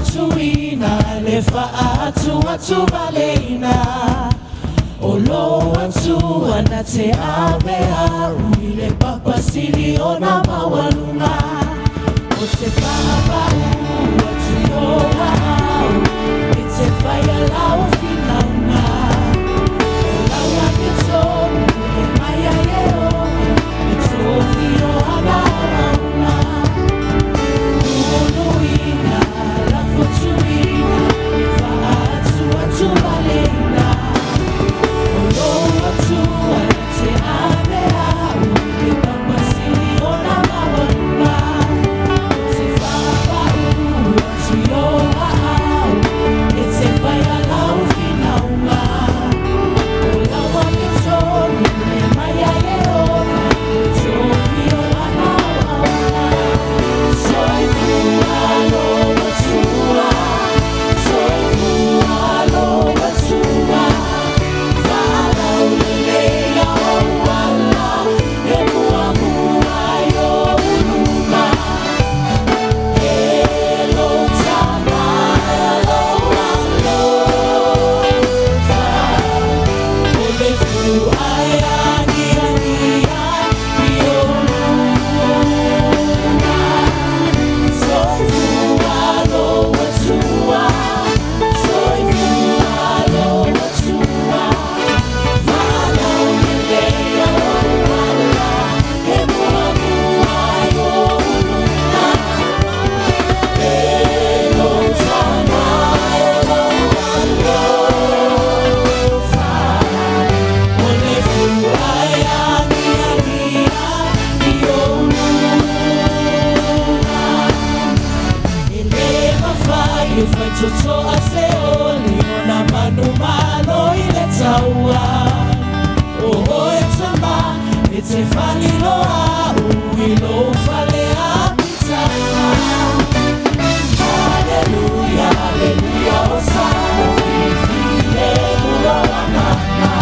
fotuina le fa'atu atu balena Olo atu anate avea Uile papasili ona mawalunga Ote fa'aba atu yoa Ite faya lau finauna Olawa mitonu e maya yeo Mitofio abarauna Uonuina la fotuina Fa'atu atu balena Olo atu anate avea Uile papasili ona mawalunga Ote fa'aba atu yoa Ite faya lau finauna Olawa mitonu e maya yeo Mitofio abarauna Soy fualo watua Soy fualo watua Fala uleleya wala Emuamua yo uluma Elo tama elo alofa Ole fu ayani ania Ioluna Soy fualo watua Soy fualo watua Fala uleleya wala Emuamua yo uluma Elo tama elo alofa Ole fu ayani ania Elema fayo fai toto aseoli Ona manu malo ile taua Oho etama ete fali loa Uilo fale apitama Hallelujah, hallelujah, Hosanna Fifile muroa mama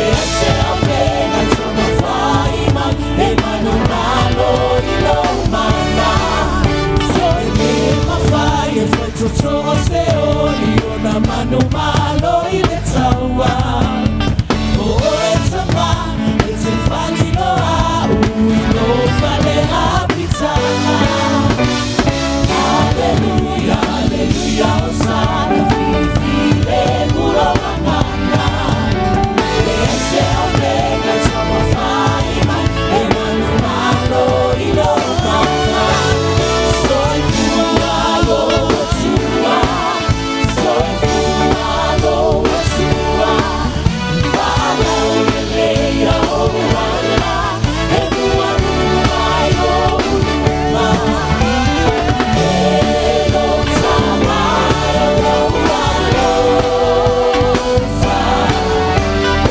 Ese apena toma faima Emanu malo ilo mana Soy lema faye fue toto seoli Ona manu malo ile taua Oh etama ete fali loa Uilo fale apitama Hallelujah, hallelujah, Hosanna Fifile muroa mama Ese apena toma faima Emanu malo ilo mana Soy fualo watua Soy fualo watua Fala uleleya wala Emuamua yo uluma Elo tama elo alofa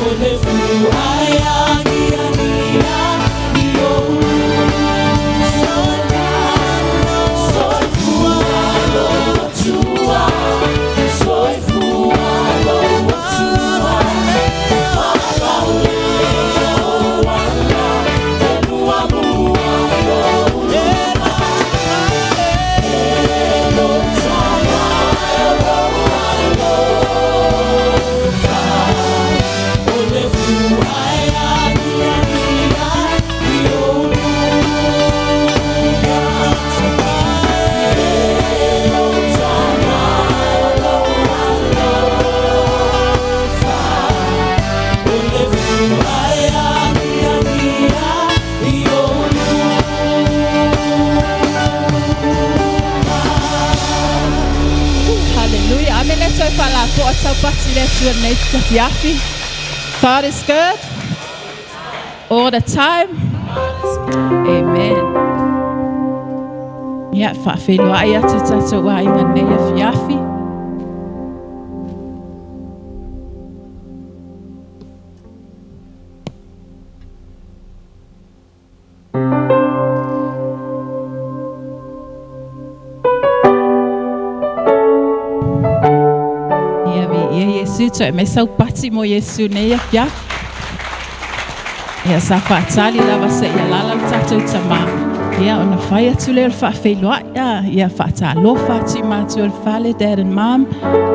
Ole fu ayani ania Ioluna Soy fualo watua Soy fualo watua Fala uleleya wala Emuamua yo uluma Elo tama elo alofa Ole fu ayani ania Ioluna Elo tama elo alofa Ole fu ayani ania Hallelujah. Amen. Let's go for our quarter party. Let's do a night yafi. God is good all the time. Amen. Ya fa'afelo ai atu tatou ai manei afiafi. Yesu to me sau pati mo Yesu nei afiafi. Ia sa whaatali lawa se ia lala tatou tamā. Ia ona whai atu le whaafeiloa ia whaatalofa atu mātua le whale dad and mom.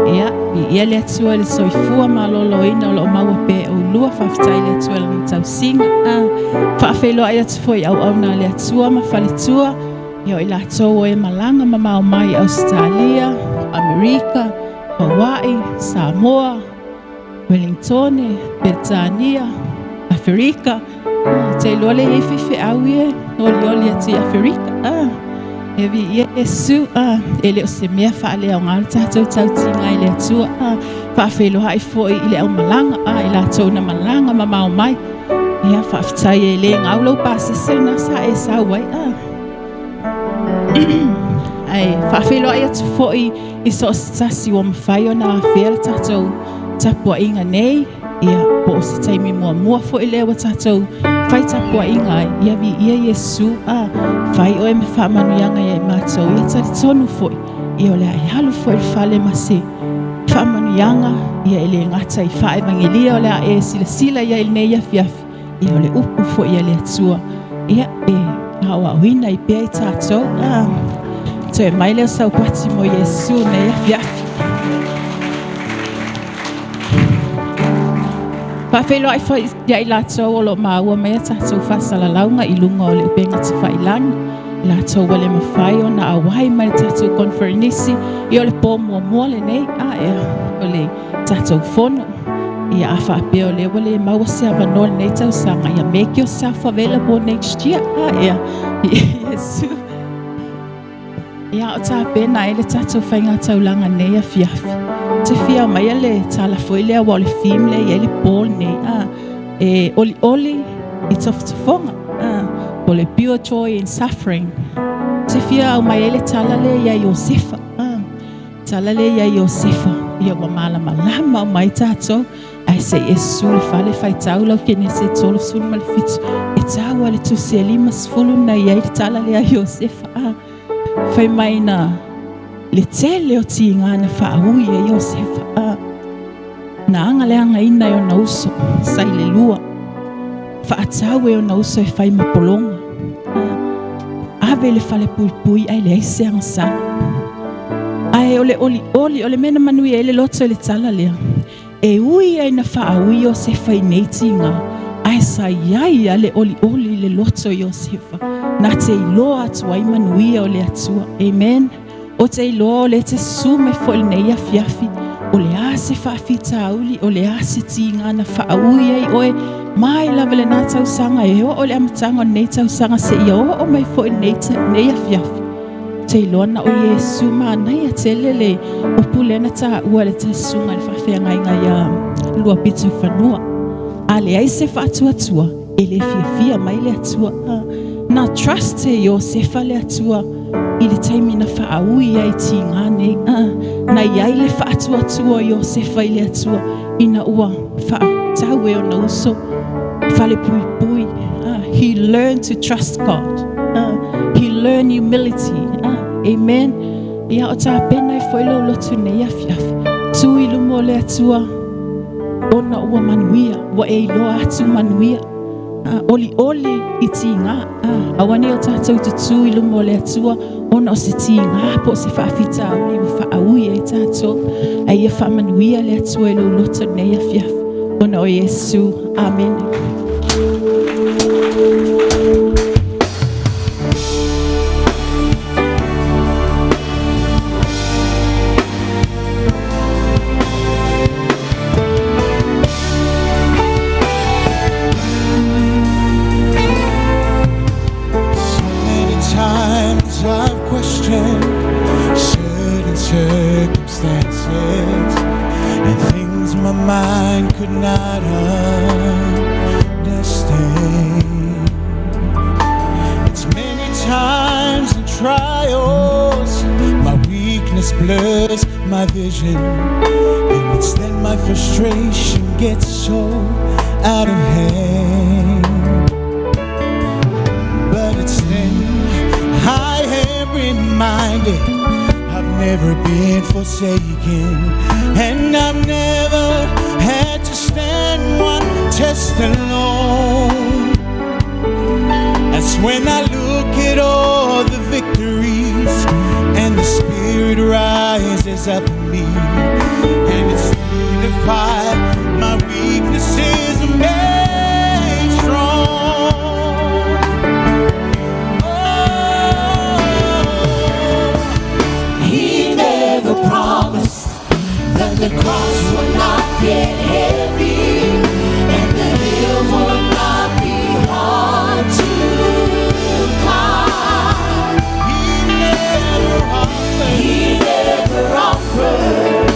Ia le atua le soifua malolo ina o lo maua pe o lua whaftai le atua le tau singa. Whaafeiloa ia tu foi au na le atua ma whale tua. Ia o ila tō e malanga ma mau mai Australia, Amerika, Hawaii, Samoa, Wellington, Britania, Afrika. Te lole e fifi au ie, oli ati Afrika. E vi ia Yesu, e leo se mea whaale au ngāra tātou tau tinga i le atua. Whaafelo hai foi i le au malanga, i la tau na malanga ma mau mai. Ia whaafitai e le ngaulau pāse sena sa e sa wai. Ai, whaafelo ai atu foi i so sitasi o mawhai o na whiela tātou tapua inga nei. Ia po se taimi mua foi lewa tātou whai tapua inga ai. Ia vi ia Yesu, whai oe me whaamanuianga ia i mātou. Ia tari tonu foi. Ia o le ai halu foi le whale ma se whaamanuianga. Ia ele ngata i wha evangelia o le a e sila ia il nei afiafi. Ia o le upu foi ia le atua. Ia e hawa huina i pia i tātou. Toe mai leo sau pati mo Yesu nei afiafi. Whaafelo ai whai ia i lātou o lo maua mea tātou whasalalaunga i lunga o le upenga te whailani. Lātou wale mawhai o na awai mai tātou konferenisi i o le pō mua le nei. O le tātou whono. Ia a whaapea o le wale maua se avanoa le nei tau sanga. Ia make yourself available next year. Yesu. Ia o tā pēna e le tātou whainga taulanga nei a fiafi. Te fia mai le tala foi le wa le film le ele Paul nei e oli i tofufonga o le pure joy in suffering. Te fia mai le tala le ia Josefa tala le ia Josefa ia wa malama mai tato ai se Yesu le fale fai taula ke ne se tolo sun mal fit e tawa le tu se limas fulu na ia tala le ia Josefa fai mai na le tele o tinga na whaahui e Josefa. Na anga le anga ina o na uso, sai le lua. Whaatau e o na uso e whai mapolonga. Ave le whale pui ai le aise anga sana. Ai o le oli o le mena manui e le loto e le tala lea. E ui ai na whaahui Josefa i nei tinga. Ai sa iai a le oli le loto Josefa. Na te iloa atu ai manui o le atua. Amen. O te iloa o le te sume fo le nei a fiafi. O le ase whaafita auli, o le ase tinga na whaaui ei oe. Mai lawa le nā tau sanga e o le amatanga o nei tau sanga se i o mai fo nei a fiafi. Te iloa na o Yesu maa nei a te lele. O pulena ta ua le te sunga le whawhea ngai a lua pitu whanua. A le aise whaatuatua, e le fia mai le atua. Na trust e Josefa le atua. I le taimi na whaaui ai tinga nei. Na iai le whaatuatua Josefa i le atua. Ina ua whaatau e o na uso. Whale pui. He learned to trust God. He learned humility. Amen. Ia o tā pena e whailo lotu nei a fiafi. Tu i lumo le atua. Ona ua manuia. Wa e iloa atu manuia. Oli i tinga. Awane o tātou tutu i lumo le atua. Ona o se tinga po se whaafita auli wa whaaui e tātou. Ai e whamanuia le atua e lo loto nei a fiafi. Ona o Yesu. Amen. Blurs my vision, and it's then my frustration gets so out of hand. But it's then I am reminded I've never been forsaken, and I've never had to stand one test alone. That's when I look at all rise up in me, and it's through the fire my weaknesses are made strong. He never promised that the cross would not get heavy and the hill would not be hard to climb. He never offered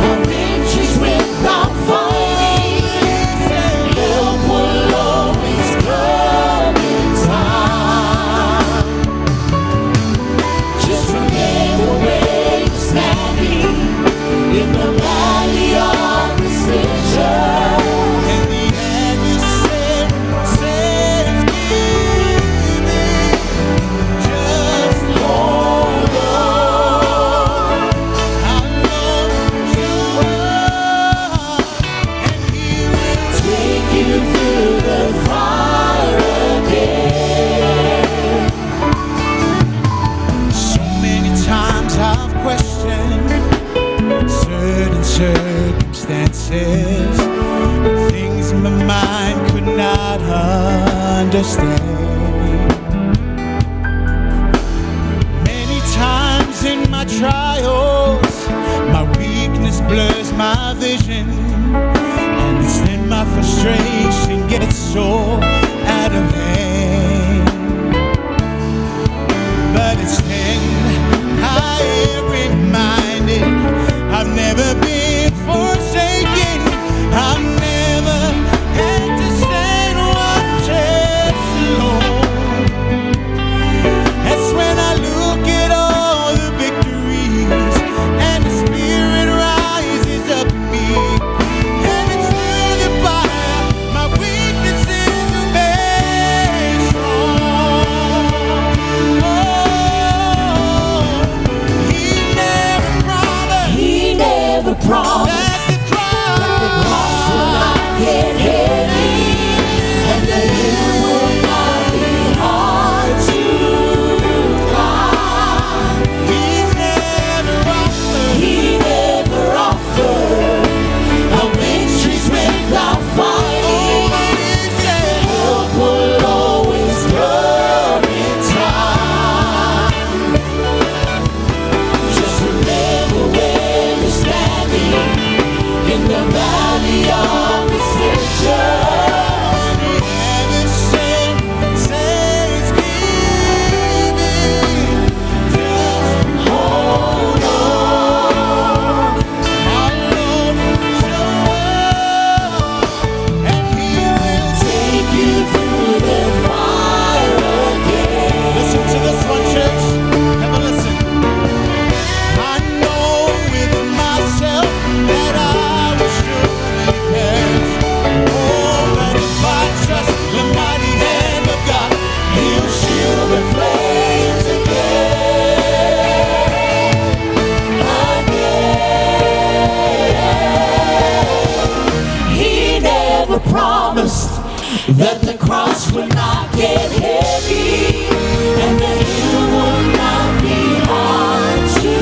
a victories without fighting. Help will always come in time. Just remember where you're standing in the valley of decision. And the adversary says, give it, just Hold on. how long you are, and he will Take you through the fire again. So many times I've questioned certain circumstances, things my mind could not understand. Many times in my trials, my weakness blurs my vision, and it's then my frustration gets so out of hand. But it's then I am reminded I've never been forsaken. I've never had to stand one test alone. That's when I look at all the victories and the Spirit rises up in me. And it's through the fire my weaknesses are made strong. Oh, he never promised He never promised that the that the cross cross would not get heavy and the hill would not be hard to climb. he never offered. He never offered no victories without fighting. Help will always come in time. Just remember where you're standing in the valley of decision. Hold on. Take you through the fire again. Listen to this one, church. Have a listen. I know within myself that I will surely perish. Oh, but if I trust the mighty hand of God, He'll shield the flames again. He never promised that the cross would not get heavy and the hill would not be hard to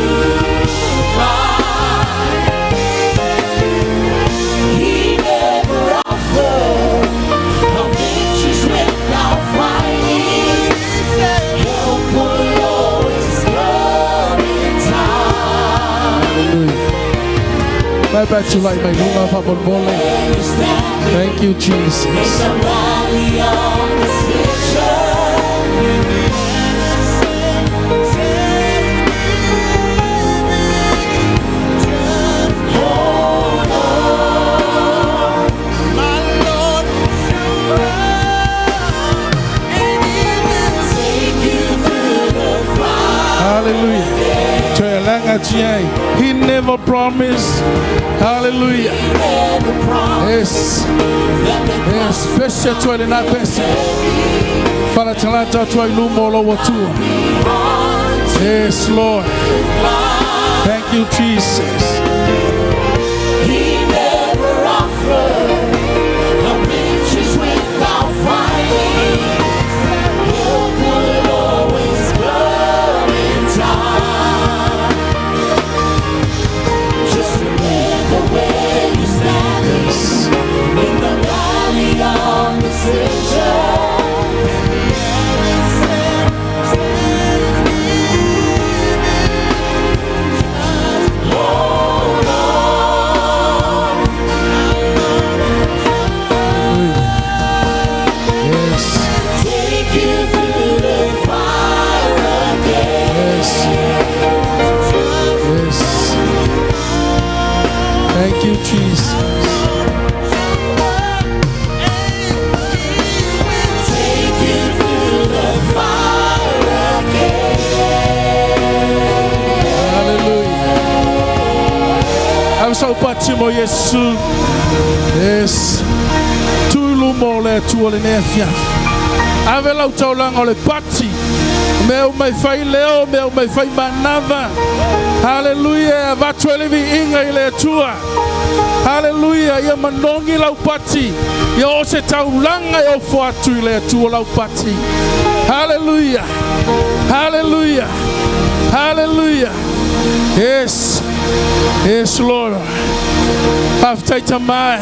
climb. He never offered no victories without fighting. Help will always come in time. Bye bye to like my room up on bowling. Thank you, In Jesus. the valley of decision. Hold on. my Lord will show up, and He will Take you through the fire. Hallelujah. He never promised. Hallelujah. Never promised Yes. that the Yes. Special to the night person. Father Talanta to a lumolo watu. Yes, Lord. Thank you, Jesus. He never offered the victories without fighting. Help will always come in time. sau patimo Yesu. Yes. Tulu mo le tu le ne fia. Ave lau taulanga o le pati. Meu mai fai leo, meu mai fai manava. Hallelujah. Vatu ele vi inga ile tua. Hallelujah. Ia manongi lau pati. Ia o se taulanga ia o fuatu ile tua lau pati. Hallelujah. Hallelujah. Hallelujah. Yes. Yes, Lord. After mai.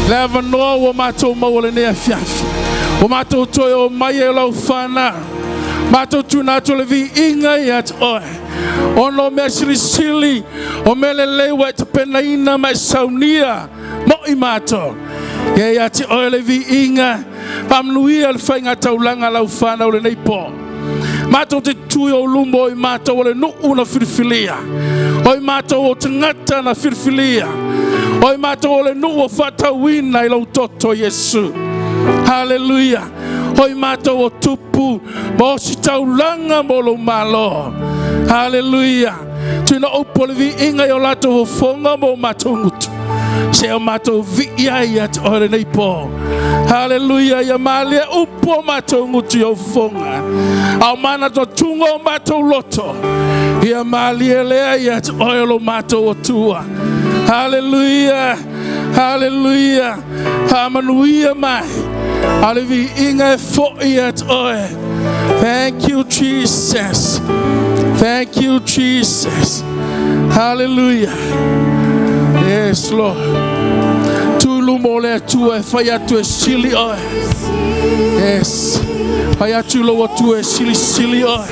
Leva noa o matou maule ne fiafi. O matou toyo mai e lau fana. Matou tuna to levi inga yat oi. Ono me sili o mele lewa te penaina mai saunia mo i matou. Ye yati oi levi inga. Pamnuia le fainga taulanga lau fana o le nei po. Matou te tui o lumbo i matou o le nuu na firfilia. Oi matou o tangata na firfilia. Oi matou o le nuu o fatawina i lau toto Yesu. Hallelujah. Oi matou o tupu mo si taulanga mo lo malo. Hallelujah. Tuna upo le vi inga i o lato o fonga mo matou ngutu. Se o matou vi ia te ore nei po. Hallelujah. Ya malia upo matou ngutu i o fonga. Au mana to tungo o matou loto. Ya malia lea ia te ore lo matou o tua. Hallelujah. Hallelujah. Hamanuia mai. Alivi inga fo iat oe. Thank you, Jesus. Thank you, Jesus. Hallelujah. Yes, Lord. Tulu mole tu e faya tu e sili oe. Yes. Faya tu lo tu e sili oe.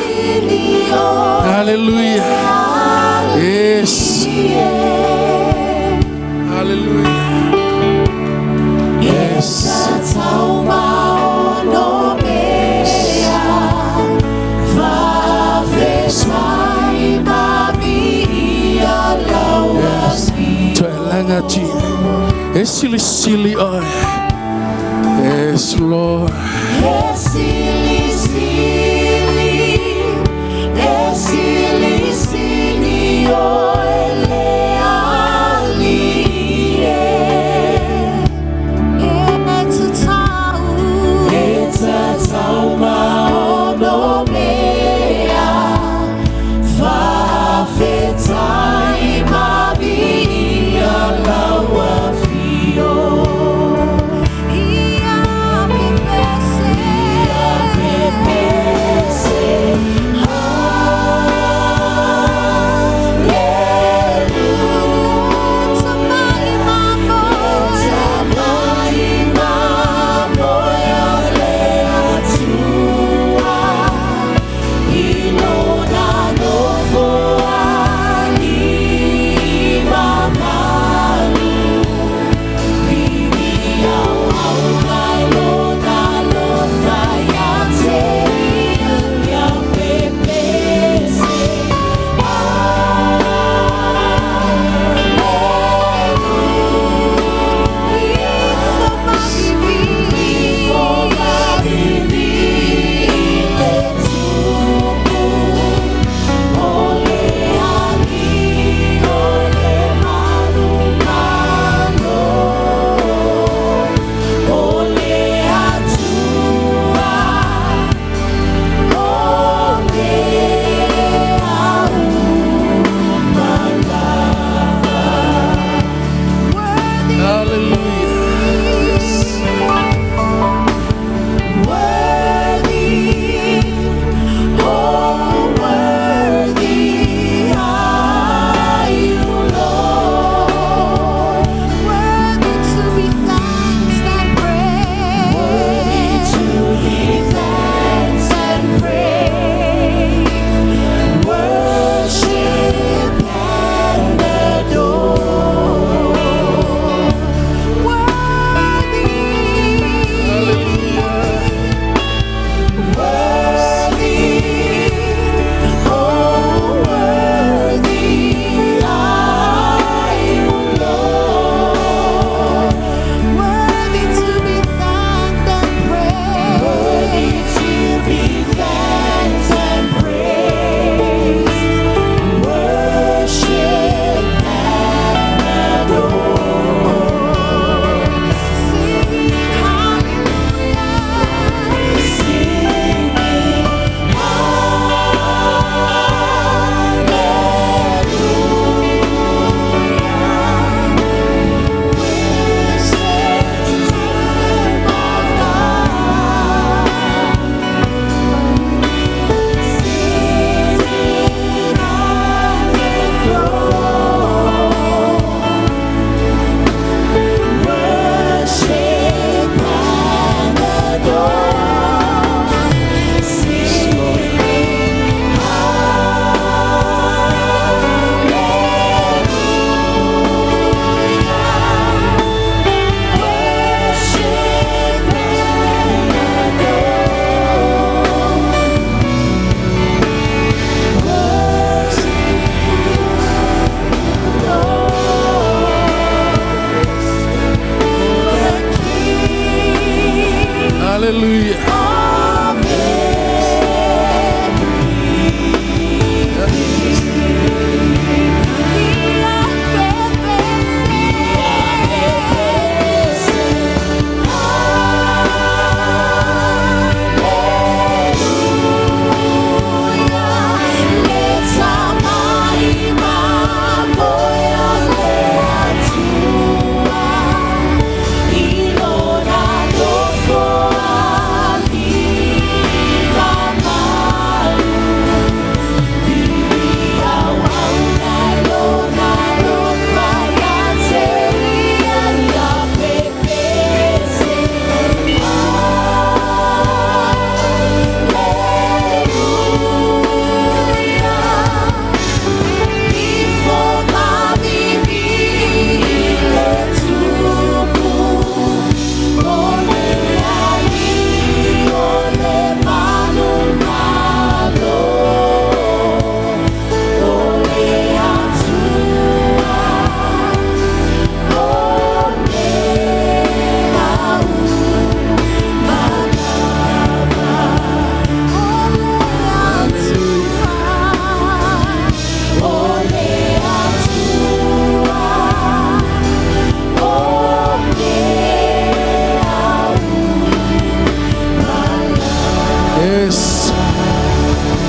Hallelujah. Yes. Hallelujah. Yes. Tuelangati. Sili oe. Yes, Lord. Sili oe.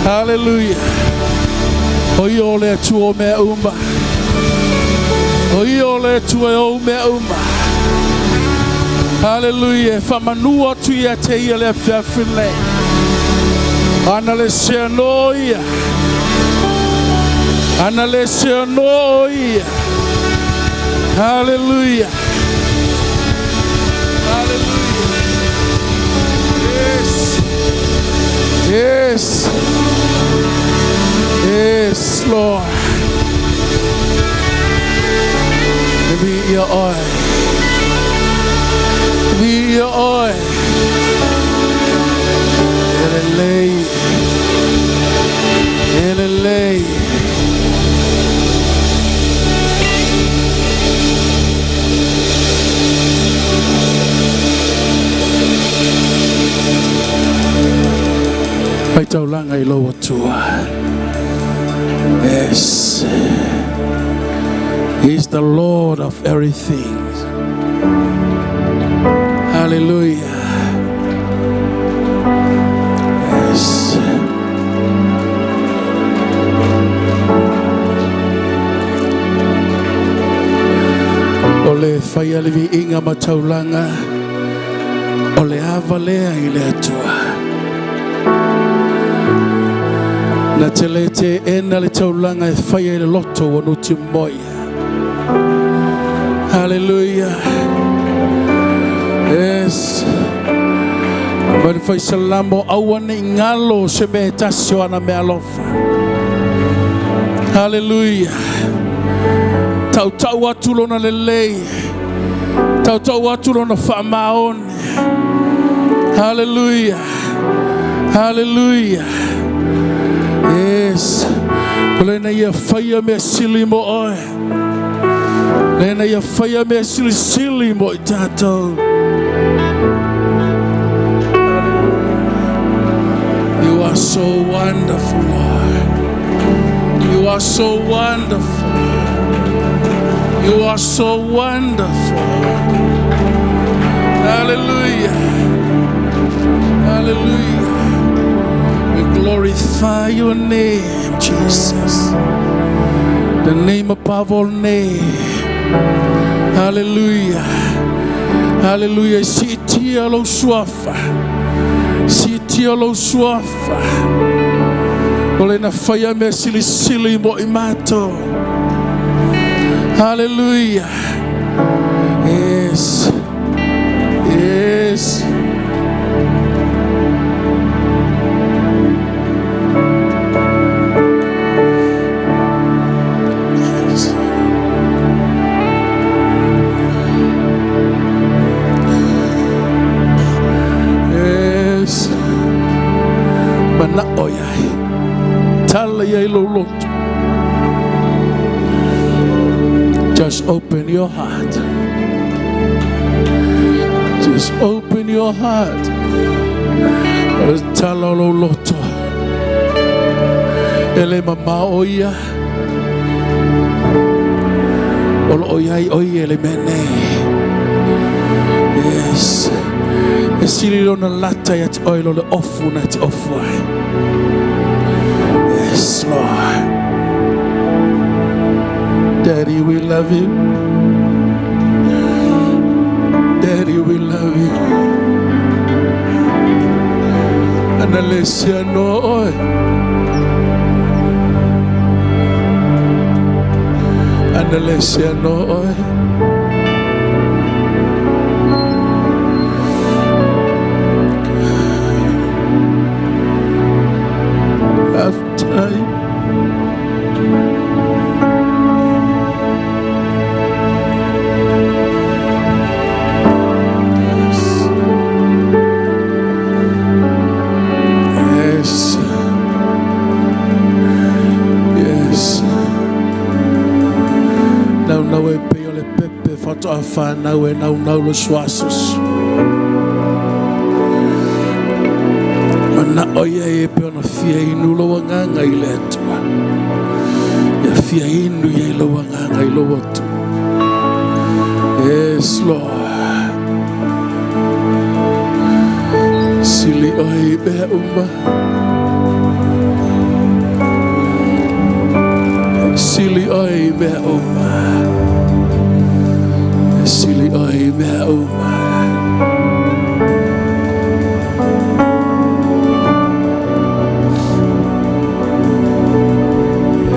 Hallelujah. Oiole tuo me umba. Oiole tuo me umba. Hallelujah. Famanua tu ya te ile fiafile. Analesia noia. Analesia noia. Hallelujah. Hallelujah. Yes. Yes. Yes, Lord. Let me eat your oil. Let me eat your oil. Elelei. Pai taulanga I loa tua. Yes. He's the Lord of everything. Hallelujah. Yes. Ole faya levi inga mataulanga. Ole avalea ile atua. Na telete ena le taulanga e faya ile loto wanuti moya. Hallelujah. Yes. Bari fai salamo awane ngalo sebe tasio ana me alofa. Hallelujah. Tau watu lona lelei. Tau watu lona famaone. Hallelujah. Hallelujah. Yes. Lena ia faya me silimo oi. Lena ia faya me silimo tato. You are so wonderful, Lord. You are so wonderful. You are so wonderful. Hallelujah. Hallelujah. We glorify your name, Jesus. The name above all name. Hallelujah. Hallelujah. Sitia lo suafa. Sitia lo suafa. Ole na faya me sili mo imato. Hallelujah. Yes. Yes. Yes. Mana oyai. Tala ya iloloto. Just open your heart. Just open your heart. Talolo loto. Ele mama oia. Olo oia oia ele mene. Yes. E siri lona lata ya te oilo le ofu na te ofu ai. Yes, Lord. Daddy, we love you. Daddy, we love you. Analesia no oi. Analesia no oi. Have time. Afana we nau lo swasos ana oia e pe ona fia inu lo nganga I letu ya fia inu ye lo nganga I lo watu. Yes, Lord. Sili oi be umma sili oi be umma Sili oi mea uma.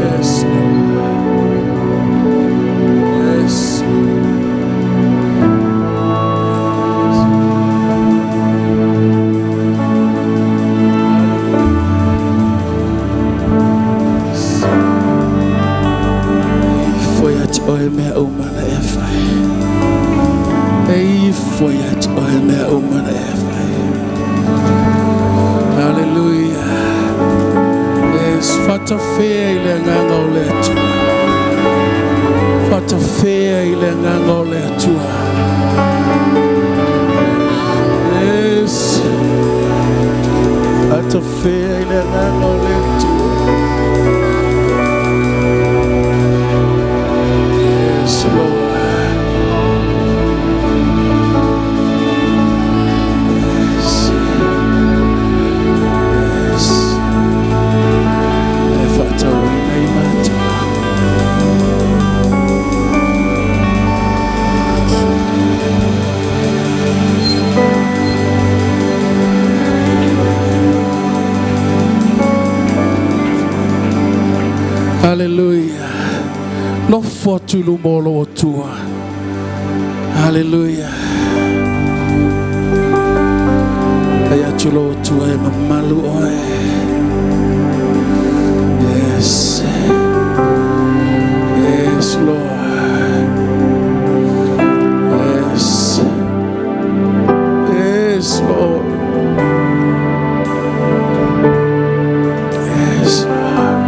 Yes, Lord. Yes. Foi at oi mea uma na efai. Foi at oi mea uma na efai. Hallelujah. Yes, fata fea ile nganga ole tua. Fata fea ile nganga ole tua. Yes. Fata fea ile nganga ole tua. Yes, Lord. Hallelujah. No fortune molo tua. Hallelujah. Ayachulo tua e mamalu oe. Yes. Yes, Lord. Yes. Yes, Lord. Yes, Lord.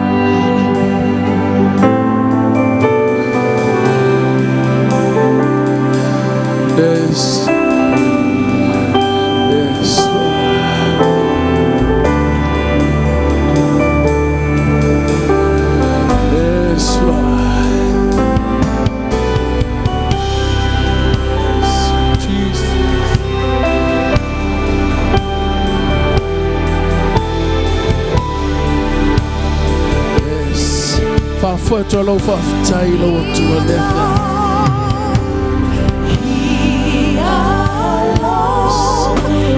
Yes. Yes, Lord. Yes, Lord. Yes, Jesus. Yes. Fa forte lo fa tailo to left.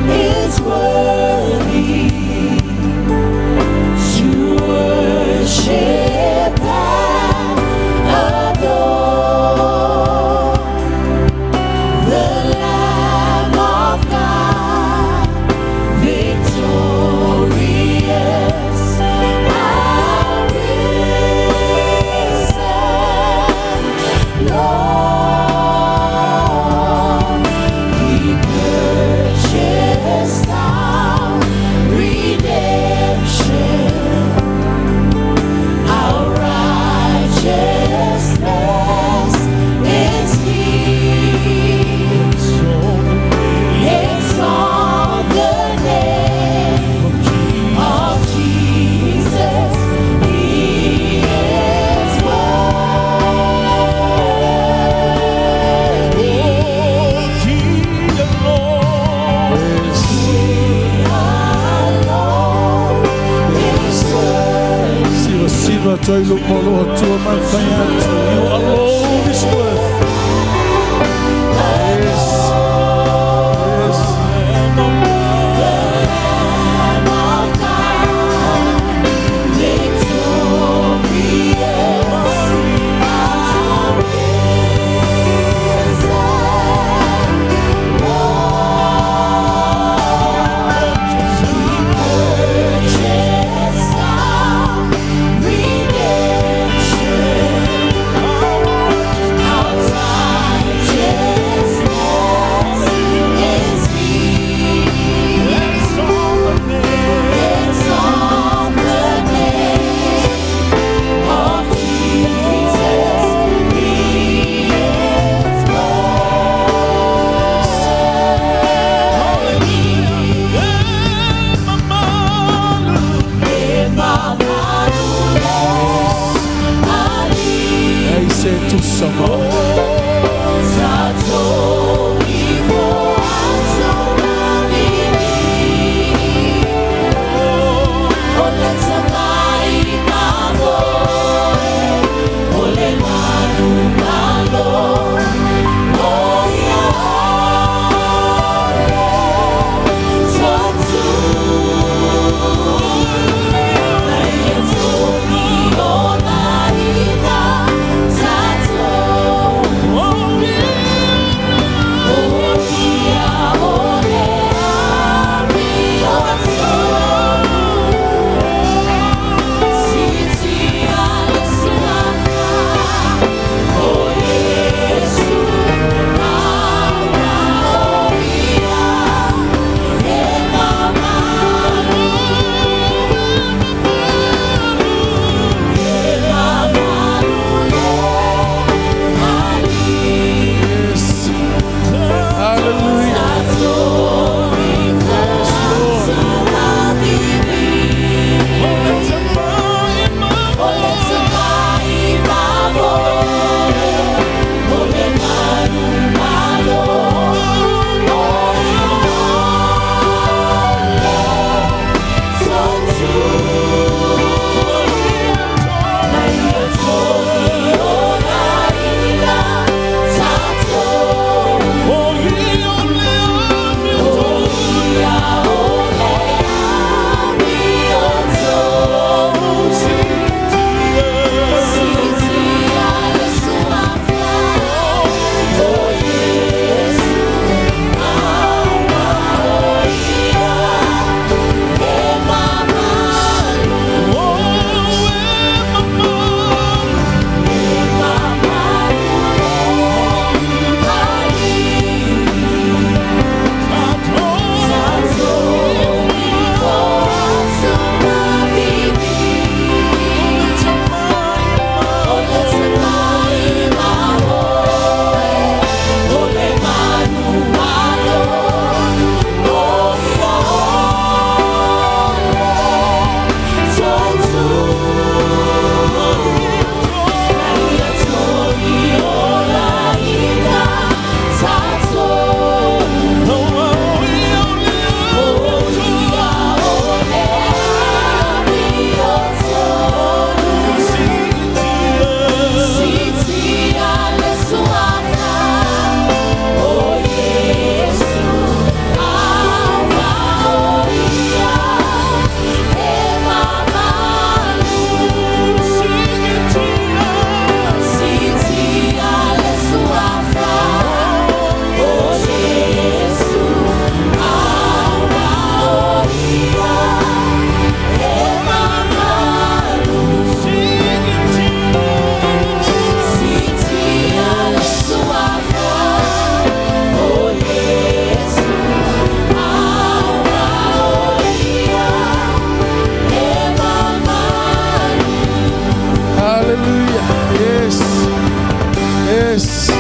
Is worthy to worship and adore the Lamb of God, victorious and risen. Taito molo to my fire. You alone is worth. Yes.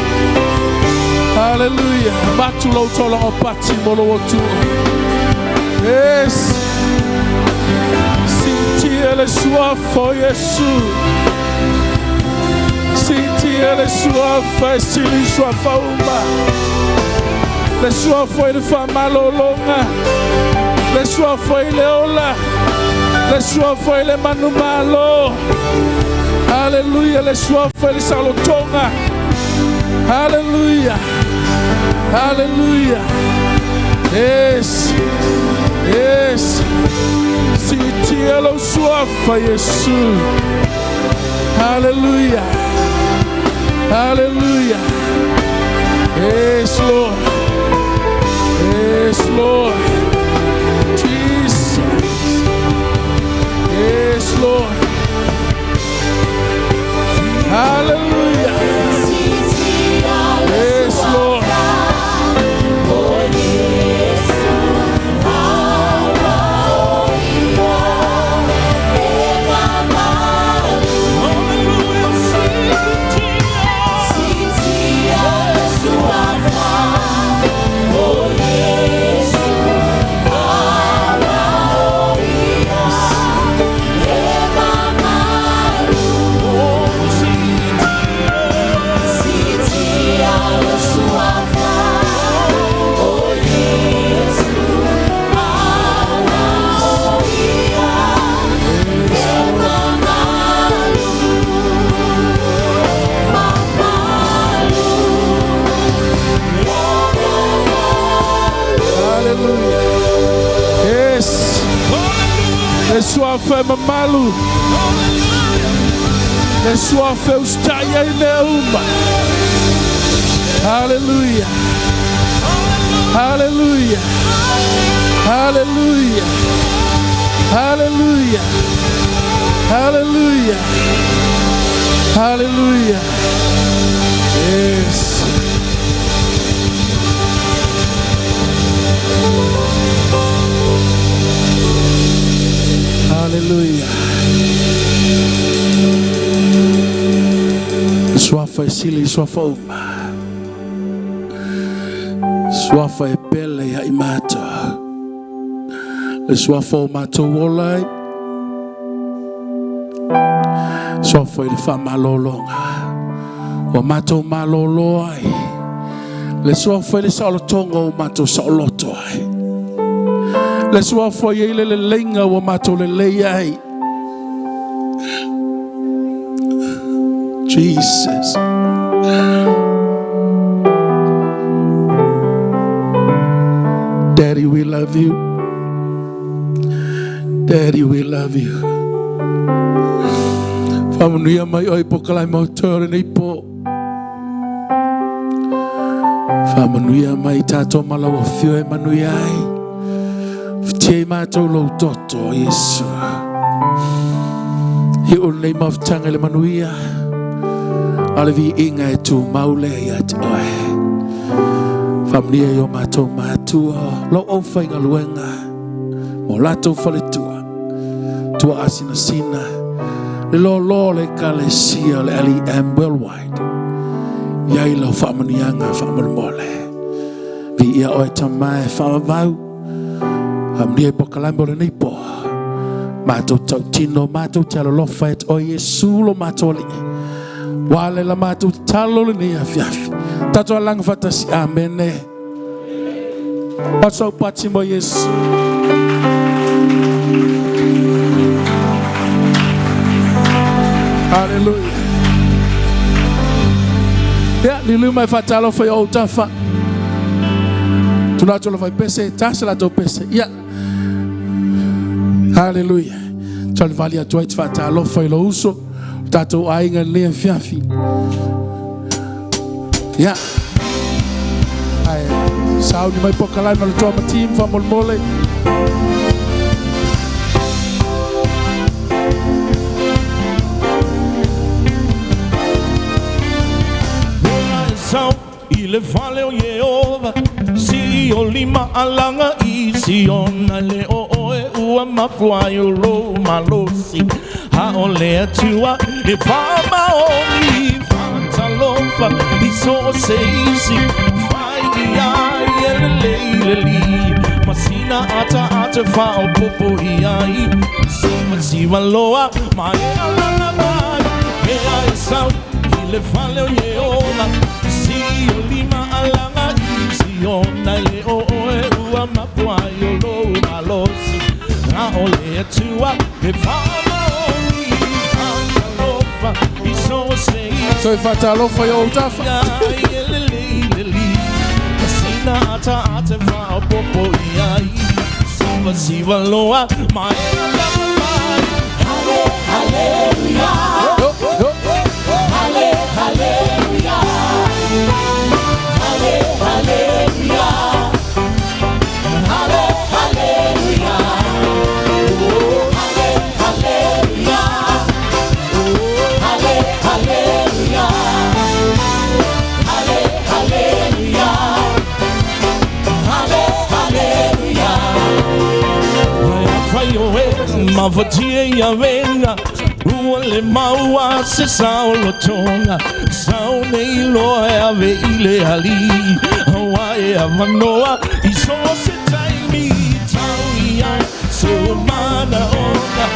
Hallelujah. Batulo tolo opati molo wotu. Yes. Sinti ele sua foi Yesu. Sinti ele sua foi sili sua fauma. Le sua foi de fama lolonga. Le sua foi leola. Le sua foi le manumalo. Hallelujah. Le sua fa le salotonga. Hallelujah. Hallelujah. Yes. Yes. Sitielo sua fa Yesu. Hallelujah. Hallelujah. Yes, Lord. Yes, Lord. Jesus. Yes, Lord. Hallelujah. Yes, Lord. Sua fé mamalu. Le sua fé ustaia ineuma. Hallelujah. Hallelujah. Hallelujah. Hallelujah. Hallelujah. Hallelujah. Yes. Hallelujah. Swafa e sili, swafa uma. Swafa e pele ya imata. Swafa o mato wolai. Swafa e fa malolonga. O mato maloloi. Le swafa e salotonga o mato salotoi. Le sua foi le lenga o mato le leiai. Jesus. Daddy, we love you. Daddy, we love you. Famunia mai oi po kalai motor nei po. Famunia mai tato malawa fio e manuiai. Te matou lo toto Yesu. He only maftanga le manuia. Ale vi inga e tu maule ya te oe. Familia yo matou matua. Lo o whainga luenga. Mo lato fale tua. Tua asina sina. Le lo le kalesia le LEM worldwide. Yai lo whamanianga whamanmole. Vi ia oe tamai whamavau. Amnia pokalambo le nipo. Mato tau tino, mato talo lofa et o Yesu lo mato li. Wale la mato talo le ni afiafi. Tato alang fatasi amene. Paso pati mo Yesu. Hallelujah. Ya, nilu mai fatalo fa yo tafa. Tunacho lo fai pese, tasa la to pese. Ya. Hallelujah. Tol valia toit fata lo foi lo uso. Tato ainga le fiafi. Ya. Ai saudi mai pokalai mal toma team famol mole. Ile fale o Yehova si o lima alanga I si ona le o oe ua mafua ro malosi ha o le atua e fama o mi fanta lofa I so seisi fai ia le masina ata fa o popo iai si maloa mai alanga mai e ai sau ile fale o Yehova o lima alanga I si ona le o oe ua mapua yo lo malosi na o le atua me fama o mi anta lofa tafa iso sei So if I tell off for your tafa. Sina ata fa popo iai siva loa mai Hallelujah. Hallelujah. Mavatie ya venga Uole maua se saulo tonga Saune ilo e ave ile ali Hawaii amanoa Iso se taimi Tauia Se umana onga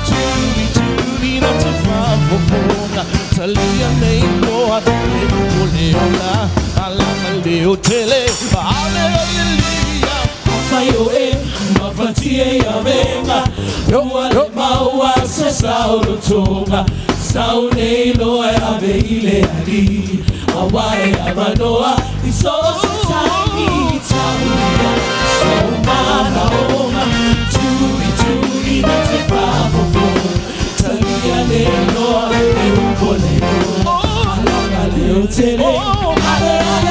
Turi na te fafofonga Talia neinoa Ole ola Alama leo tele Hallelujah Fayo mafatie ya venga Uale maua se saulo tonga Saune ilo e ave ile ali Hawaii amanoa Iso se taimi Tauia Se umana onga Turi na te fafofonga Talia neinoa Ole ola Alama leo tele Hallelujah.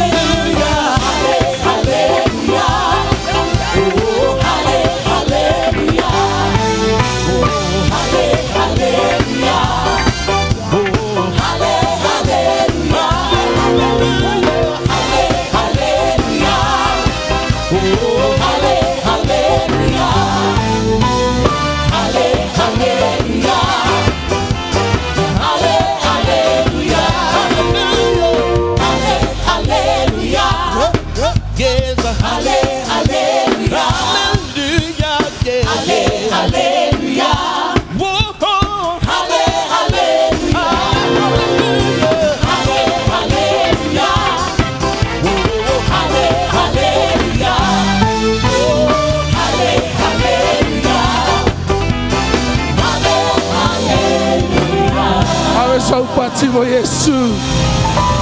Saupativo Yesu.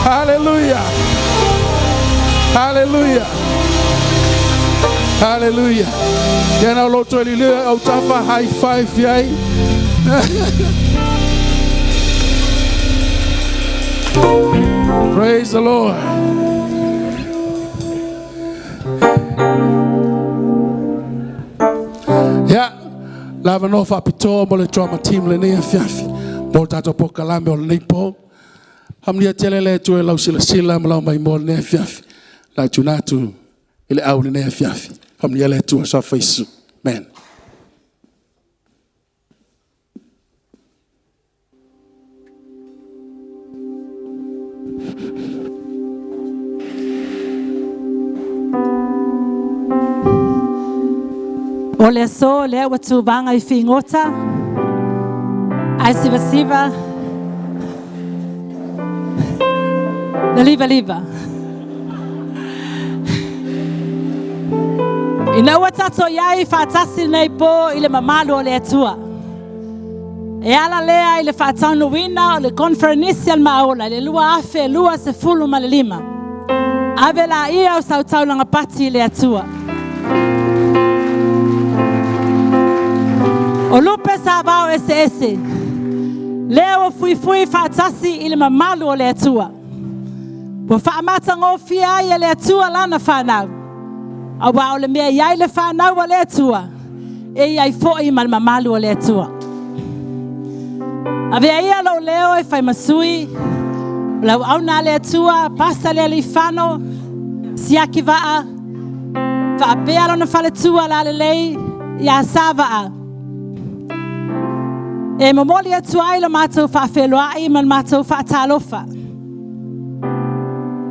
Hallelujah. Hallelujah. Hallelujah. Yana loto elile autafa high five yai. Praise the Lord. Yeah. Lava no fa pito mole trauma team le ne fiafi. Mo tato po kalame o nei po. Hamnia telele tu e lau sila malau mai mo ne fiafi. La tunatu ile au ne fiafi. Hamnia le tu sa faisu. Amen. Ole so le watu vanga ifingota. Ai siva. Liva. Ina watato yai fatasi nei po ile mamalo le tua. E ala lea ile fatano wina le conferencial maola le lua afe lua se fulu malima. Avela ia sautau langa pati le tua. O lupe savao ese. Leo fui fatasi ile mamalo le tua. Po faamata ngofia ia le tua lana fanau. Awa ole mea iai le fanau wa le tua. E iai foi mal mamalu le tua. Ave ia lo leo e fai masui. Lau au na le tua pasta le lifano. Siaki vaa. Fa apea lo na fale tua la le lei. Ia savaa. E momoli e tua ilo matou fa feloa i man matou fa talofa.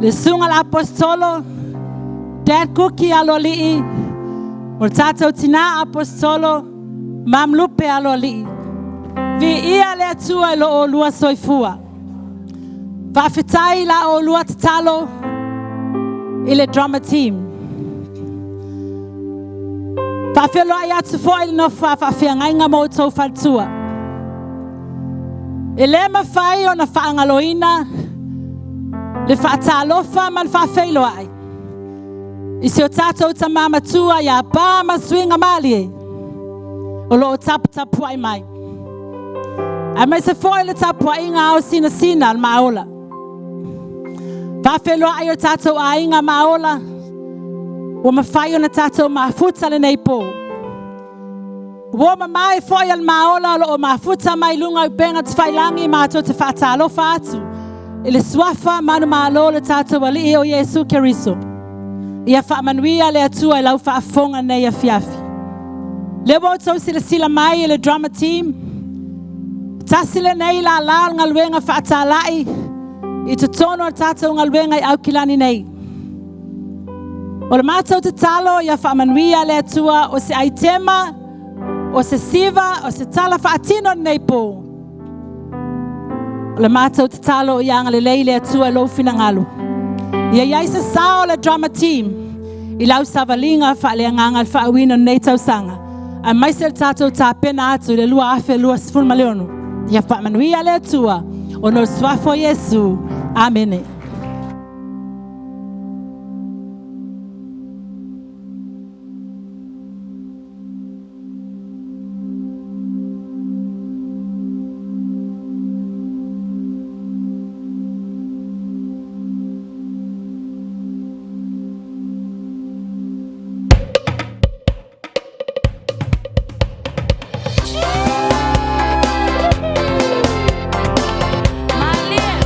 Le sunga l'apostolo, Dad Cookie alo li'i, o tatou tina apostolo, Mam Lupe alo li'i. Vi ia le atua ilo o lua soifua. Whawhitai la o lua tatalo, i le drama team. Whawhiloa i atu fo ili no whawhiangainga mo tau whaltua. E le mawhai o na whaangaloina, le whaatalofa man whawhailo ai. I se o tātou ta mamatua ia pā ma swinga mali e. O lo o tapu ai mai. A mai se foi le tapu ai ngā o sina al maola. Whawhailo ai o tātou ai ngā maola. O mawhai o na tātou mafuta le nei pō. O ma mai foi al maola lo o mafuta mai lunga upenga te whailangi mātou te whaatalofa atu. I le swafa manu malo le tātou ali o Yesu Keriso. Ia whaamanuia le atua I lau whaafonga nei a fiafi. Le wotau sila mai le drama team. Tasile nei la laal ngaluenga whaatalai. I te tono tātou ngaluenga I aukilani nei. O le mātou te talo ia whaamanuia le atua o se aitema, o se siva, o se tala whaatino nei pō. O le mātou te talo I anga le leile atua lo finangalu. Ia iai se sao le drama team. I lau savalinga whaaleanganga whaawino nei tausanga. A mai se le tātou tā pena atu le lua afe lua sifun maleonu. Ia whaamanuia le atua o no swafo Yesu. Amene.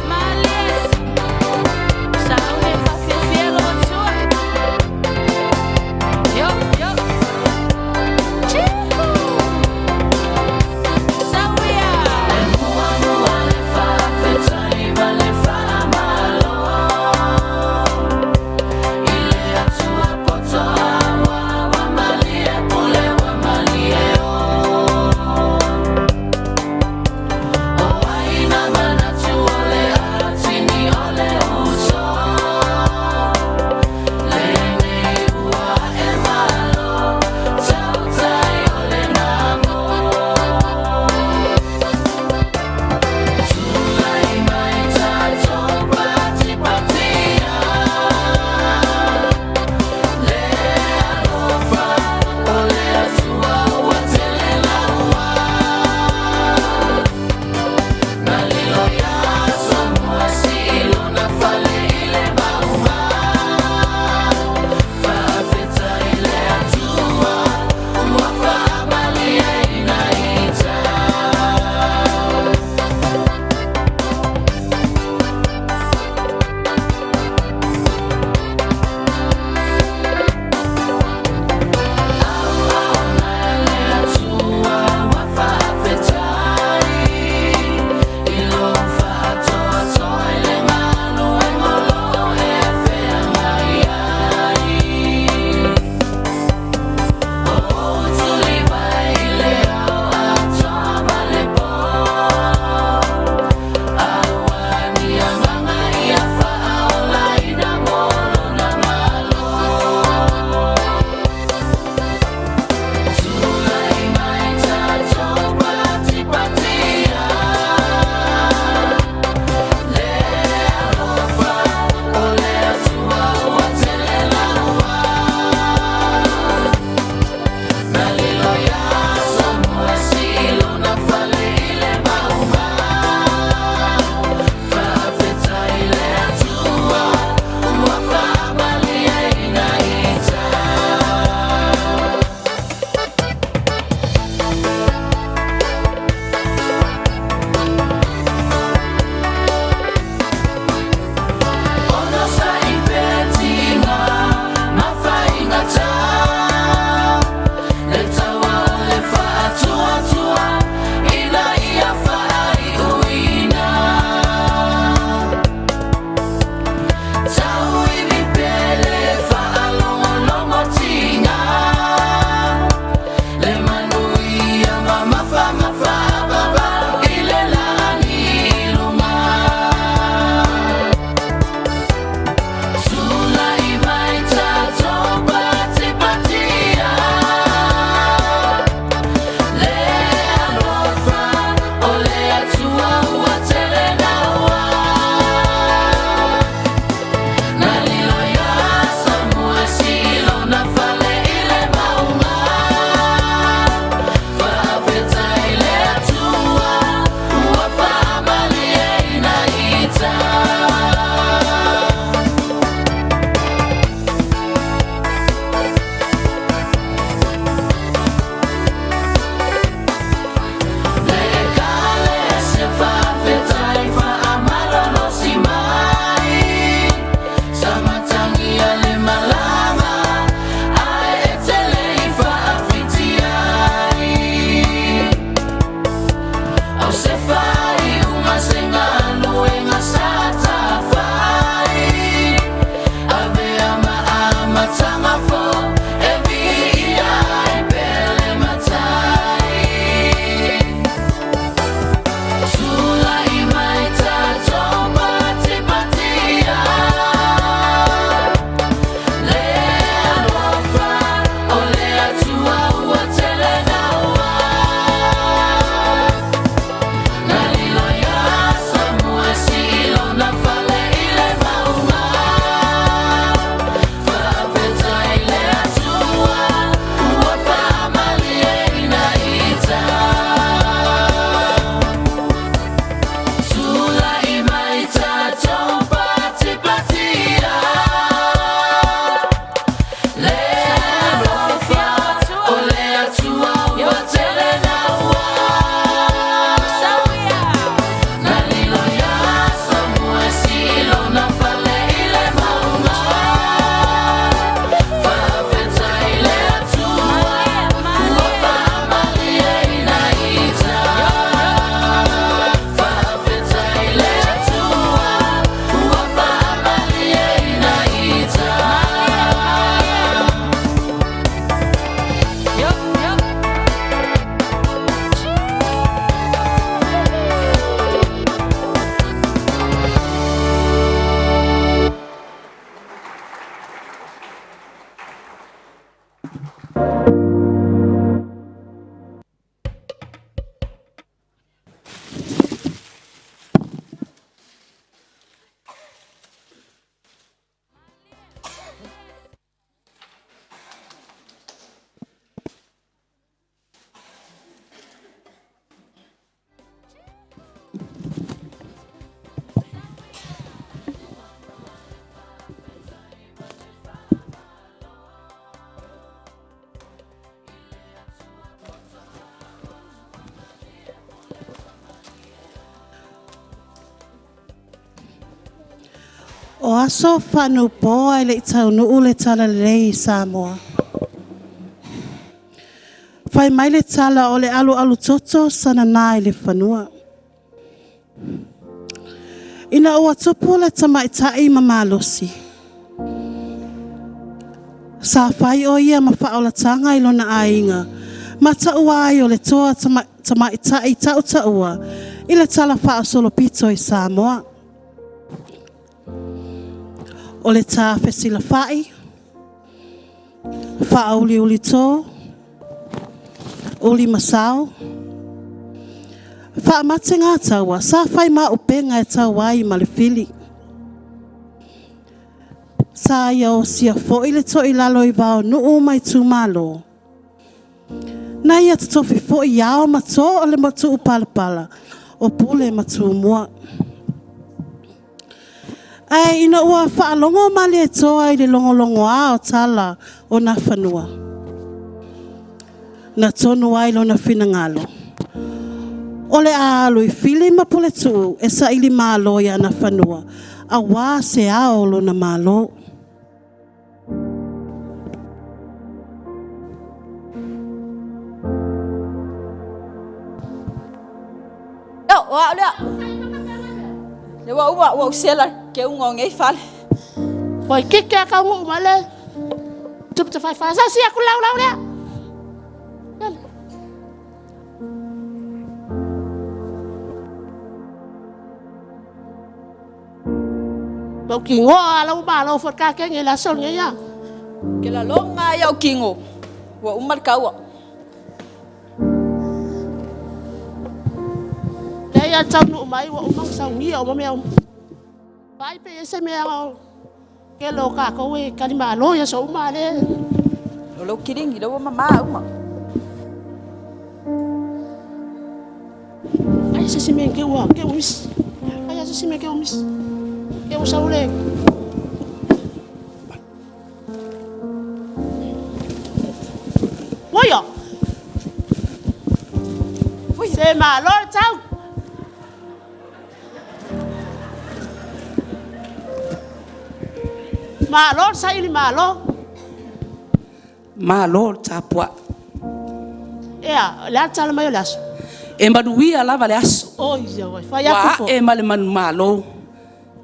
Malie. O aso whanu poa le tau nu ule tala lei Samoa. Whai mai le tala o le alu toto sana nai le whanua. Ina ua tupu le tamaitai mamalosi. Sa whai o ia mawhaolatanga ilo na ainga. Mata ua ai o le toa tamaitai tau taua. Ila tala wha solo pito i Samoa. O le tā whesila whai. Wha uli tō. Uli masao. Wha mate ngā taua. Sa whai ma upenga e tau ai ma le whili. Sa ia o sia fo i le to i lalo i vao nu o mai tū malo. Na ia te tofi fo i ao ma tō o le matu upalapala. O pule ma tū mua. Ai ina ua whaalongo mali e toa i le longolongo a o tala o na whanua. Na tonu ai lo na whinangalo. O le aalo i whili ma pule tu e sa ili malo ia na whanua. A wā se ao lo na malo. Wa lea. Le wa sela ke ungo ngai fal. Wai kike ka ngu male. Tup te fai fa sa si aku lau lea. Bau kingo ala ba lo fot ka ke ngi la sol ngi ya. Ke la longa ya kingo. Wa umar kawa. Ya tau nu mai wa umang sa ngi o mame o. Pai pe ese me o. Ke lo ka ko we ka ni ma lo ya so ma le. Lo kidding ida wa mama uma. Ai se me ke wa ke umis. Ai se me ke umis. Ke usa ule. Woyo. Se ma lo tau. Malo sa ili malo. Malo tapua. Ea, la tala mai laso. E manuia lava le aso. Oh, ia wai. Fa ya ko. E male manu malo.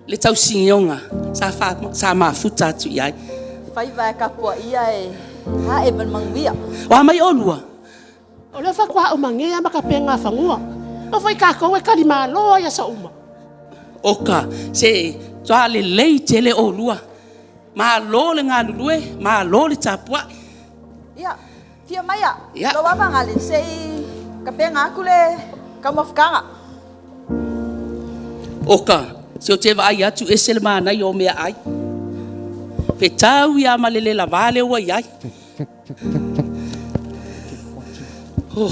Le tau singonga. Sa mafuta atu iai. Fai vai kapua ia e. Ha e man mangwia. Wa mai olua. O le fa kwa o mangea makapenga fangua. O fai ka ko e kali malo ya sa uma. Oka, se toa le lei tele olua. Ma lo le ngā lulue, ma lo le tapua. Ia, fia mai a. Lo wa ngale sei kapenga aku le kamafkanga. Oka, se o te vai atu e se le mana i o mea ai. Pe tau ia malele la vale o ai. Oh,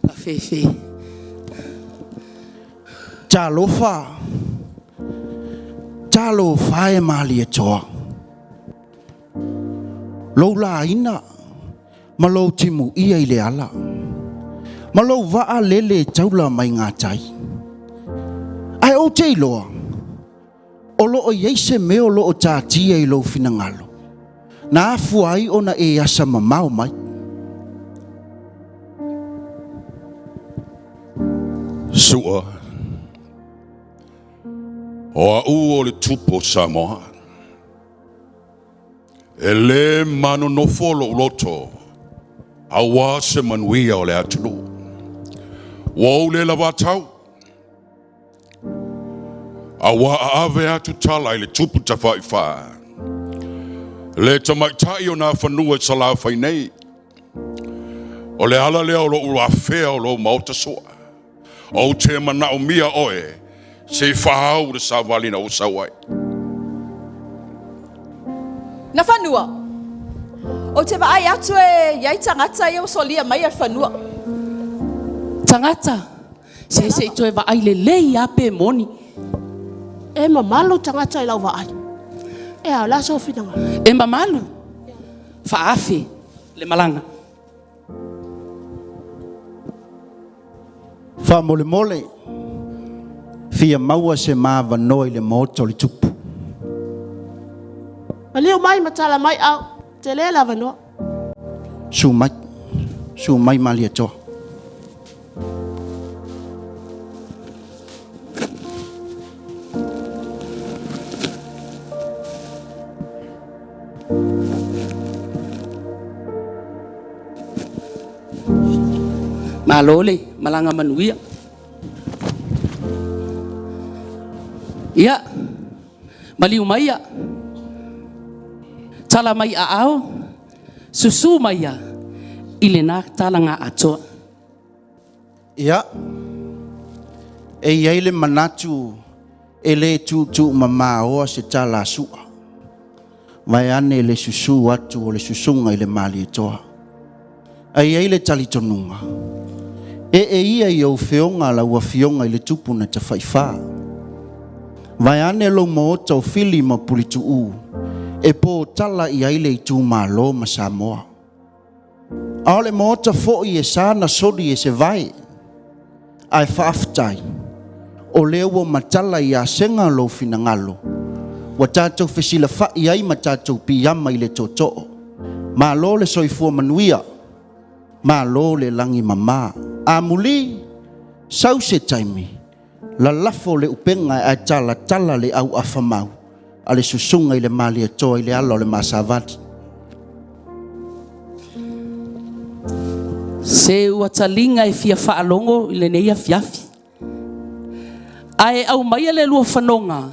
a fefe. Talo fae mali e toa. Lo la ina. Ma lo timu ia i le ala. Ma lo waa lele taula mai ngā tai. Ai o te iloa. O lo o yeise me o lo o tātia i lo finangalo. Na afu ai ona e asa mamau mai. Sua. O a o le tupo Samoa. E le mano no folo loto. A wa se manuia o le atulu. Wa o le lavatau. A wa a ave atu tala i le tupu tawhai wha. Le tamaitai o nā whanua sa la whainei. O le ala lea o lo ua whea o lo mauta soa. O te mana o mia oe. Se whahau le sa walina o sawai. Na whanua. O te wa ai atu e iai tangata i o solia mai al whanua. Tangata. Se toi wa ai le lei ape moni. E mamalo tangata i lau wa ai. E a la so finanga. E mamalu. Whaafe le malanga. Wha mole mole. Fia maua se maa vanoi le moto le tupu. mai matala mai au te le lava no. Su mai malia to. Malole, malanga manuia. Ia, maliu mai ia. Tala mai ao, susu mai ia. Ilena tala nga atoa. Ia. E iaile manatu ele tu mama o se tala sua. Vai ane le susu atu o le susunga ile mali toa. Ai ele tali tonunga. E ia i feonga la ua fionga ile tupu na te whaiwha. Vai ane lo mo o fili ma pulitu u. E po tala i aile i tu malo ma Samoa. Aole mo o fo i e sana sodi e se vai. Ai whaaftai. O leo o matala i a senga lo finangalo. Wa tātou whesila wha i ai ma tātou piyama i le tōtoo. Ma lo le soifua manuia. Ma lo le langi mama. A muli, sau se taimi, la lafo le upenga a tala le au afamau, a le susunga i le mali atoa i le alo le masavati. Se ua talinga e fia whaalongo i le neia fiafi. Ae au maia le lua whanonga,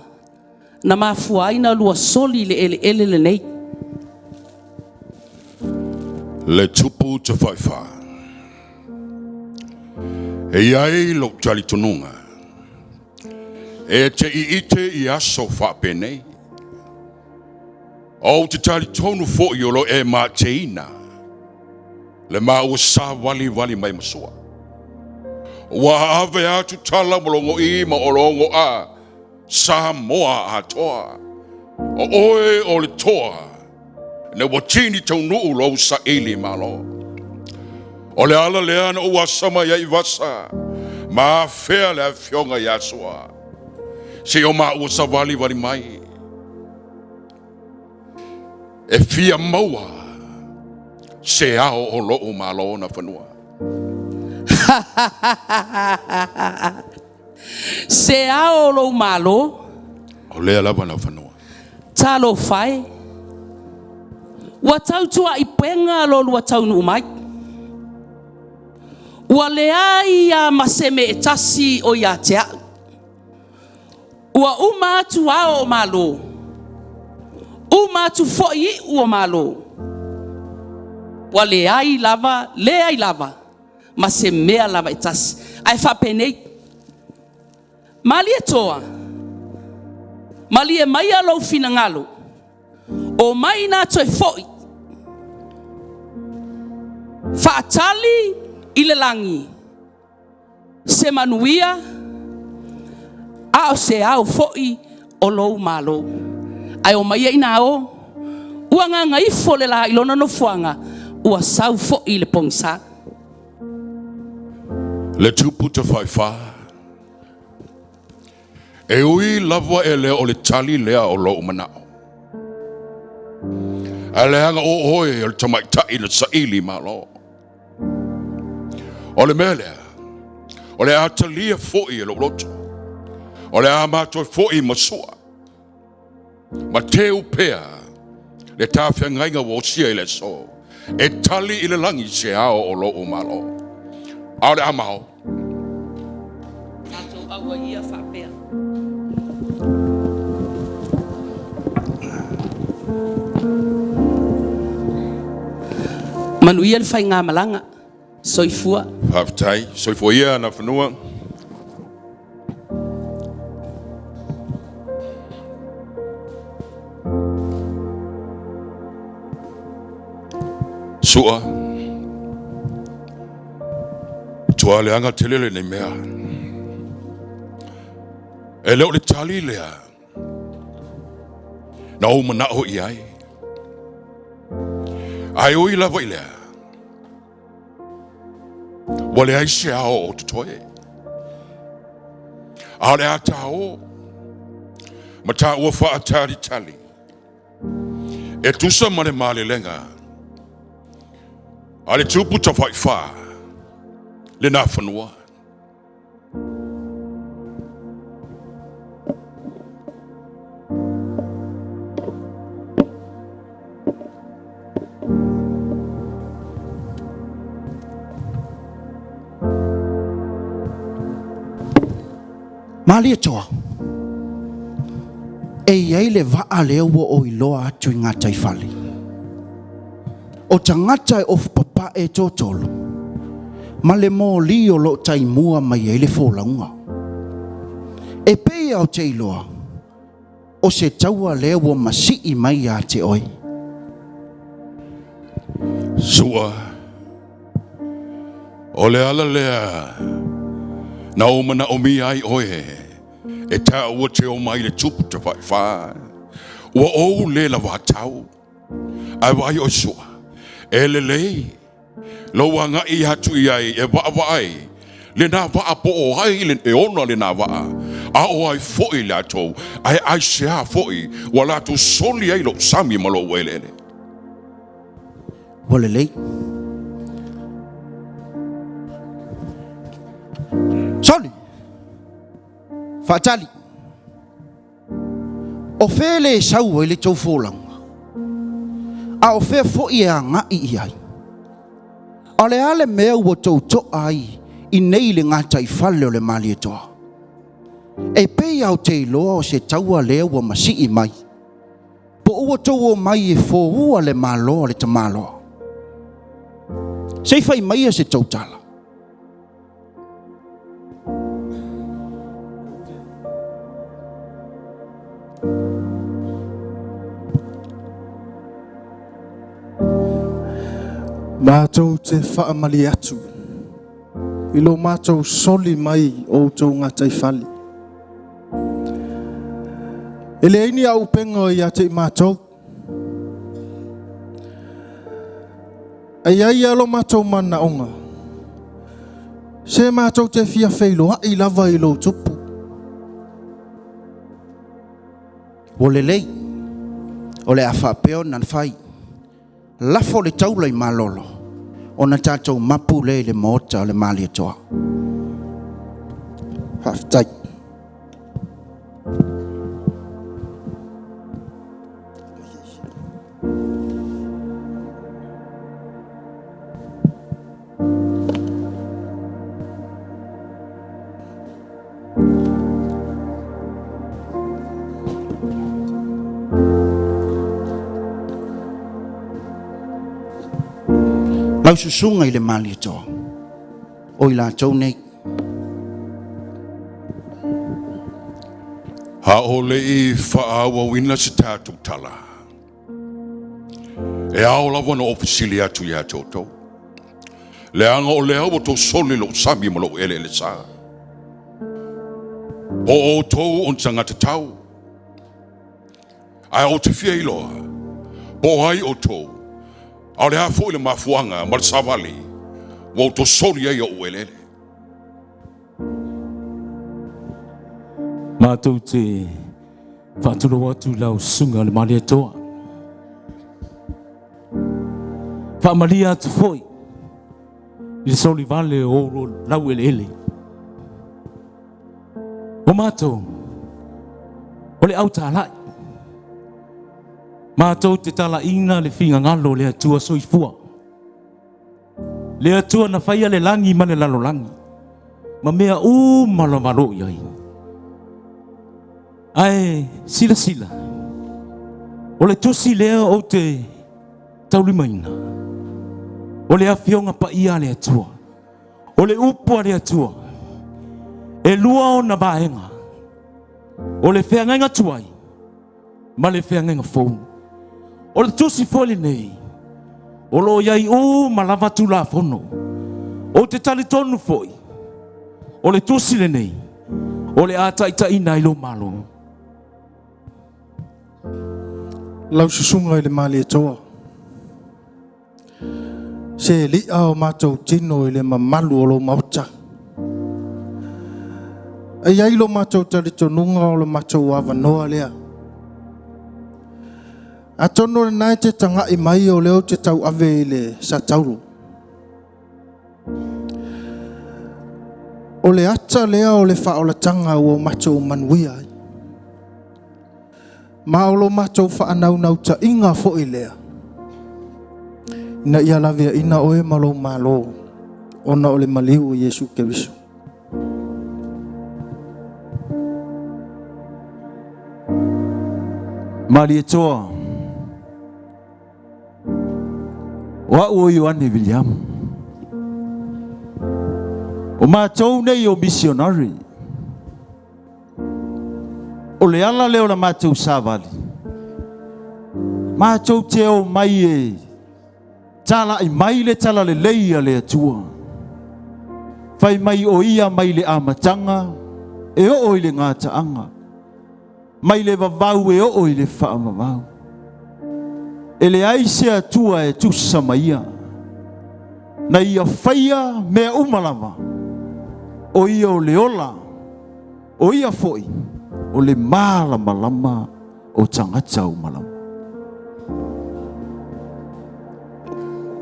na mafuaina lua soli le ele le nei. Le tupu te whaiwha. E iai lo tali tonunga. E te i ite i aso whapene. O te tali tonu fo i olo e ma te ina. Le ma ua sa wali mai masua. Wa ave atu tala molongo i ma olongo a. Sa moa a toa. O oe o le toa. Ne watini tau nuu lo sa ili malo. O le ala le ana ua sama ya i vasa. Ma fea le fionga yasua. Se o ma ua sa wali mai. E fia maua. Se ao o lo o malo na whanua. Se ao lo malo. O lea lava na whanua. Talo fai. Wa tau tua i penga lo lua tau nu mai. Wa lea ia maseme e tasi o ia tea. Wa uma atu ao malo. Uma atu foi o malo. Wa lea i lava. Masemea lava e tasi. Ai fa penei. Mali e toa. Mali e mai alo fina ngalo. O mai na toi foi. Faatali ile langi. Se manuia. Ao se ao foi o lou malo. Ai o mai ina o. Ua nganga ifo le la ilona no fuanga. Ua sau foi le pongsa. Le tupu te whaiwha. E ui lawa e lea o le tali lea o lo manao. A le hanga o oe o le tamaitai na saili malo. O le mele. O le atalia foi e lo loto. O le amato foi masua. Ma te upea. Le tawhia ngainga wosia i le so. E tali i le langi se ao o lo o malo. Ao le amao. Tato aua ia whapea. Manuia le whai ngā malanga. Soifua. Haftai, soifua ia na whanua. Sua. Tua le anga telele nei mea. E leo le tali lea. Na o manao i ai. Ai oi lava i lea. Wale ai se ao o tutoe. Ale ata o. Mata ua wha atari tali. E tusa mane male lenga. Ale tupu ta fai fa. Le na fanua. Malia toa. E iai le vaa leo wa o iloa atu i ngata i fali. O tangata e of papa e tōtolo. Ma le mō li o lo tai mua mai e le fōlaunga. E pei au te iloa. O se taua leo wa masi i mai a te oi. Sua. O le ala lea. Na o mana o mi ai oe. E ta ua te o mai le tupu te whai wha. Ua o le la wātau. Ai wai o sua. E le lei. Lo wanga i hatu i ai e waa waai. Le nā waa po o hai le e ona le nā waa. A o ai foi le atou. Ai sea foi. Wa la tu soli ai lo sami malo welele. Wale lei. Soli. Fatali. O fele sau e le tau fōlanga. A o fe fo i a nga i ai. Ale ale mea ua tau to ai i nei le ngata i fale o le mali e toa. E pei au te iloa o se taua lea ua masi i mai. Po ua tau o mai e fō ua le maloa le tamaloa. Sei fai mai e se tau tala. Mātou te whaamali atu. I lo mātou soli mai o tau ngata i whali. E le aini au penga i ate i mātou. Ai ai alo mātou mana onga. Se mātou te fia feilo i lava i lo tupu. O le lei. O le awhapeo nan whai. Lafo le taula i malolo. O na tātou mapu le mota o le mali atoa. Haftai. Lau susunga i le mali atoa. O i la tau nei. Ha o le i whaawa wina se tātou tala. E ao lawa na ofisili atu i a toto. Le anga o le awa to soli lo sami ma lo ele le sa. O tau on tangata tau. Ai o te fia iloa. Po hai o tau. Au le hafo ile mafuanga ma le savali. Wa to soli ai o uelele. Mātou te whāturo atu lau sunga le mali atoa. Whaamalia atu foi. I le soli vale o lau ele. O mātou. O le au tālai. Mātou te tala ina le whinga ngalo le atua soifua. Le atua na whaia le langi ma le lalo langi. Ma mea malo maro iai. Ai, sila. O le tosi lea o te taulimaina. O le awhionga pa ia le atua. O le upua le atua. E lua o na vaenga. O le whengainga tuai. Ma le whengainga fōu. O le tosi foli nei. O lo iai o malava tu la fono. O te tali tonu foi. O le tosi le nei. O le ata ita ina ilo malo. Lau susunga i le mali e toa. Se li ao mātou tino i le mamalu o lo mauta. Ai ai lo mātou tali tonunga o lo mātou awanoa lea. Atono nai te tanga I mai o leo te tau ave le sa tauru. O le ata lea o le whaolatanga o matou manuia. Ma o lo matou whaanau nau ta inga fo I lea. Na ia lavea ina oe malo malo. Ona o le maliu o Yesu Keriso. Mali e toa. Wa ua Ioane William. O mātou nei o missionary. O le ala leo la mātou sāvali. Mātou te o mai e tala I mai le tala le leia le atua. Fai mai o ia mai le amatanga e o le ngātaanga. Mai le vavau e o le whaamavau. E le aise atua e tusa maia. Na ia whaia mea umalama. O ia o le ola. O ia foi. O le malama lama o tangata umalama.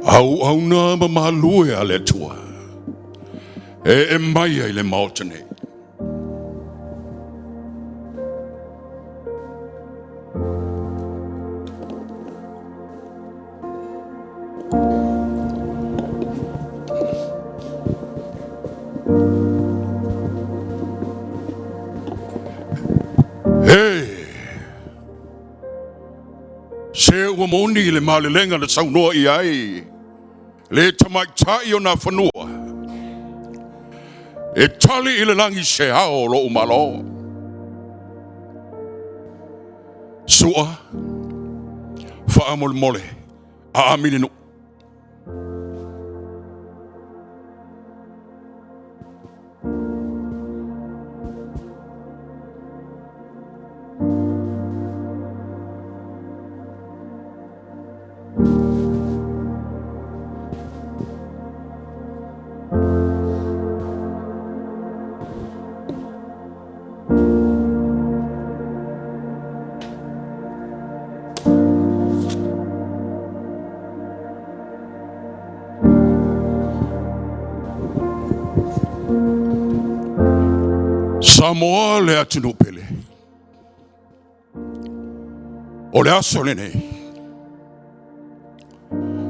Au na mamalue a le tua. E mai ai le maotene. Se ua moni le malelenga le saunoa I ai. Le tamaitai o na whanua. E tali I le langi se hao lo umalo. Sua. Whaamole mole. A amininu. Samoa le atinu pele. O le aso le nei.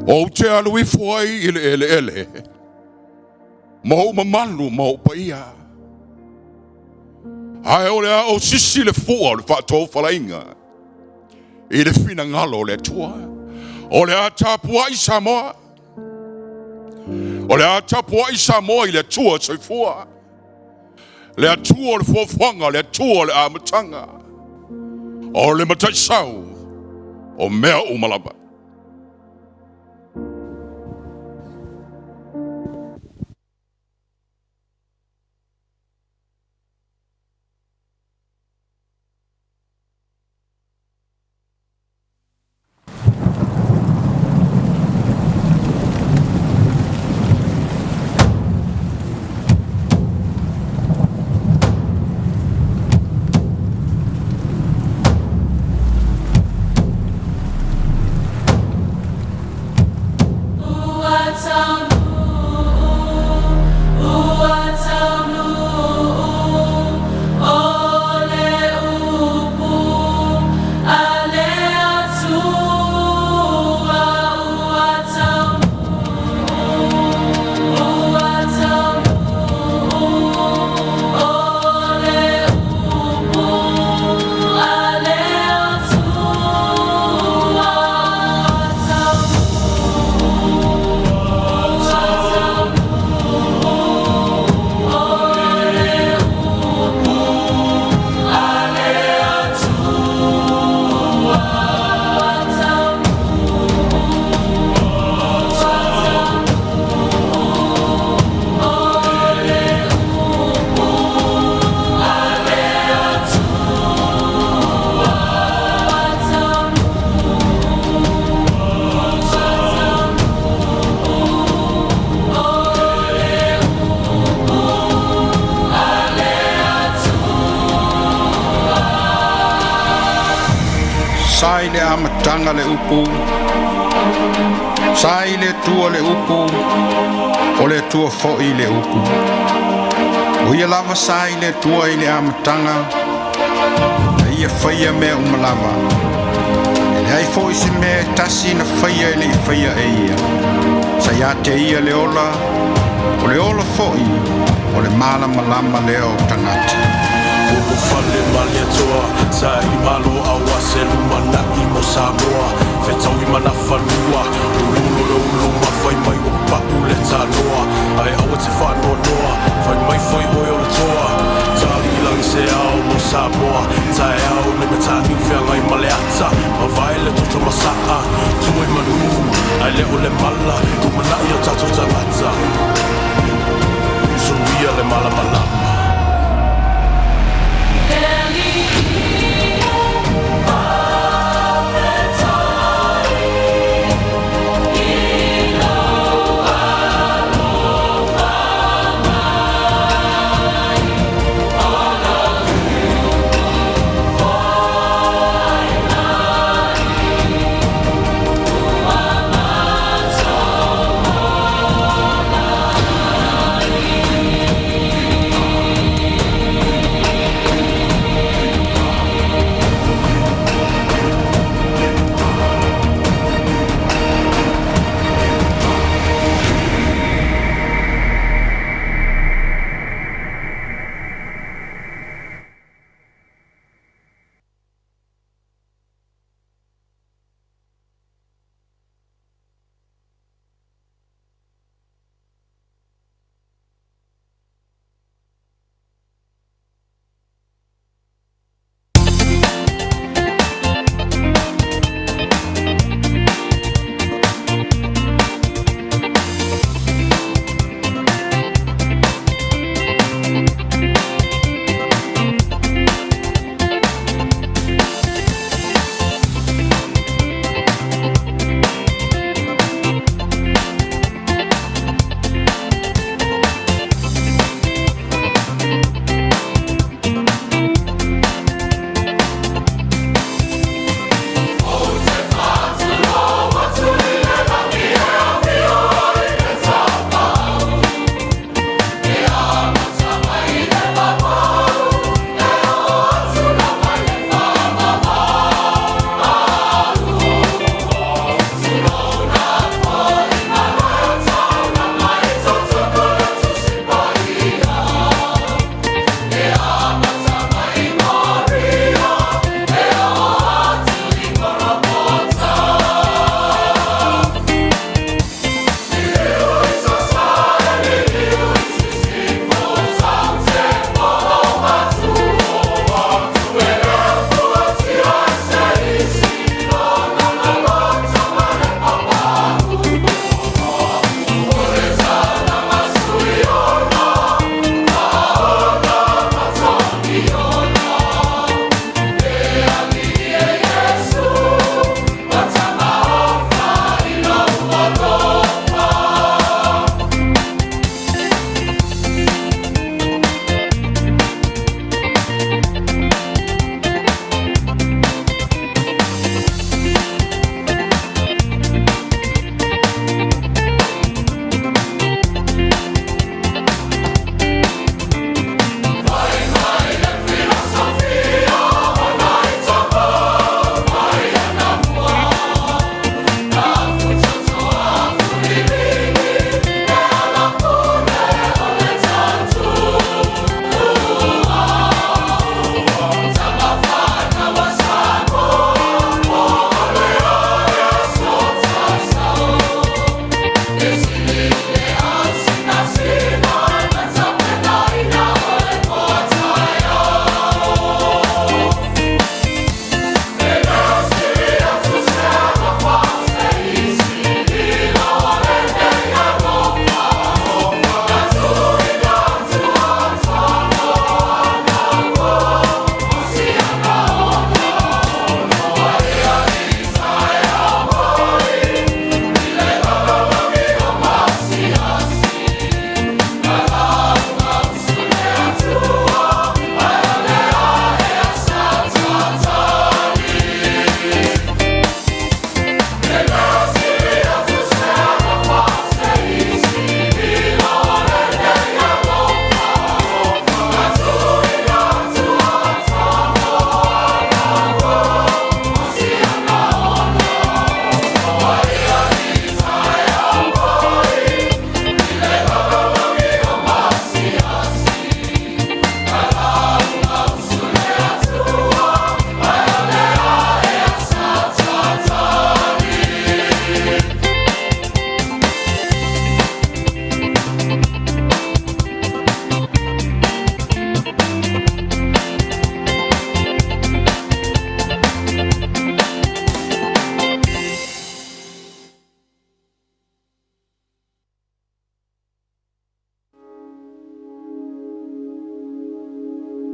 O te alui fuai I le ele. Mau mamalu mau paia. Ai o le a o sisi le fua le whaatou whalainga. I le fina ngalo le tua. O le a tapua I Samoa. O le a tapua I Samoa I le tua soifua. Le atua le fuafuanga, le atua le amatanga. O le mataisau, o mea umalaba. sai le amatanga le upu. Sai le tua le upu. O le tua fo'i le upu. O ia lava sai le tua i le amatanga. Ia whaia mea umalama. E ai fo'i se mea tasi na whaia e le I whaia e ia. Sa ia te ia le ola. O le ola fo'i. O le malama lama leo tangata. Upu fale mali atoa. Sa I malo awa se lumanaki mo Samoa. Whetau I mana whanua. Ululu le uluma whai mai o papu le tānoa. Ai awa te whanua noa. Whai mai whai oi o le toa. Tali ilang se ao mo Samoa. Tae ao le me tāni whiangai male ata. Ma vai le toto masaka. Tuai manu. Ai le o le mala. Kumanai o tato tangata. Suia le malama lama.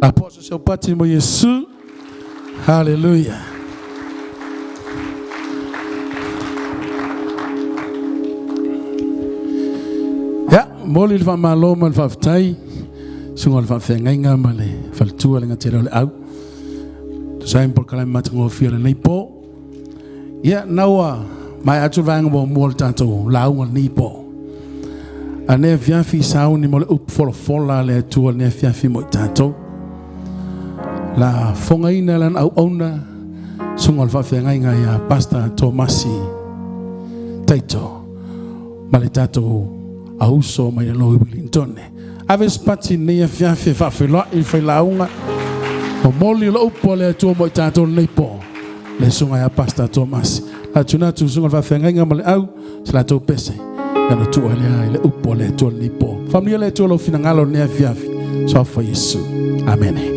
Apostle seu pati mo Yesu. Hallelujah. Ya, moli fa maloma fa ftai. Sungol fa fenga male. Fa tua lenga tele ole au. Sai por kala matango fira nei po. Ya, nawa mai atu vanga bo mol tanto lau ni po. Ane fiafi sauni mole up fola le tua ne fiafi mo tanto. La fongaina lan au ona sungol fa fenga ya Pastor Tomasi Taito. Male tato auso mai lo Wellington. Ave spati ne fiafi fa fela il fa launga. O moli lo up le tua mo tanto le po. Le sunga ya Pastor Tomasi. La tuna tu sungol fa fenga male au sla to pese. Yana tu ale ile up le to le po. Familia le to lo finangalo ne fiafi. So for Yesu. Amen.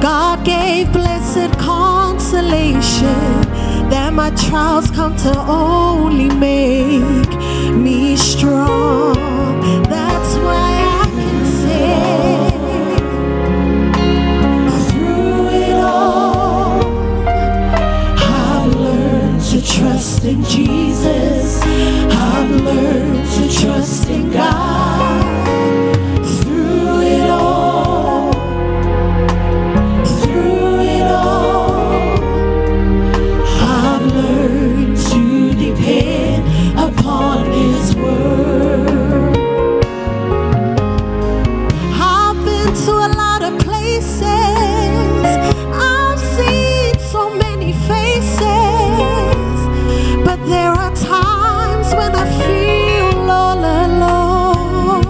God gave blessed consolation that my trials come to only make me strong. That's why I can say through it all I've learned to trust in Jesus. I've learned to trust in God. Through it all, I've learned to depend upon His word. I've been to a lot of places. I've seen so many faces. But there are times when I feel all alone.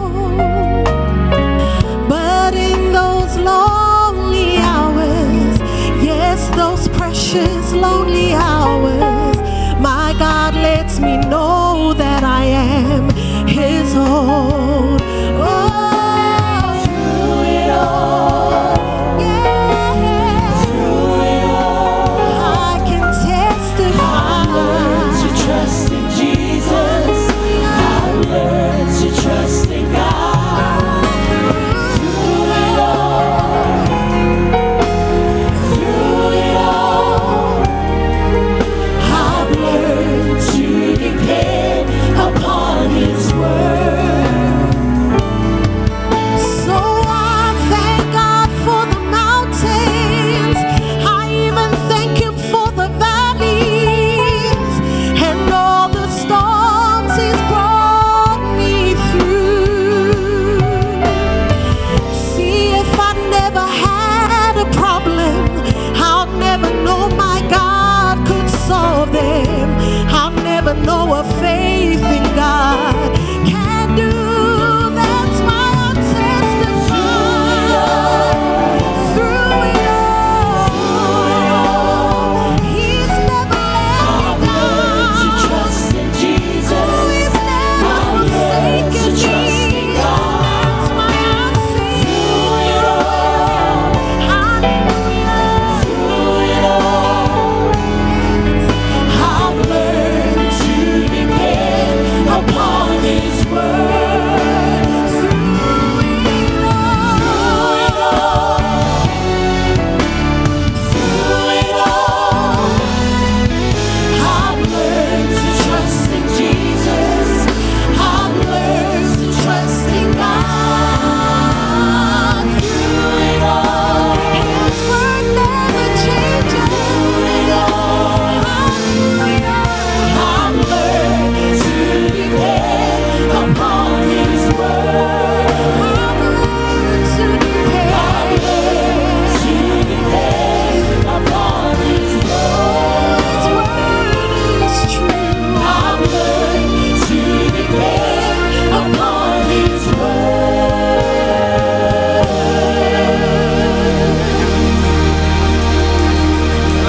But in those lonely hours, yes, those precious lonely hours, my God lets me know that I am His own. Oh, through it all, yeah, through it all, I can testify. I've learned to trust in Jesus. I've learned to trust in God. Through it all, through it all, I've learned to depend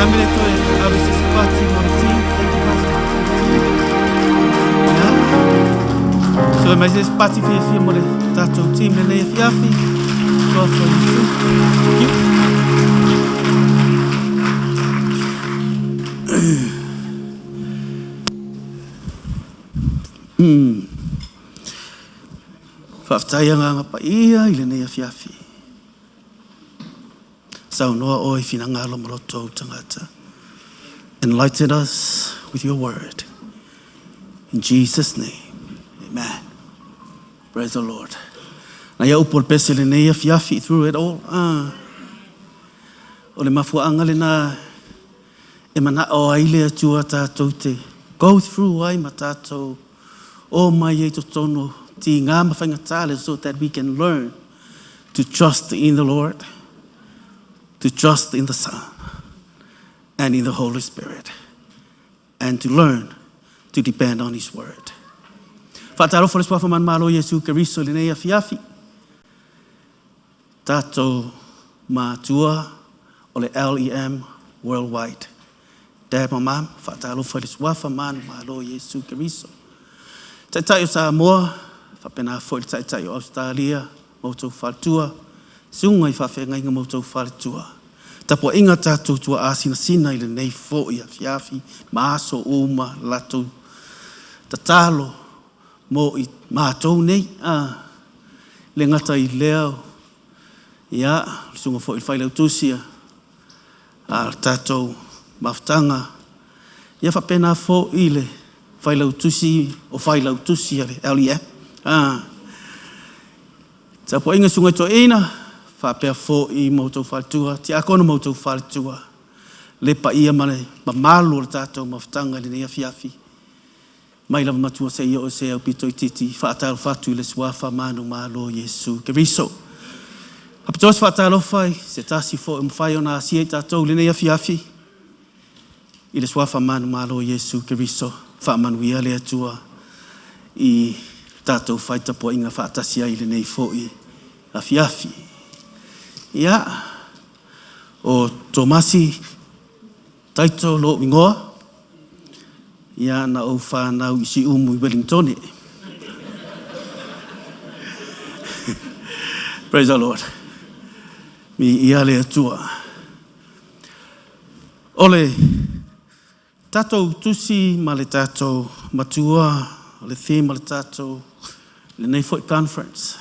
Family to obviously party on the team. So my this party for your mole tato team and if yafi. God for you. Whaaftaia pa ia I le nei afiafi. Sau noa o I whina ngalo maloto tangata. Enlighten us with your word. In Jesus' name, amen. Praise the Lord. Na ia upol pese le nei afiafi through it all. O le mafuanga le na e mana o aile atua tātou te go through ai ma tātou o mai e to tono ti ngā mawhainga tāle so that we can learn to trust in the Lord, to trust in the Son, and in the Holy Spirit, and to learn to depend on His Word. Whātaro whare swafa man malo Yesu Keriso le nei afiafi. Tātou mātua o le LEM worldwide. Dad, Mom, whātaro whare swafa man malo Yesu Keriso. Taitai o Samoa, whapena fwoi taitai o Australia, mautou whalatua, sunga I whawhenga inga mautou whalatua. Tapo inga tātou tua āsina sina I le nei fwoi a fiafi, maaso uma, latou, tatalo, mo I mātou nei, le ngata I leo, ia, sunga fwoi whailau tusia, tātou maftanga, ia whapena fwoi le, whailau tusi o whailau tusi ale, LEM. Tapo inga sunga to ina, whapea fo I mautou whalatua, ti akono mautou whalatua, le pa ia mane, ma malu o tātou mawhtanga le nei afiafi. Mai lava matua se ia o se au pito I titi, whaataro whatu le suafa manu malo Yesu Keriso. Hapatos whaataro whai, se tasi fo mwhai o nā asia I tātou le nei afiafi, I le suafa manu malo Yesu Keriso, whaamanuia le atua, I tātou whaita po inga whaatasia I le nei fōi a fiafi. Ia, o Tomasi, Taito lo ingoa, ia na o whanau I si umu I Wellington. Praise the Lord. Mi ia le atua. Ole, tātou tusi ma le tātou matua, le theme le tātou, le nei fwoi conference.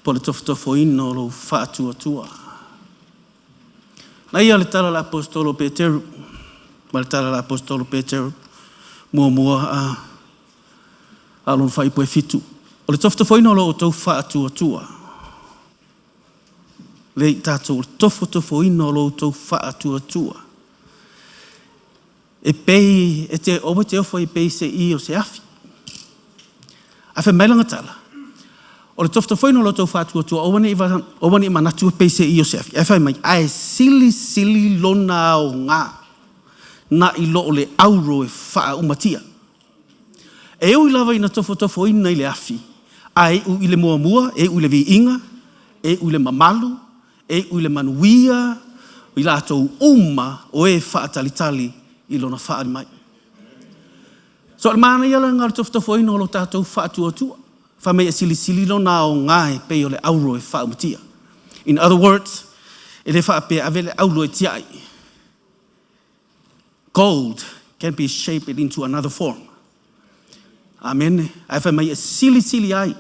Po le tofo ino lo whaatua. Na ia le tala la apostolo Peteru, ma le tala la apostolo Peteru, mua alon whai poe fitu. O le tofo ino lo o tau whaatua. Le tātou tofo ino lo o tau whaatua. E pei, e te owe te ofo I pei se I o se afi. A whi mailanga tala. O le tofta whaino lo tau whātua, owane I manatua pei se I o se afi. E whai mai, ai sili lona o ngā. Na I lo o le auro e wha umatia. E ui lava ina tofo ina I le afi. Ai u I le mua, e u le vi inga, e u le mamalu, e u le manuia, I lātou uma o e wha talitali I lona whaari mai. So al mana ia la ngar tofo ino lo tātou whaatua. Wha mea sili lona o ngai pei o le auro e wha umatia. In other words, e le wha pea ave le auro e tiai. Gold can be shaped into another form. Amen. Ai wha mea sili ai.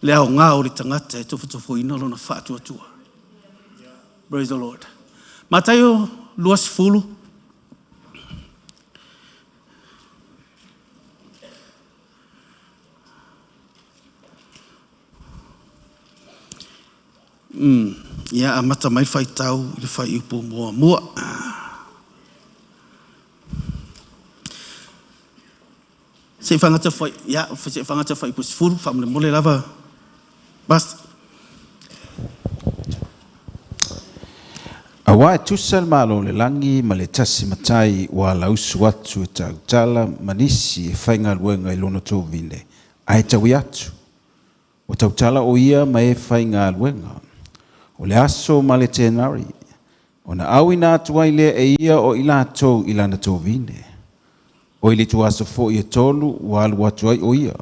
Le au ngā o le tangata e tofo ino lona whaatua. Praise the Lord. Matayo luas fulu. Ia amata mai whai tau I le whai upo mua. Se whangata whai, se whangata whai upo sifuru, whamule mole lava. Basta. Awa e tusal malo le langi ma le tasi matai wa lausu atu e tau tala manisi e whainga luenga I lono tō vine. Ai tawi atu. O tau tala o ia ma e whainga luenga. O le aso ma le tenari, Ona au ina atua i lea e ia o i lātou i lana tō vine. O i le tuasa fo i tolu wa alu atu ai o ia.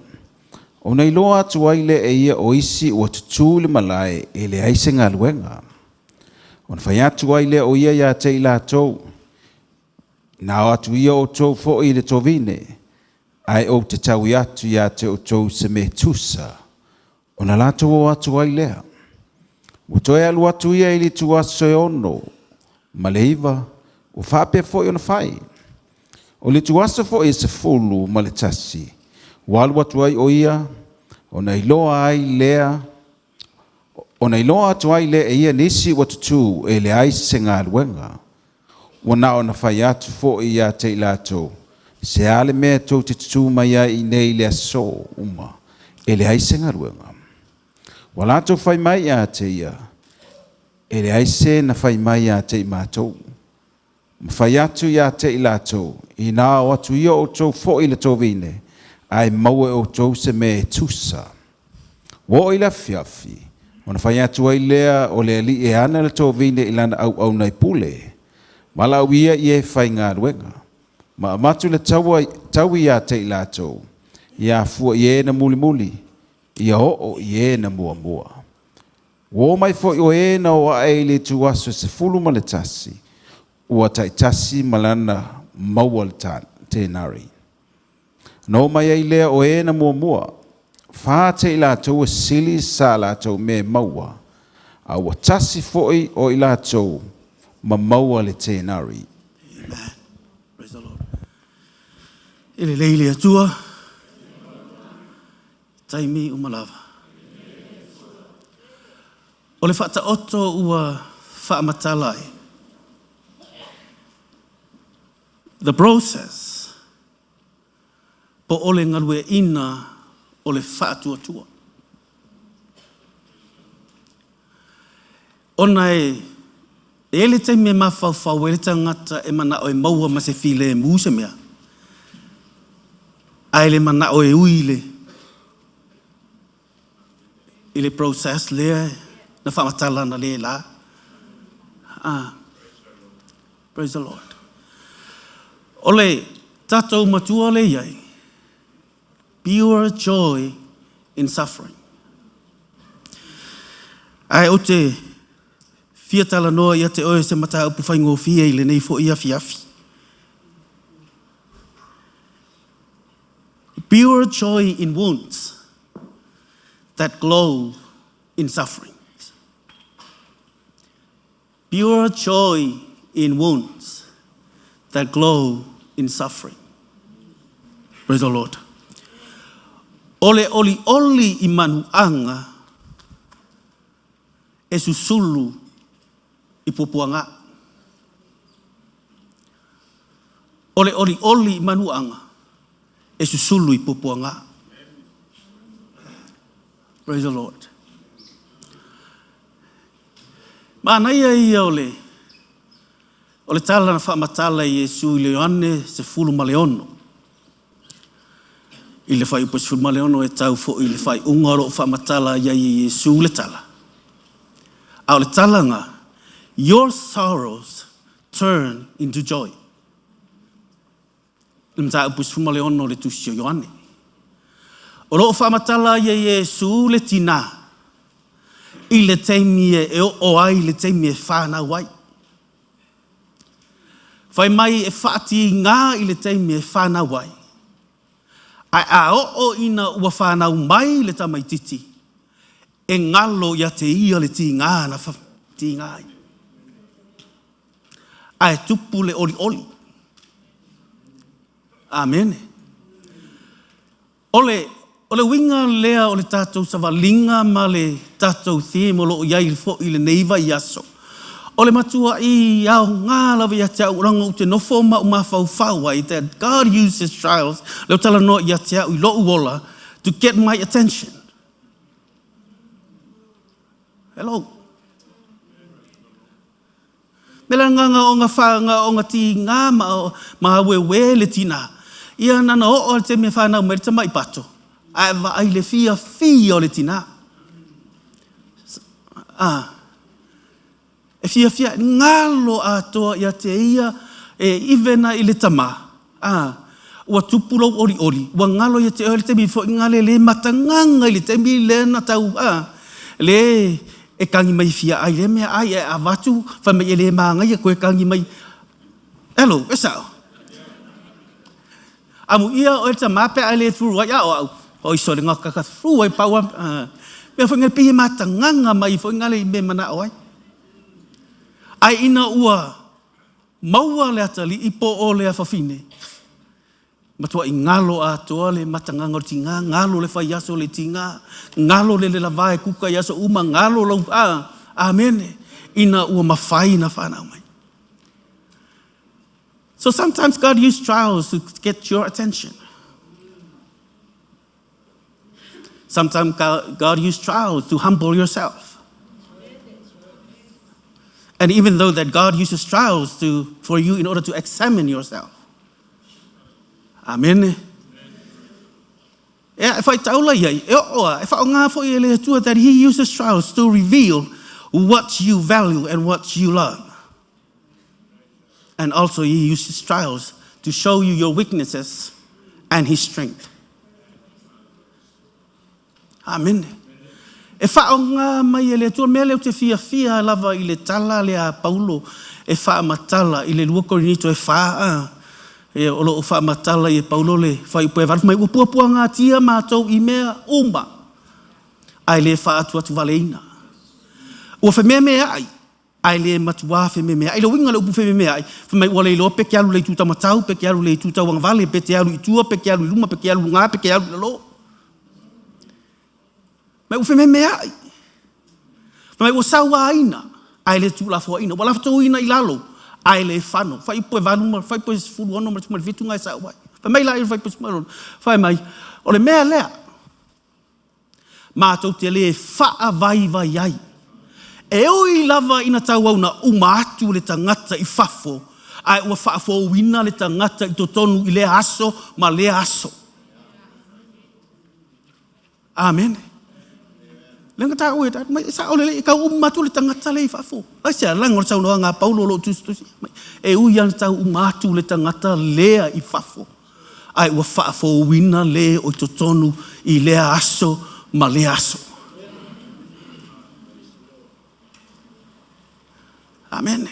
Ona i loa atua i lea e ia o isi ua tutu le malae e le aise ngā luenga. Ona whai atua i lea o ia ia te i lātou. Nā atu ia o tō fo i le tō vine. Ai o te tau i atu ia te o tō se me tusa. Ona lātou o atua i lea. Mo toi alu atu ia i le tuasa e ono. Ma le iwa, o whape fo i ona whai. O le tuasa fo i se fulu ma le tasi. Walu atu ai o ia, o na iloa ai lea, o na iloa atu ai lea e ia nisi watutu e le ai se ngā luenga. O na o na whai atu fo i a te ilato. Se ale mea tau te tutu mai ai nei le aso uma, e le ai se ngā luenga. Walato whai mai a te ia, e le aise na whai mai a te i mātou. Mwhai atu i a te i lātou, i nā o atu ia o tō fo i le tō vine, ai maue o tō se me tusa. Wo i la fiafi, o na whai atu ai lea o le ali e ana le tō vine i lana au nei pule. Mala au ia i e whai ngā ruenga. Ma amatu le tau i a te i lātou, i a fua i e na muli muli, i a o i e na mua mua. Wo mai fo o e na o ai le tuaso se fulu ma le tasi. Ua tai tasi malana maua le tēnari. No mai ai lea o e na mua mua. Whā te i lātou e sili sa lātou me maua. A ua tasi fo o i lātou ma maua le tēnari. Amen. Praise the Lord. Ele leile atua. Taimi umalava. O le whata oto ua whaamatalai. The process po ole ngalue ina o le whaatua. Ona e le te me mawhawhau e le tangata e mana o e maua ma se while e mūse mea. Ai le mana o e uile. I le process lea na whamatala na le la. Praise the Lord. Ole, tatou matua le iai. Pure joy in suffering. Ai o te fiatala noa ia te oe se mata upu whaingo fia i le nei fo ia fiafi. Pure joy in wounds that glow in suffering. Pure joy in wounds that glow in suffering. Praise the Lord. Ole oli i manuanga e susulu i pupuanga. Ole oli i manuanga e susulu i pupuanga. Praise the Lord. Mana ia ole tala na whaamatala i Yesu i leoane se fulu maleono. I le whai upa se fulu maleono e tau fo i le whai ungaro whaamatala i Yesu le tala. A le tala nga, your sorrows turn into joy. Le mta upa se fulu maleono le tusio Ioane. O lo whaamatala i Yesu le tina. I le teimie e o ai le teimie whāna wai. Whai mai e whaati ngā i le teimie whāna wai. Ai a o ina ua whānau mai le tamaititi. E ngalo ia te ia le ti ngā na ti ngāi. Ai tupu le oli. Amen. Ole winga lea o le tātou savalinga ma le tātou theme o lo iai fo i le neiva i aso. O le matua i au ngā lawa ia te au ranga o te nofo ma umawhau whawai that God uses trials leo tala no ia te au i lo uola to get my attention. Hello. Mela nganga o ngā whanga o ngā ti ngā ma wewe le tina. Ia nana o te me whanau merita mai pato. Ai le fia o le tina. E fia ngalo atoa ia te ia e ivena I le tama. Ua tupulo ori. Ua ngalo ia te te mi fo ngale le matanganga I le te mi le na tau. Le e kangi mai fia ai le mea ai e avatu fa me le manga ia koe kangi mai. Hello, esa. Amu ia o te mape ai le furu ai au. O iso le ngaka ka furu ai paua. Me fo ngal pi matanganga mai fo ngale me mana oi. Ai ina ua maua le atali I po o le afafine. Matua I ngalo atoa le matanganga o tinga, ngalo le fai aso le tinga, ngalo le lavae kuka I aso uma, ngalo lau amene, ina ua mawhai na whanau mai. So sometimes God uses trials to get your attention. Sometimes God uses trials to humble yourself. And even though that God uses trials for you in order to examine yourself. Amen. Yeah, if I tell you, if I that He uses trials to reveal what you value and what you love. And also He uses trials to show you your weaknesses and His strength. Amen. E whaonga mai e le tua mele o te fia lava I le tala le a Paulo e wha matala I le lua korinito e wha e olo o wha matala I Paulo le whai upoe varu mai upua ngā tia mātou I mea umba ai le wha atu valeina. Ua wha mea ai le matua wha mea ai le winga le upu wha mea ai wha mai ua le ilo peke alu le tuta matau peke alu le tuta wang vale peke alu I tua peke alu luma peke alu ngā peke alu lalo. Mai ufe me mea ai. Mai ua saua aina. Ai le tula fua ina. Wala fatu ina I lalo. Ai le whano. Whai poe vanuma. Whai poe fulu ono. Mai vitu ngai saua. Whai mai lai whai poe smaron. Whai mai. O le mea lea. Mātou te le wha vai ai. E oi lava ina tau au na uma atu le tangata I whafo. Ai ua whafo wina le tangata I totonu I le aso ma le aso. Amen. Lenga ta oe ta mai sa ole ka umatu le tangata le fafo. Ai sa lango sa no nga Paulo lo tusi. E u yan ta umatu le tangata le I fafo. Ai wa fafo wina le o totonu I le aso ma le aso. Amen.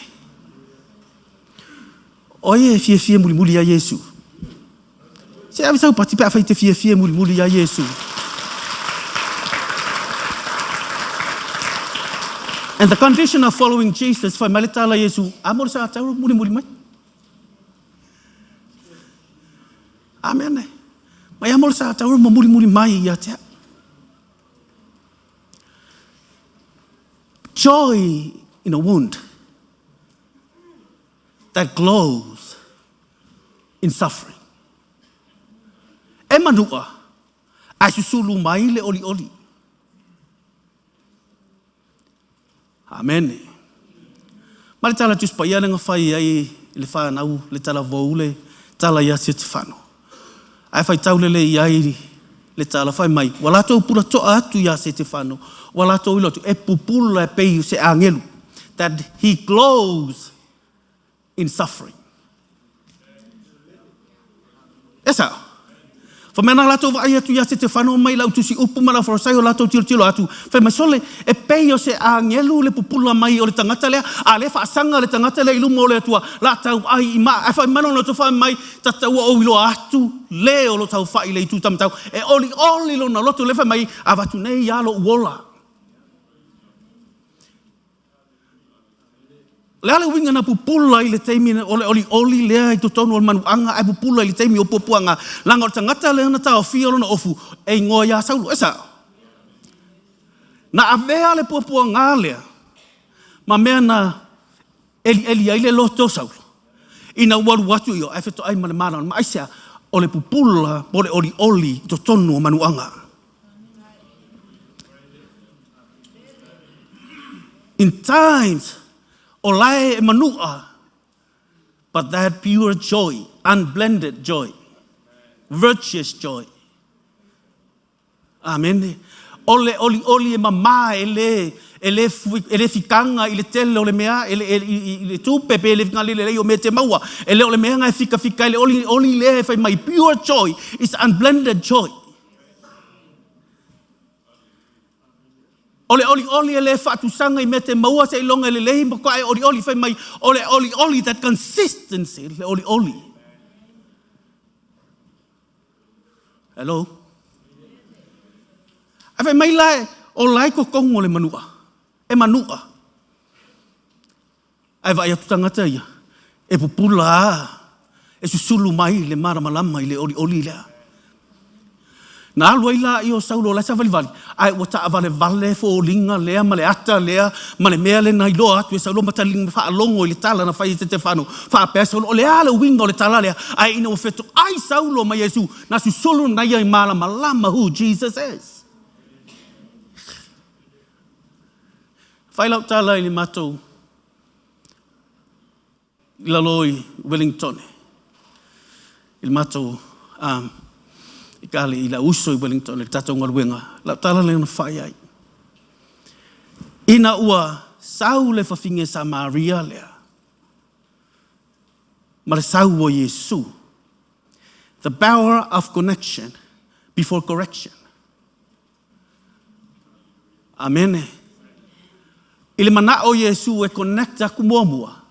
Oye fie muli ya Yesu. Se avisa o pati pa fa te fie muli ya Yesu. And the condition of following Jesus for malitala Yesu amor sa tau muli mai. Amen. Mai amor sa tau muli mai ya te. Joy in a wound that glows in suffering. Emanua asusulu mai le oli. Amen. Mari tala tus pa ia nga fai ai le fa nau le tala voule tala ia se tfano. Ai fai taule le ai le tala fai mai. Wala to pula to atu ia se tfano. Wala to ilo e pupula pe se angelu that he glows in suffering. Esa. Fa mena lato vai atu ia se te whanau mai lau tusi upu mala forosai o lato tilo atu. Fa masole e peio se angelu le pupula mai o le tangata lea. A le whaasanga le tangata lea ilumo o le atua. La tau ai ima. E whai mano na to whai mai tataua o ilo atu. Le o lo tau whai le itu tam tau. E oli lo na loto le whai mai avatu nei alo uola. Le ale winga na pupula I le teimi oli lea I totonu o manuanga ai pupula I le teimi o pupuanga langa o tangata lea na tau fia na ofu e ngoa ia saulu esa na avea le pupuanga lea ma mea na eli ai le loto saulu ina waru watu io ai feto ai male mana ma aisia o le pupula o le oli totonu o manuanga in times Olae manua, but that pure joy, unblended joy, virtuous joy. Amen. Oli e mama e ele fikanga i le tele o le mea, ele tupe pe ele fingali le o me te maua, ele o le mea ngai fika ele oli le fai mai pure joy, is unblended joy. Oli ele whaatusanga i me te maua se ilonga ele lehi mako ai oli fai mai oli that consistency le oli. Hello? A fai mai lai o lai ko kongo le manua. E manua. Ai vai atu tangata ia. E pupula. E susulu mai le maramalama i le oli lea. Na alua ila i o saulo la sa vali. Ai o ta vale fo linga lea ma le ata lea ma le mea le nai loa atu e saulo matalinga wha alongo i le tala na whai te whano. Wha pea saulo o le ala winga o le tala lea. Ai ina o fetu ai saulo ma Yesu. Na susulu na ia i malama who Jesus is. Whai lau tala i ni matou. I laloi Wellington. I matou i kale i la uso i Wellington, i tatou ngaruenga. Lau tala le na whai ai. Ina ua sau le whawhinge sa Maria lea. Ma le sau o Yesu. The power of connection before correction. Amen. I le mana o Yesu e connecta ku mua.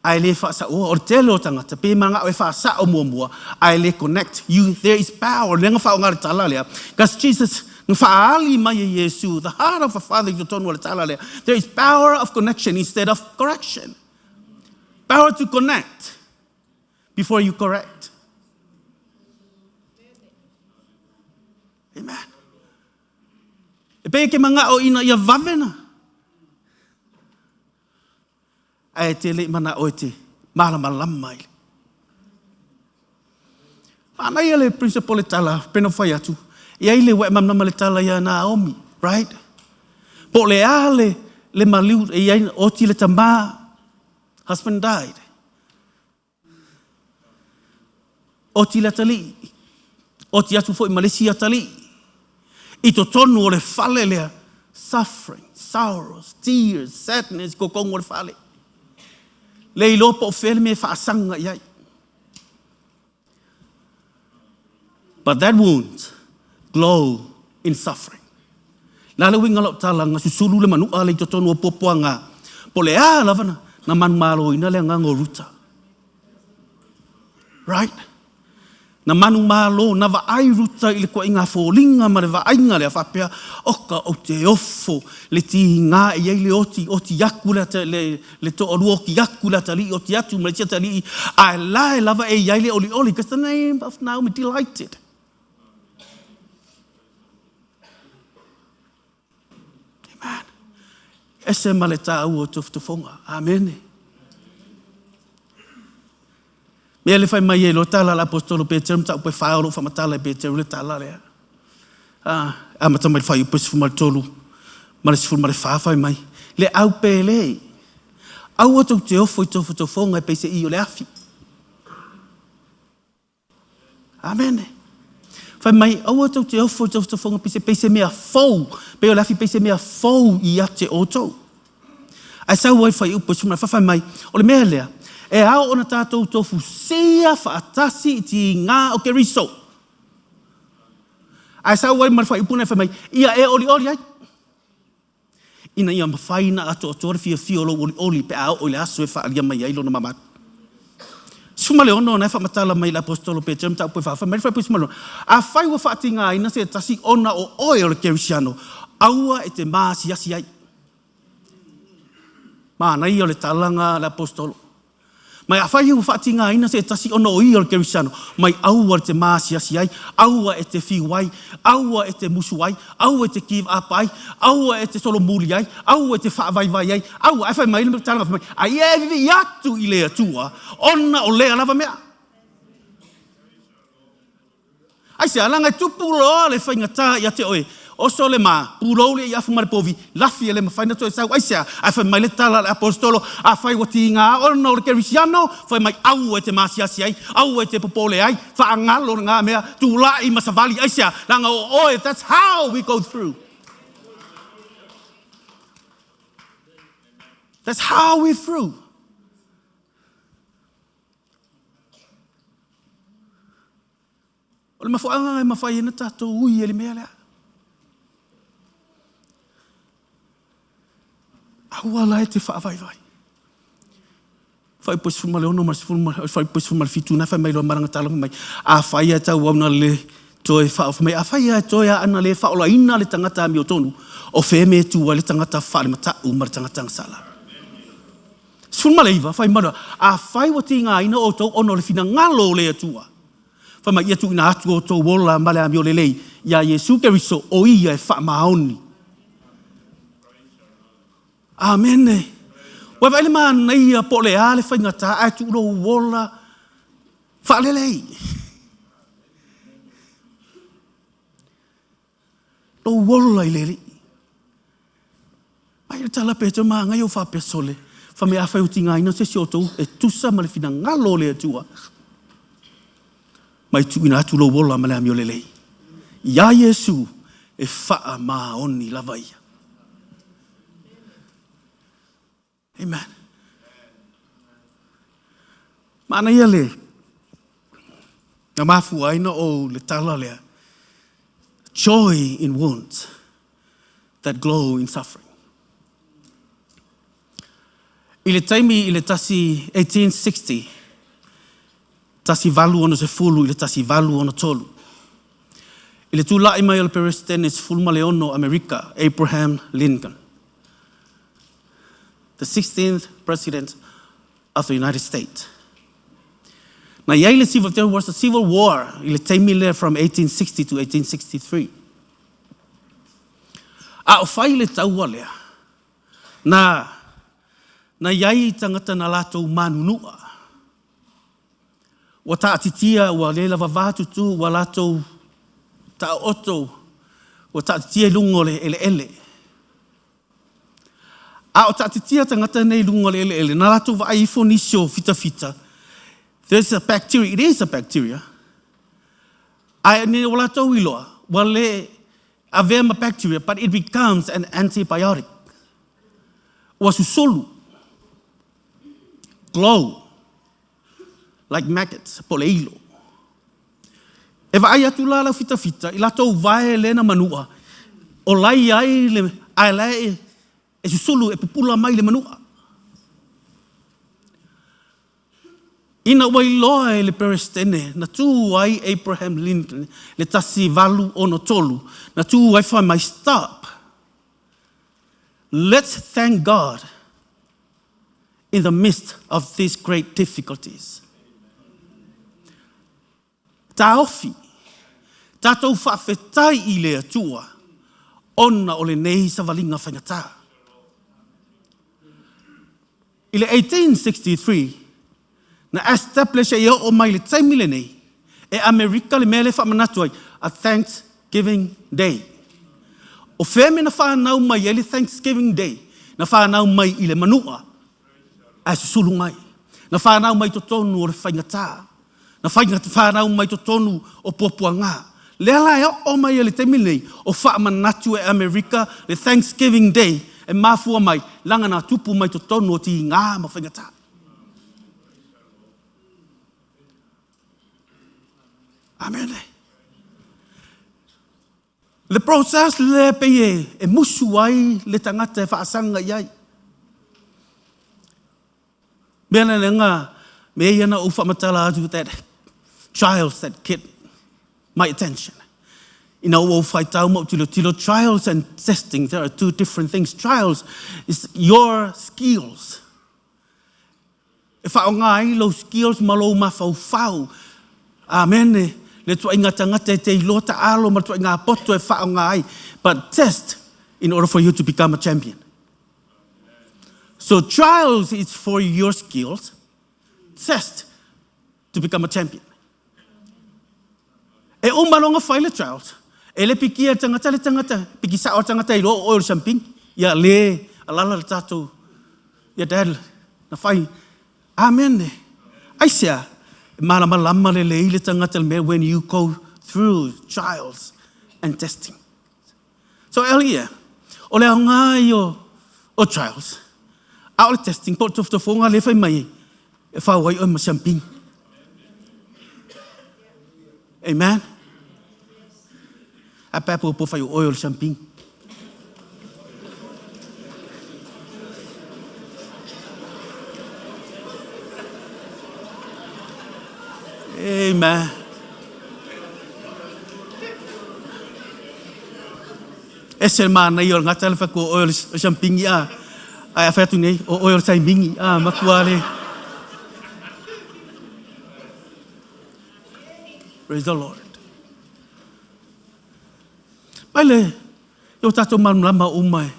Ai le whaasa o tele o tangata, pe manga o e whaasa o mua, ai le connect you, there is power, lenga whao ngare tala lea. Because Jesus, ngwhaali mai e Yesu, the heart of a father you tonu le tala lea. There is power of connection instead of correction. Power to connect before you correct. Amen. E pe ke manga o ina ia vavena. Ai te le mana o te malama ile. Mana ia le principle tala peno fai atu. Ia ile wa mamna le tala ia Naomi, right? Po le ale le maliu ia o ti le tama husband died. O ti le tali. O ti atu foi Malaysia tali. I to tonu o le fale lea suffering, sorrows, tears, sadness ko kongo le fale. Le ilo po fele me whaasanga iai. But that wound glow in suffering. Nā le winga lau talanga susulu le manua le totonu o popoanga. Po le lavana na manumalo ina le ngango ruta. Right? Na manumalo na vaai ruta i le kua inga fōlinga ma le vaainga le whapea oka o te ofo le ti ngā i le oti yaku le to orua ki yaku la tali o ti atu ma le tia tali a lae lava e iai le oli because the name of Naomi delighted. Amen. Ese ma le tāu o tofutofonga. Amen. Mea le fai mai e lo tala la apostolo Petero mta upe whaoro whamatala e Petero le tala lea. A mata mai fai upe sifu maritolu. Mare sifu mare whawhai mai. Le au pele. Au o tau te ofo i tofu tofonga e peise i o le afi. Amen. Fai mai au o tau te ofo i tofu tofonga peise mea fau. Pe o le afi peise mea fau i ate o tau. Ai sau wai fai upe sifu mare whawhai mai. O le mea lea. E ao ona tātou tofu sia whaatasi i ti ngā o ke riso. Ai sa wai marwhai upuna e whamai, ia e oli ai. Ina ia mawhaina ato o tore fia lo oli pe ao o le aso e whaalia mai ailo na mamatu. Suma le ono na e whamatala mai la apostolo pe jem tau pe whawha, mai whai pusi malo. A whai wa whaati ngā ina se tasi ona o oe o le kerisiano, aua e te maasi asi ai. Mana ia o le talanga la apostolo. Mai a whai ua whaati ngā ina se tasi ono o ia o kerisano. Mai aua te maasi asi ai, aua e te whiwai, aua e te musu ai, aua e te give up ai, aua e te solo muri ai, aua e te whaavai ai, aua e whai mai ina talanga whai mai. Ai e vivi atu i lea tua, ona o lea lava mea. Ai se alanga tupu loa le whaingatā i ate oe. O so le ma, purou le i afu mare povi, lafi e le mawhaina to e sau, aisea, a whai mai le tala le apostolo, a whai wati ngā orna o le kerisiano, whai mai au e te masiasi ai, au e te popole ai, wha angalo ngā mea, tu lai masavali, aisea, langa o oe, that's how we go through. That's how we're through. O le mafuanga e mawhai ina tātou ui e le mea lea. Aua la e te whaavai. Whai pois fumale ono, whai pois fumale fitu, na whai mai loa maranga tālangu mai. A whai a tau wauna le toi whaaf mai. A whai a toi a ana le whaola ina le tangata mi o tonu. O whee me tua le tangata whaare matau ma le tangata ngasala. Fumale iwa, whai mara. A whai wa tinga ina o tau ono le fina ngalo le atua. Whai mai atu ina atu o tau wola male a mi o le lei. Ia Yesu Keriso o ia e wha maoni. Amen. Wa vai ma nei a po le ale fa ngata atu lo wola fa le lei. Lo wola i le. Ai tala pe to ma ngai o fa pe sole. Fa me a fa utinga ina se si o to e tusa ma le fina ngalo le atua. Mai tu ina atu lo wola ma le ami o le lei. Ya Yesu e fa ma oni la vai. Amen. Mana ia le. Na mafu aina o le tala lea. Joy in wounds that glow in suffering. I le taimi i le tasi 1860. Tasi valu ono se fulu i le tasi valu ono tolu. I le tula ima i le perestenes fulma le ono Amerika, Abraham Lincoln. The 16th president of the United States. Now, there was a civil war from 1860 to 1863. A whai le taua lea. Na iai tangata na lātou manunua. Wa ta atitia wa le lava vātutu wa lātou ta oto wa ta atitia lungo le ele. A o tatitia tangata nei lunga ele na ratu va ai fonisio fita. There's a bacteria, it is a bacteria. Ai ne wala tau iloa, wale avema bacteria, but it becomes an antibiotic. Wa susolu. Glow. Like maggots, poleilo. E va ai atu la fita, ila tau vae le na manua. O lai ai le ai lai e susulu e pupula mai le manua. Ina wai loa e le perestene, na tu ai Abraham Lincoln, le tasi valu ono tolu, na tu ai whai mai stop. Let's thank God in the midst of these great difficulties. Ta ofi, tātou whawhetai i le atua, ona o le nei sa walinga whangataa. I le 1863, na establish e o mai le taimile nei, e Amerika le mele whamanatu ai, a Thanksgiving Day. O wheme na whanau mai e le Thanksgiving Day, na whanau mai i le manua, a susulungai. Na whanau mai to tonu o le whaingatā. Na whanau mai to tonu o puapuanga. Le ala e o mai e le taimile nei, o whamanatu e Amerika, le Thanksgiving Day, e mafua mai, langa na tupu mai to tonu o ti ngā ma whaingata. Amen. Le process le peye, e musu ai le tangata e whaasanga iai. Bena le ngā, me iana o whamatala atu that trials that get my attention. You know, trials and testing, there are two different things. Trials is your skills. If I ngai lo skills malo mafau. Amen. Le tu inga tangata te lota alo ma tu inga poto e fa ngai. But test in order for you to become a champion. So trials is for your skills. Test to become a champion. E o malonga faile trials. Ele piki tangata le tangata, piki sa o tangata I lo oil champing, ya le alala le tato, ya dad na fai. Amen. Aisia, malama le tangata le when you go through trials and testing. So earlier, ole ngai o trials. A o le testing po tofotofonga le fai mai. E whawai o ma champagne. Amen. A pepo po fai o oil champagne. Amen. E se mana i o ngata le whako oil champagne a. Ai a whatu nei o oil champagne a makuare. Praise the Lord. Maile, yo tato mamlama umai.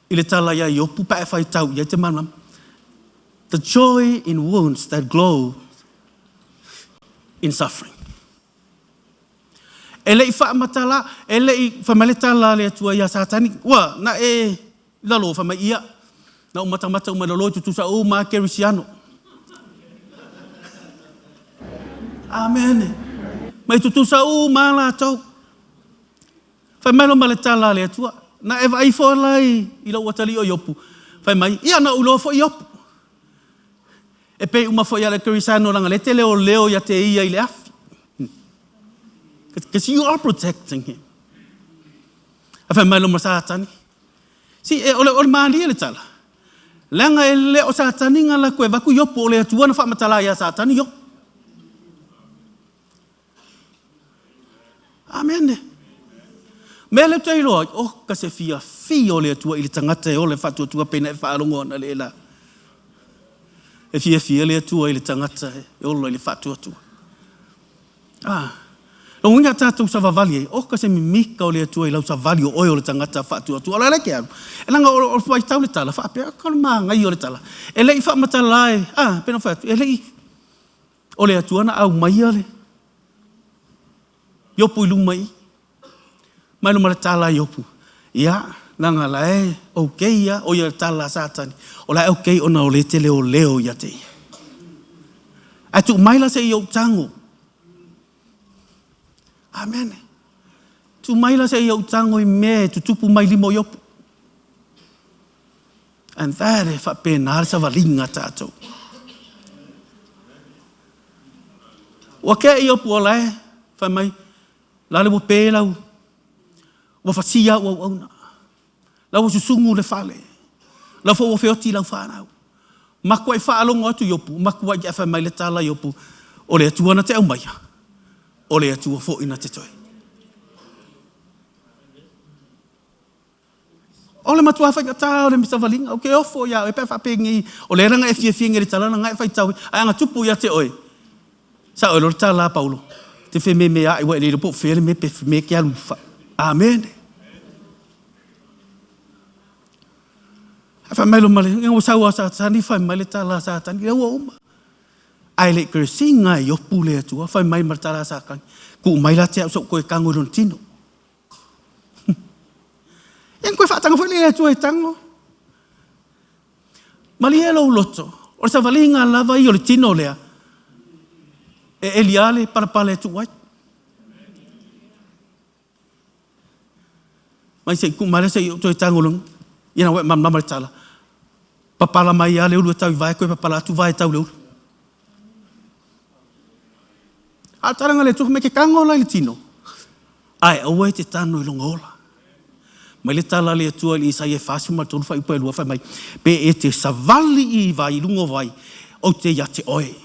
Ile tala ya yo pupa e whai tau ya te mamlam. The joy in wounds that glow in suffering. Ele I whaamatala, ele I whamaletala le atua ia satani. Wa, na e lalo whamai ia. Na umatamata umalolo tutusa o ma kerisiano. Amen. Mai tutusa o ma la tau. Whamelo maletala le atua. Na e vai fo lai I lau watali o yopu. Whamai, ia na ulo fo yopu. E pe uma fo ia le kerisiano langa le te leo leo ia te ia I le afi. Because you are protecting him. Afa mai lo masatani. Si e ole mali le tala. Langa ele o satani ngala ko va ku yo pole tu na fa matala ya satani yo. Amen. Mele tailo o ka se fia le tu ile tangata e ole fa tu pena e fa longo na le la. E fia le tu ile tangata e ole le fa tu. O inga tātou sa vavali o ka se mimika o le atua I lau sa vali o oi o le tangata whaatua tua. Ola leke anu. E langa o whai tau le tala, whaapea kalma ngai o le tala. E lei whaamatala e, pena whaatu, e lei o le atua na au mai ale. Yopu I lumai. Mai luma le tala yopu. Ia, langa la e, okay ia, o ia le tala satani. O la okay ona o le te leo leo ia te. Atu maila se I o tango. Amen. Tu maila se ia utango I me, tu tupu mai limo yopu. And that e whapena sa valinga tātou. Wa ke I opu o lae, whamai, lale mo pēlau, wa whasia ua auna. Lau susungu le whale. Lau wha whioti lau whanau. Makua I whaalongo atu yopu, makua I whamai le tala yopu, o le atuana te au maia. O le atua fo ina te toi. O le matua whai kata o le misa valinga, o ke ofo ia, e pe whapengi, o le ranga e fienga le talana, ngai whai tau, ai anga tupu ia te oi. Sa oi lo tala Paulo, te whi me mea, iwa e le po where me pe me kia lufa. Amen. Hawha mailo male, ngau saua sa tani, whai maile tala sa tani, lewa uma. Ai le kersinga I opu le atua, whai mai martara sa kangi. Ku mai la te au sok koe kango ron tino. Yang koe whaatanga whai le atua e tango. Mali e lau loto. O sa valinga lava I o le tino lea. E eliale parapale tu wai. Mai se ku mai se I o tango long. Ina wai mamma tala. Papala mai ale ulu tau vai koe papala tu vai tau leu. A taranga le tuku me ke kango la I le tino. Ai, aue te tano I longola. Mai le tala le atua li isa I e fasu ma tonu whai upa e lua whai mai. Pe e te savali I vai lungo vai o te ia te oe.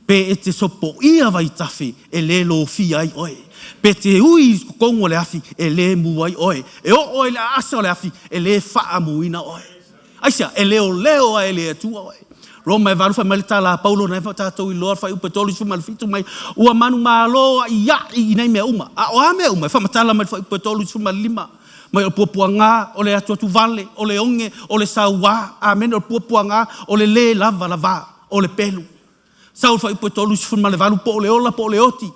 Pe e te sopo ia vai tafi e le lo fi ai oe. Pe te ui kongo le afi e le mu ai oe. E o oe le asa le afi e le faa muina oe. Aisia, e leo leo ai le atua oe. Roma e varu whai malita la Paulo na e whatatou I loa whai upe tolu su malfitu mai ua manu malo ia I nei mea uma. A o a mea uma, whamatala mai whai upe tolu su malima. Mai o puapua ngā, o le atua tu vale, o le onge, o le sauwa. Amen, o puapua ngā, o le lava la vā, o le pelu. Sau whai upe tolu su malvaru po o le ola, po o le oti.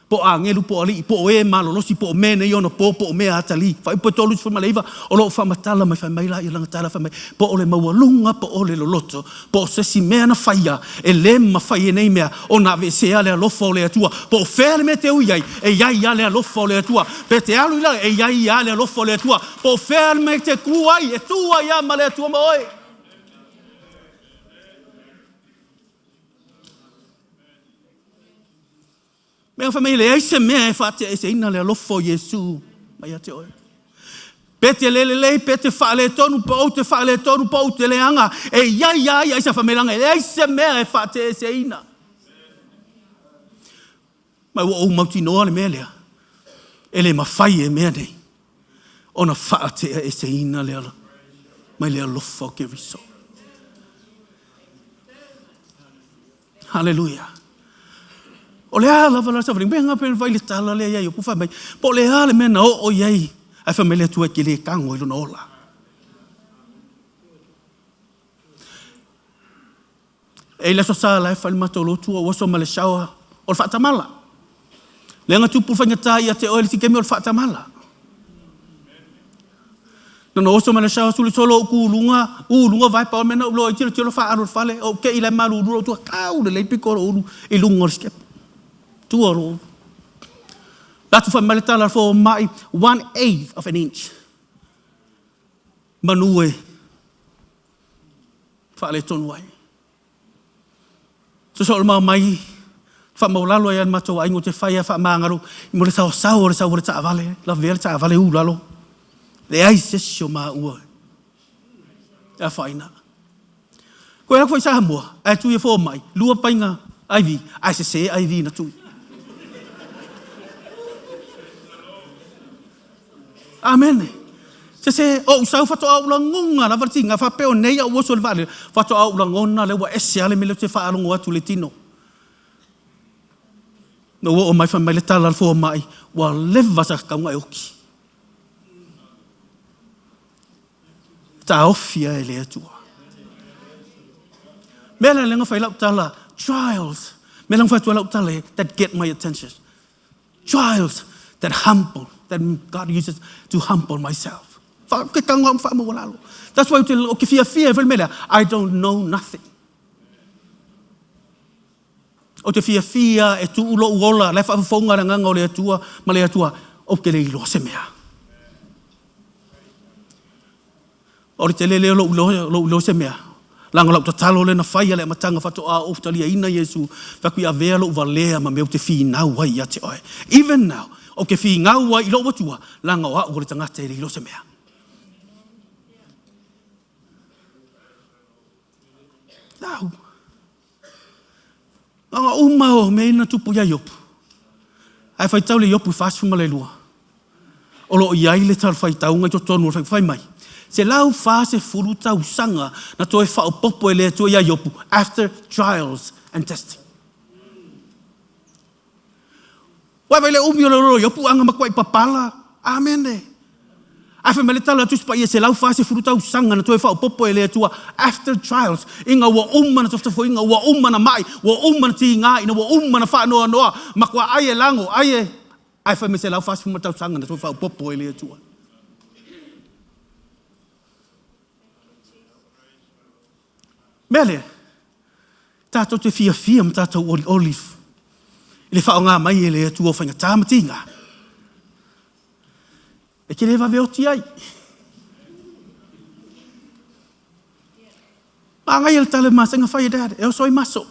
Po angelu po ali po e malolosi po me ne ona po me atali. Fa po tolu fa maleva o lo fa matala mai fa mai la ia tala fa mai. Po ole mawalunga po ole loloto. Po se si me na faia e le ma faia nei mea ona ve se ale lo fo le tua. Po ferme te uiai e iai ale lo fo le tua. Pe te alu ila e iai ale lo fo le tua. Po ferme te kuai e tua ia ma le tua moi. Mea famile ai se mea e fate e se ina le alofo Yesu mai ate oe. Pete lele pete fale tonu po te fale tonu po te leanga e iai ai sa famelanga e ai se mea e fate e se ina. Mai wo o mauti noa le mea lea. Ele mawhai e mea nei. Ona fate e se ina le ala. Mai le alofo ke riso. Hallelujah. O le ala vala sa vring benga pen vai le tala le ia ku fa mai po le ala mena o iai ai fa mele tu ke le kango i lona ola e la so sala e fa le matolo tu o so male shawa o fa tamala le nga tu pu fa ngata ia te o le tikemi o fa tamala no so male shawa sulu solo ku lunga vai pa mena lo i tiro fa aro fale o ke ile malu ro tu ka u le piko ro i lunga skep tuaro. Latu fa maletala for mai 1/8 of an inch. Manue. Fa le tonu ai. So mai fa maulalo ia mato ai ngote fa ia fa mangaro I mo le sa le ta vale la ver ta vale u lalo. Le ai se sho ma u. A faina. Ko ia foi sa mo. Ai tu ia for mai. Lua painga ai vi. Ai se ai vi na tu. Amen. Se o usau fato au langonga la vartinga fa peo nei o so le vale fato au langona le wa esiale me le te fa alongo atu le tino. No o mai fa mai le tala fo mai wa leva sa ka ngai oki. Ta ofia ele atua. Mela lenga fa ila tala trials. Mela fa tala tala that get my attention. Trials that humble. That God uses to humble myself. That's why I don't know nothing. O te fia e tu ulo uola le fa fonga nga ngole tua male tua o ke le lo se mea. O te le lo se mea. Langa lau tatalo le na faia le matanga fato a o talia ina Yesu fa ku avea lo valea ma me te fi na wai ate oi. Even now o ke fi ngaua I lo watua langa o o le tangata I lo se mea. Lau. Langa umao me ina tupu ia yopu. Ai fai tau le yopu fasu ma le lua. O lo iai le tal fai tau ngai to tonu fai mai. Se lau fase furu tau sanga na toe fa o popo ele to ia yopu after trials and testing. Wai vai le umi o le roro yopu anga makwai papala. Amen de. Ai fa mele tala tu spa ia se lau fase furu tau sanga na toe fa o popo ele tua after trials. Inga wa umana tofta fo inga wa umana mai wa umana ti nga ina wa umana fa noa makwa ai lango ai fa me se lau fase furu tau sanga na toe fa o popo ele tua. Mele, tātou te fia ma tātou olive. Ile whao ngā mai ele tua whainga tāmatinga. E ke lewa veoti ai. A ngai ele tale masanga whai dad, e o soi maso.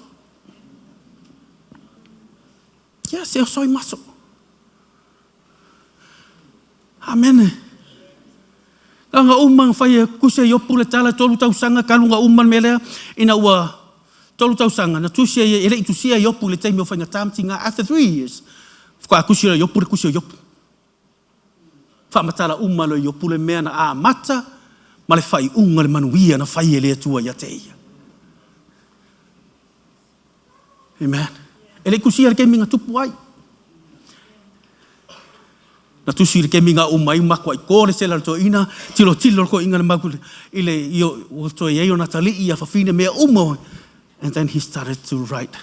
Yes, e o soi maso. Amen. Nga umang fai kuse yopu le tala tolu tau sanga kalunga umman melea ina ua tolu tau sanga na tusia ele itusia yopu le taimi o fai ngatamti nga after 3 years fukua kusia yopu le kusia yopu fa matala umma lo yopu le mea na a mata ma le fai unga le manuia na fai ele atua ia te ia. Amen. Ele kusia le kemi nga tupu ai. Na tusi le kemi nga umai makwa I kore sela to ina tilo ko inga le maku ile io to ye yo natali ia fa fine mea umo and then he started to write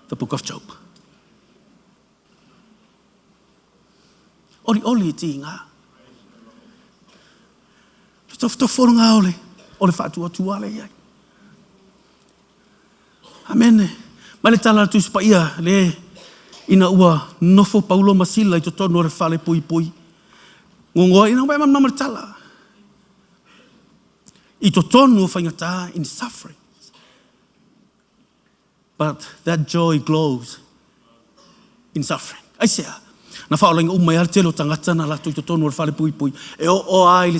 the book of Job. Oli ti ngā. Toforo ngā ole whātua tuale iai. Amene. Ma le tala tu spa ia le ina ua nofo Paulo Masila I to tono re whale pui pui. Ngongoa ina wai mamma le tala. I to tono whaingata in suffering. But that joy glows in suffering. Ai sea. Na whaolenga umai ar telo tangata na lato I to tono re whale pui pui. E o ai le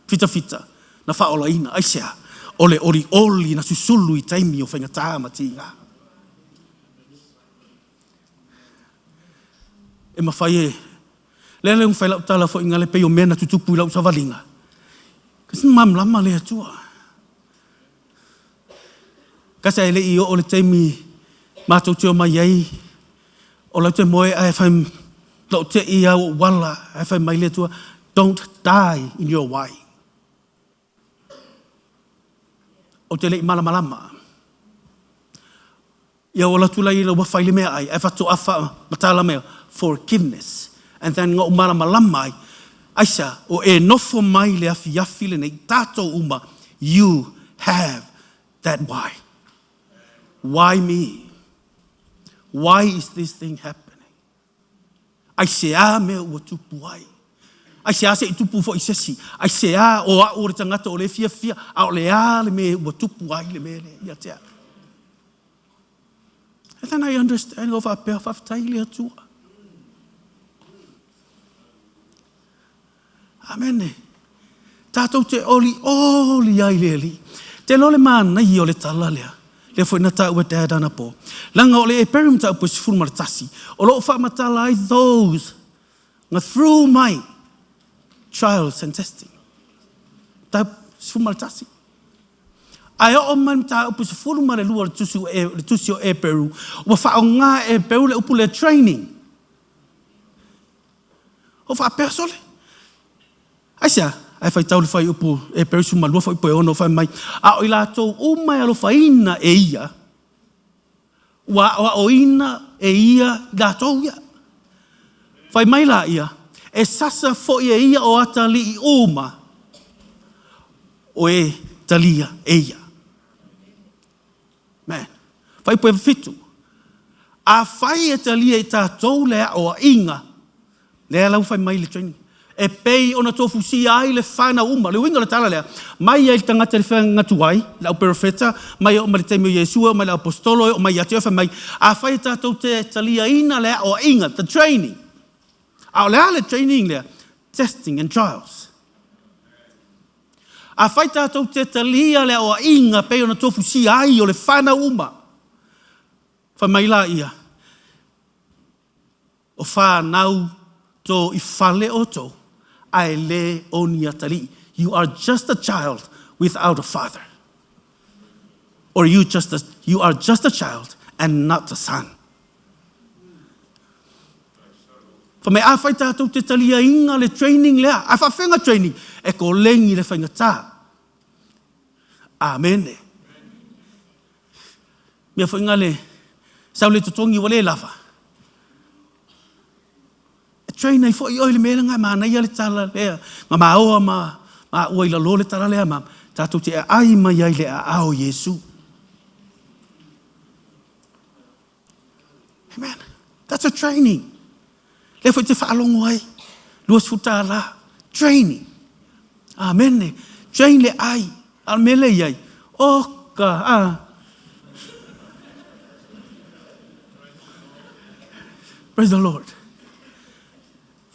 fita. Na whaola ina. Ai sea. Ole oli na susulu I taimi o whaingata mati ngā. E mawhai e. Lele un whailau tala fo inga le peo mena tutupu I lau savalinga. Kasi mam lama le atua. Kasi ai le I o le teimi mātou teo mai ai. O lau te moe ai whai lau te I au wala. Ai whai mai le atua. Don't die in your way. O te le I malama. Ia o lau tula I lau wawhai le mea ai. Ai whato awha matala mea. Forgiveness. And then ngā umara malamai, aisa, o e nofo mai le afi le nei, tātou uma, you have that why. Why me? Why is this thing happening? Ai se a mea ua tupu ai. Ai se a se I tupu fo I sesi. Ai se a o a o re tangata o le fia, a o le a le mea ua tupu ai le mea le ia tea. And then I understand of a pea whaftai le atua. Amene. Tātou te oli ai leli. Te lole mana I o le tala lea. Le fo ina tāua te adana po. Langa o le e perim tāu po si fulmar tasi. O lo wha matala ai those. Nga through my trials and testing. Tāu si fulmar tasi. Ai o man tāu po si fulmar le lua le tusi o e peru. O wha o ngā e peru le upu le training. O wha persole. Aisa, ai whai tau le whai upo e perisu malua whai poe ono whai mai. A o I lātou umai alo whaina e ia. Wa o ina e ia lātou ia. Whai mai la ia. E sasa fo e ia o atali I uma. O e talia e ia. Man. Whai poe fitu. A whai e talia I tātou lea o a inga. Lea lau whai mai le training. E pei ona tofu si ai le whana uma. Le winga le tala lea. Mai ai tangata le whanga tuai. Lau perfeta. Mai o mali teimio Yesua. Mai lau apostolo. O mai ati ofa mai. A whai tātou te talia ina lea o inga. The training. A o lea le training lea. Testing and trials. A whai tātou te talia lea o inga. Pei ona tofu si ai o le whana uma. Whai mai la ia. O whanau to I whale o to. Ai le oni atali. You are just a child without a father. Or you are just a child and not a son. Fa me a whai tātou te talia inga le training lea. A whawhenga training. E ko lengi le whainga tā. Amen. Mea whainga le sau le tutongi wale lava. Train ai foi oi le mele nga mana ia le tala lea. Ma maoa ma oi la lo le tala lea ma. Tātou te ai mai ai le a o Yesu. Amen. That's a training. Le foi te whaalongo ai. Luas futa la. Training. Amen. Train le ai. Al mele iai. Oka. Praise the Lord.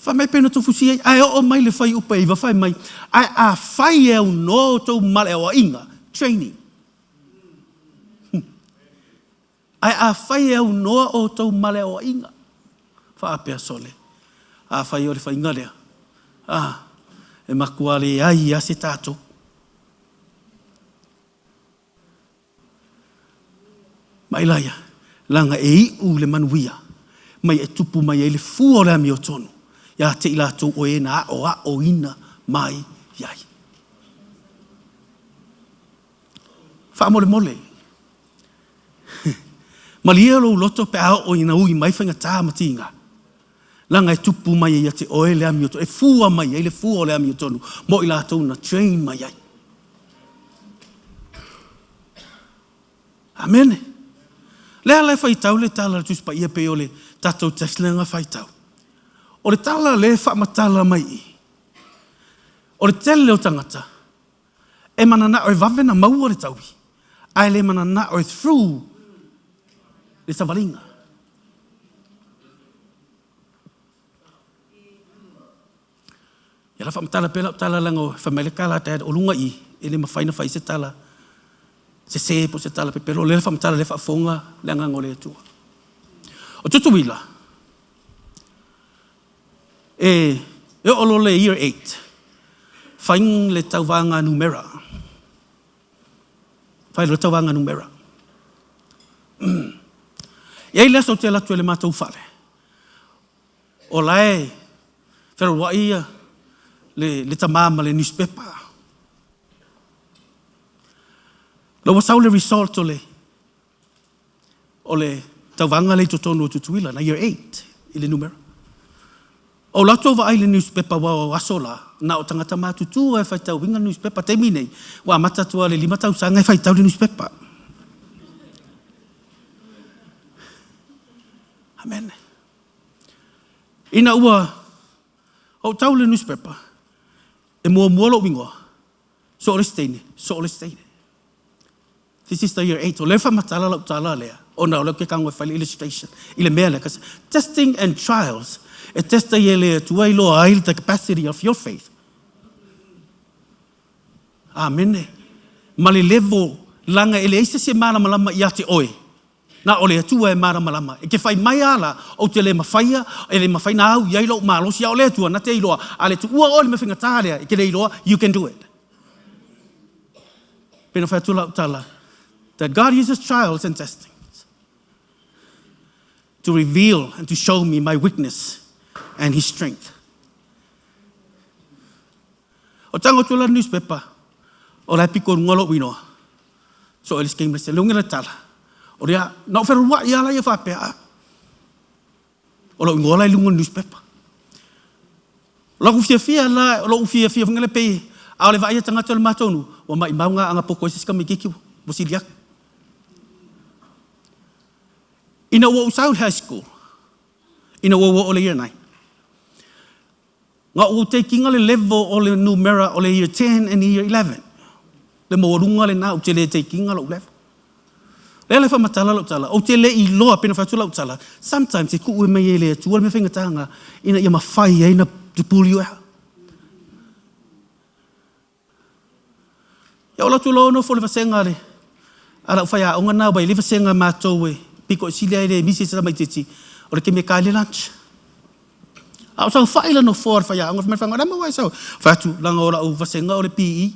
Fa mai pena to fusi ai o mai le fai upa I va fai mai ai a fai e no to mal e o inga training ai a fai e no o to mal e o inga fa a persole a fai o le fai ngale e makuale ai a se tato mai laia langa e u le manuia mai e tupu mai e le fu o le mi o tonu. Ya te ila tu o e na o ina mai yai. Fa mole. Malia lo loto pe o ina ui mai whainga tā matinga. Langa e tupu mai ia te oe le ami o tonu. E fua mai, le fua o le ami o tonu. Mo i lātou na train mai ai. Amen. Lea le whaitau le tala tuspa ia pe o le tatou teslenga whaitau. O le tala le whaamatala mai i. O le tele o tangata. E manana o e vavena maua le tauhi. Ai le manana o e through le savalinga. Ia la whaamatala pela o tala lango whamele kala te o lunga i. E le mawhaina whai se tala. Se po se tala pe pero le whaamatala le whaafonga le angango le atua. O tutuila. E olo le year 8. Whaing le tauwanga numera. Whaing le tauwanga numera. Iei le so te latu e le mātou whare. O lae, whero wa ia, le tamama le newspaper. Lo wasau le result o le tauwanga le totonu o tutuila, na year 8, i le numera. O lato wa ai le newspaper wa o asola, na o tangata mātutu e whaitau winga newspaper te minei, wa matatua le 5 tausanga e whaitau le newspaper. Amen. Ina ua, o tau le newspaper, e mua lo wingoa, so o le steine. This is the year 8. O le whamatala lau tala lea, o na o leo ke kango e whaile illustration, i le mea lea, kasi testing and trials, e testa i ele tua i loa ai the capacity of your faith. Amen. Ma le level langa ele eise se mara malama i ate oe. Na ole atua e mara malama. E ke whai mai ala o te le mawhaia, e le mawhai na au, iai lau malosi a ole atua, na te iloa, a le tu ua ole me whinga tārea, e ke le iloa, you can do it. Pena whai atu lau tala, that God uses trials and testings to reveal and to show me my weakness and his strength. O tango tula newspaper, o la piko ngolo winoa. So elis game lese lunga la tala. O rea, na o wheru wa ia la ia whapea. O lo ngola i lunga newspaper. O la ufia la, o lo ufia wangale pei. A o le vaia tangata le matonu. O mai maunga anga poko isi skami kikiu. Bosiliak. Ina ua usau high school. Ina ua o le year 9. Nga ua takinga le level o le numera o le year 10 and year 11. Le mawarunga le na o te le takinga lo level. Le le whamatala lo tala. O te le i loa pena whatu lo tala. Sometimes e kuue mei e le atua me whinga tanga ina ia mawhai e ina to pull you out. Ia ola tu lo no fo le vasenga le. Ara whai a onga nao bai le vasenga mātou e. Piko silia e le misi sa mai titi. O le ke me kai le lunch. Au sa whaila no for whai a onga me whanga rama wai sau. Whatu langa ora o vasenga o le PE.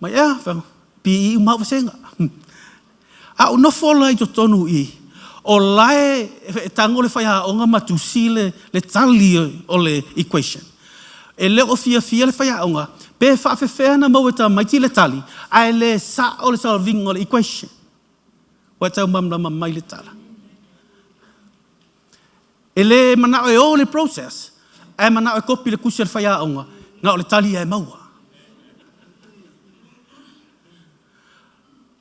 Mai ea whanga. PE umau vasenga. Au no fola i to tonu i. O lae e tango le whai a onga matusi le tali o le equation. E leo fia le whai a onga. Pe whaafewhea na mau e ta maiti le tali. Ai le sa o le solving o le equation. Wa tau mamla mai le tala. E le manao e o le process. E manao e kopi le kusi le whai a onga. Na o le tali e maua.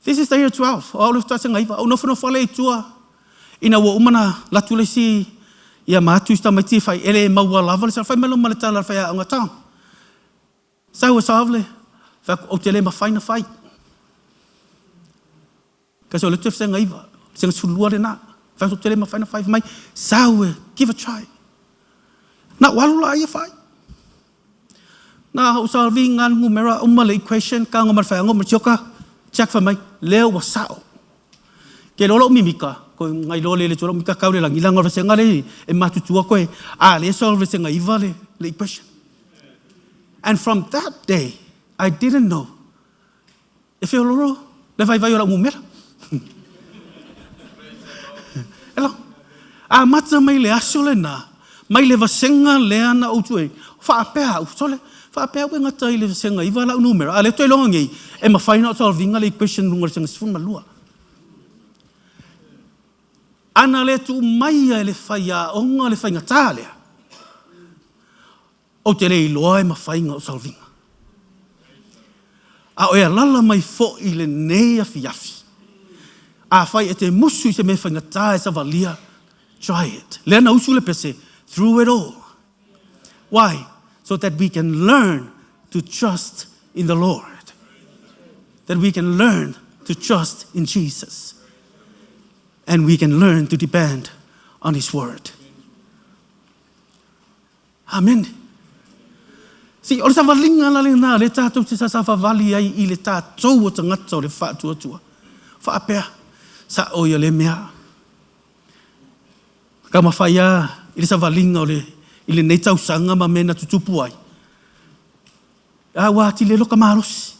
This is the year 12. O le whtasa ngaiva. O nofu no whale i tua. Ina ua umana latu le si. Ia mātu ista mai ti whai. Ele e maua lava le sa whai melo ma le tala le whai a onga tau. Sau e savle. O te le ma whai na whai. Kasi o le tuwef se ngaiva. Se ngasulua le na. Whai o te le ma whai na whai mai. Sau e. Give a try. Na walula ia whai. Na o salvi ngan ngumera umma le equation. Ka ngomar whai ngomar tioka. Check for mai leo wa sao. Ke lolo mimika ko ngai lole le tolo mika kaule lang ilang ora senga le e matutua ko a le solve senga iva le equation. And from that day I didn't know if you lolo le vai ora mumera. Ela a mata mai le asole na mai le vasenga le ana o tue fa pea o sole fa pea we ngata ile senga iva la numero ale toi longa ngi e ma final solving le equation lunga senga sfun malua Ana le tu mai e le whaia onga le whainga tālea. O te rei loa e ma whainga o salvinga. A oe lala mai fo i le nei a fiafi. A whai e te musu i se me whainga tā e sa valia. Try it. Lena usu le pese. Through it all. Why? So that we can learn to trust in the Lord. That we can learn to trust in Jesus. And we can learn to depend on His Word. Amen. Si, o le sa walinga la le nā, le tātou te sa whawali ai i le tātou o tangata o le whātua. Whaapea, sa oia le mea. Ka mawhaia, i le sa walinga o le, i le nei tausanga ma mena tutupu ai. A wāti le loka marosi.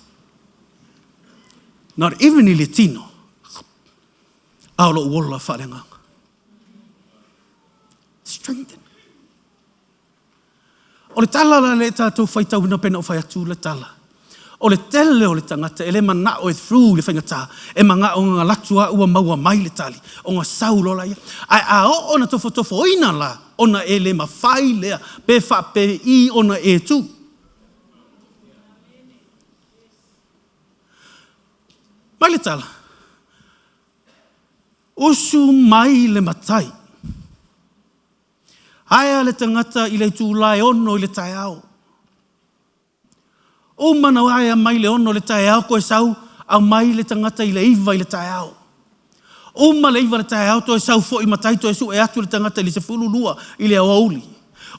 Not even i le tino. Aolo uola wharenga. Strengthen. O le tala la le tātou whaitau ina pena o whai atu le tala. O le tele o le tangata, e le mana o e through le whaingata, e manga o ngā latua ua maua mai le tali, o ngā saulo la ia. Ai a o ona tofo ina la, ona e le mawhai lea, pe wha pe I ona e tu. Mai le tala. Usu mai le matai. Aia le tangata I le tūlai ono I le tai au. O mana aia mai le ono le tai au koe sau, au mai le tangata I le iwa I le tai au. O ma le iwa le tai au to e sau fo I matai to e su e atu le tangata I le se fulu lua I le awauli.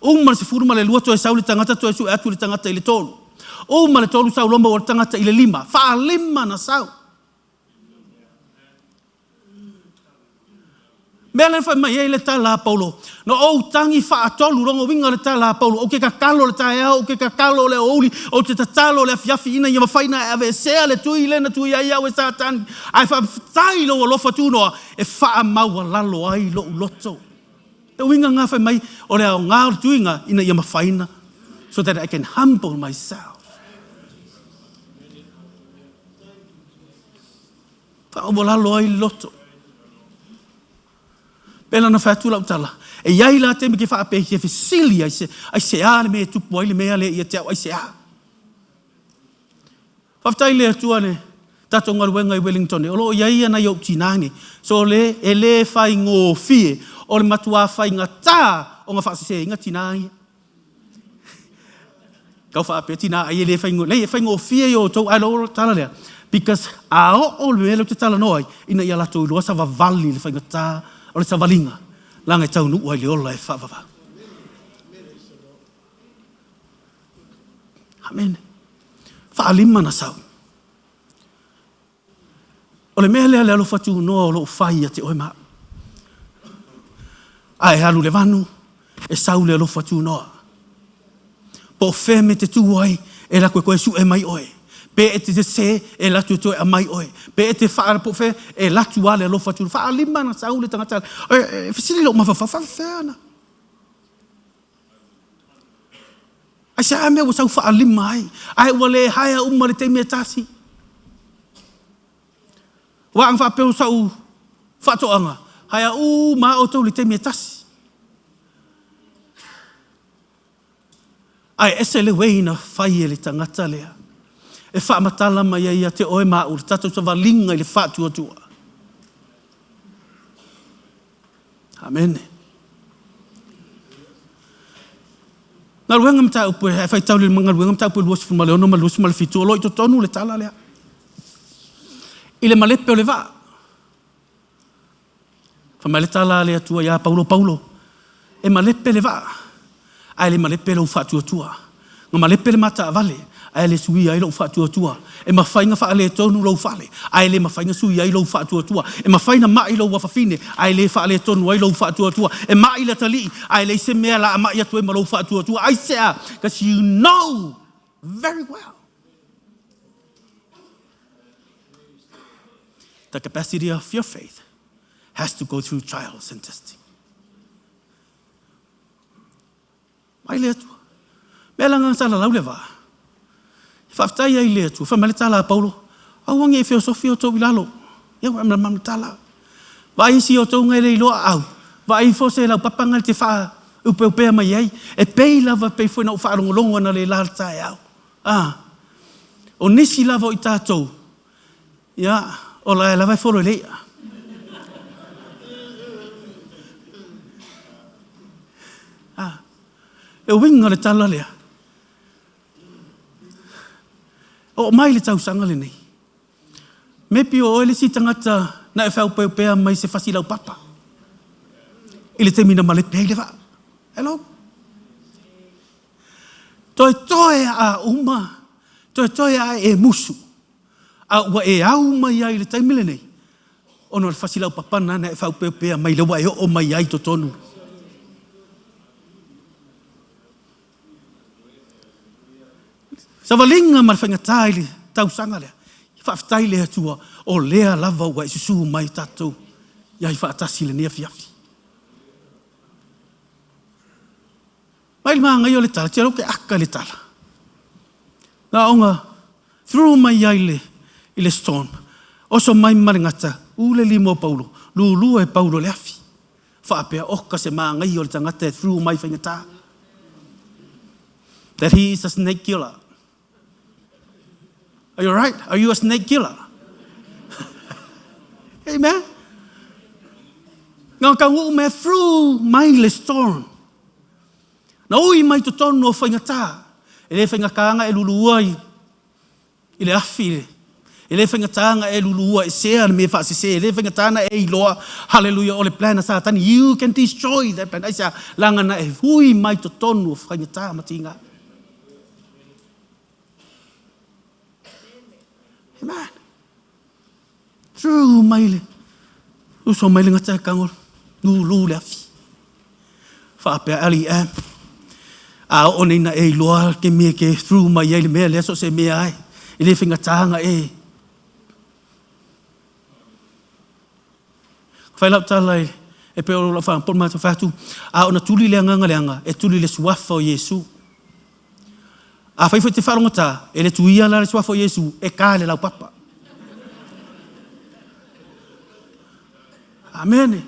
O ma le se fulu ma le lua to e sau le tangata to e su e atu le tangata I le tolu. O ma le tolu sau lomba o le tangata I le lima. Faa lima na sau. Mea le whai mai e le tā la Paulo. No o tangi wha atolu rongo winga le tā la Paulo. O ke kakalo le tae au, o ke kakalo le ouli, o te tatalo le afiafi ina ia mawhaina e ave sea le tui lena tui ai au e sātani. Ai wha tai lo alofa tūnoa e wha maua lalo ai lo uloto. E winga ngā whai mai o le au ngā tuinga ina ia mawhaina so that I can humble myself. Wha o lalo ai loto. Pela na whātua lau tala. E iai la te me ke whaape ki e whisili ai se a le mea tupu ai le mea le ia te au ai se a. Whaftai le atua ne tato ngaruenga I Wellington e olo iai ana I au tinangi. So le e le whai ngō fie o le matua whai ngā tā o ngā whaasese inga tinangi. Kau whaape tina ai e le whai ngō fie o tau ai lo tala lea. Because a o le mea lau te tala noi ina ia lato I loa sa wawali le whai ngā tā o le savalinga, langa I tau nuu ai le ola e whawawha. Amen. Whaalima na sau. O le mea lea le alo whatu noa o lo whai a te oe maa. Ai halu le vanu, e sau le alo whatu noa. Po wheme te tu ai, e la koe su e mai oe. Pe e te se e latu to e mai oe. Pe e te whaara po whe e latu ale alo whatu. Whaalima na sau le tangata. E whisiri lo mawhawhawhawhana. Ai sa mea wa sau whaalima ai. Ai wale haia umare te mea tasi. Wa ang whapeo sau whatoanga. Haia ma o tau le te mea tasi. Ai ese le weina whai e le tangata lea. E whaamatala mai ia te oe maa ura tatou sa walinga I le whātua. Amen. Nā ruenga mta upu, e whai tau le mga ruenga mta upu luas fuma leono ma luas ma le fitu, olo I to tonu le tala lea. I le malepe o le vaa. Whamai le tala lea tua ia Paulo. E malepe le vaa. Ai le malepe le u whātua. Ngā malepe le mata avale. Ai le sui ai lo whātua. E mawhainga wha ale tonu lo whale. Ai le mawhainga sui ai lo whātua. E mawhaina mai lo wafafine. Ai le wha ale tonu ai lo whātua. E mai la tali. Ai le se mea la mai atu e ma lo whātua. Ai sea, because you know very well. The capacity of your faith has to go through trials and testing. Mai le atua. Mea langa sala lau le waa. Whaftai ai lea tu, whamale tala a Paulo. Au wangi e filosofia o tau ilalo. Ia wa mamam tala. Vai si o tau ngai le loa au. Vai fo se lau papangal te wha upea mai ai. E pei lava pei fwena u whaarongolongo na le lar tae au. O nisi lava o i tātou. Ia, o la e lava e whoro lea. E winga le tala lea. O mai le tau sanga le nei. Mepi o ele si tangata na e whau pea mai se whasilau papa. Ile te mina male pea i le wha. Hello? Toe a uma. Toe a e musu. A ua e au mai ai le taimile nei. Ono le whasilau papa na e whau pea mai le wa e o mai ai to tonu. Sa walinga ma le whaingatai le tau sanga lea. Whaftai lea tua o lea lava ua e susu mai tatou. Ia i whaatasi le nea fiafi. Mai le maa ngai o le tala, tia roke aka le tala. Nga onga, through mai ai le storm. Oso mai mare ngata, ule limo Paulo. Lulu e Paulo le afi. Whaapea oka se maa ngai o le tangata through mai whaingata. That he is a snake killer. Are you right? Are you a snake killer? Amen. Ngā ka ngu me through mai le storm. Na ui mai to tono whaingata. E le whaingakanga e lulua i le afi le. E le whaingatanga e lulua e sea me whaase se. E le whaingatana e iloa. Hallelujah. O le plana satani. You can destroy that plan. Aisa langa na e hui mai to tono whaingata matinga. Amen. True maile. Uso maile ngata kangol. Lu le afi. Whaapea ali am. A o nei na e loa ke mea ke through mai ele mea le so se mea ai. I le whingatanga e. Whailau talai e pe oro la whampon mata whatu. A ona tuli le anganga e tuli le suafa o Yesu. A whaifo te wharongata e le tuia la le suafa o Yesu e ka le lau papa. Amen.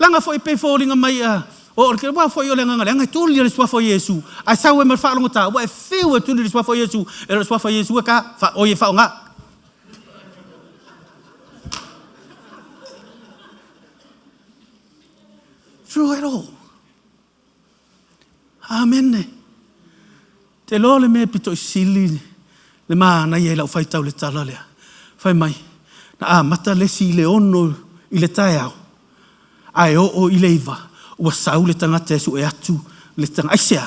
Langa fo i pe fōringa mai a o ke wa fo yo le nganga tuli le suafa o Yesu. A sa we me wharongata wa e whiu e tuli le suafa o Yesu. E le suafa o Yesu e ka o ye whaonga. Through it all. Amen. Te lo le me pito sili le ma na ye la fai tau le tala le. Fai mai. Na mata le si le ono i le tai au. Ai o i le iva. Ua sau le tangata su e atu. Le tanga aisea.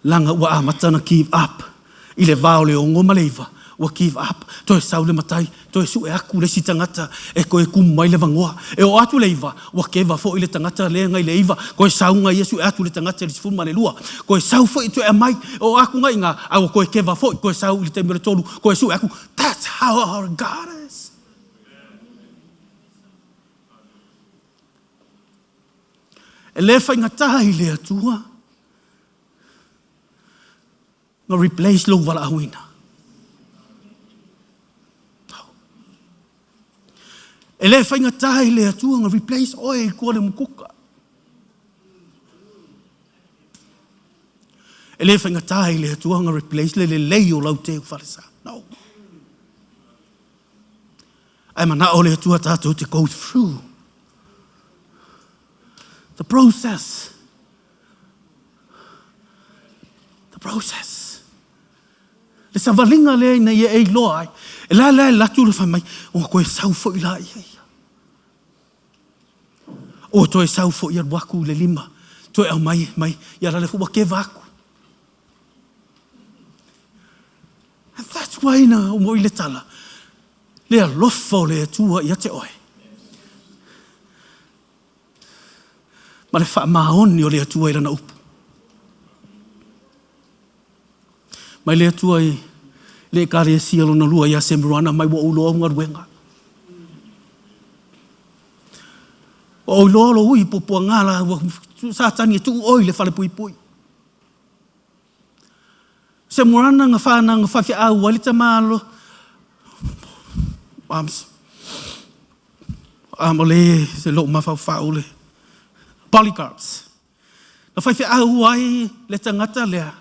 Langa ua mata na give up. I le vao le ongo ma le iva. Ua give up. Toi sau le matai. Toi su e aku le si tangata. E koe kumai le vangoa. E o atu le iva. Ua keva fo i le tangata le ngai le iva. Koe sau ngai Yesu e atu le tangata le sifuma le lua. Koe sau fo i tu e mai. O aku ngai nga. Au koe keva fo i koe sau i le temere tolu. Koe su e aku. That's how our God is. E le whaingata i le atua. Nga replace lo wala ahuina. E le whaingata i le atua nga replace oe kua le mukuka. E le whaingata i le atua nga replace le leo lau te uwharesa. No. Ai mana o le atua tātou te go through. The process. The process. Le sa valinga le na ye e loa ai. E la latu le whamai. O koe sau fo i la i hei. O toi sau fo i ar waku le lima. Toi au mai. Ia la le fuwa ke waku. And that's why na o mo i le tala. Le alofo le atua i ate oe. Ma le wha maoni o le atua i rana upu. Mai le atua i le kare e sialo na lua i a semruana mai wa uloa unga ruenga. O uloa lo ui popua ngala sa tani e tuu oi le whale pui pui. Semruana nga whana nga whawhi au walita malo. Amole se lo mafau le. Polycarps. Na fai au ai le tangata lea.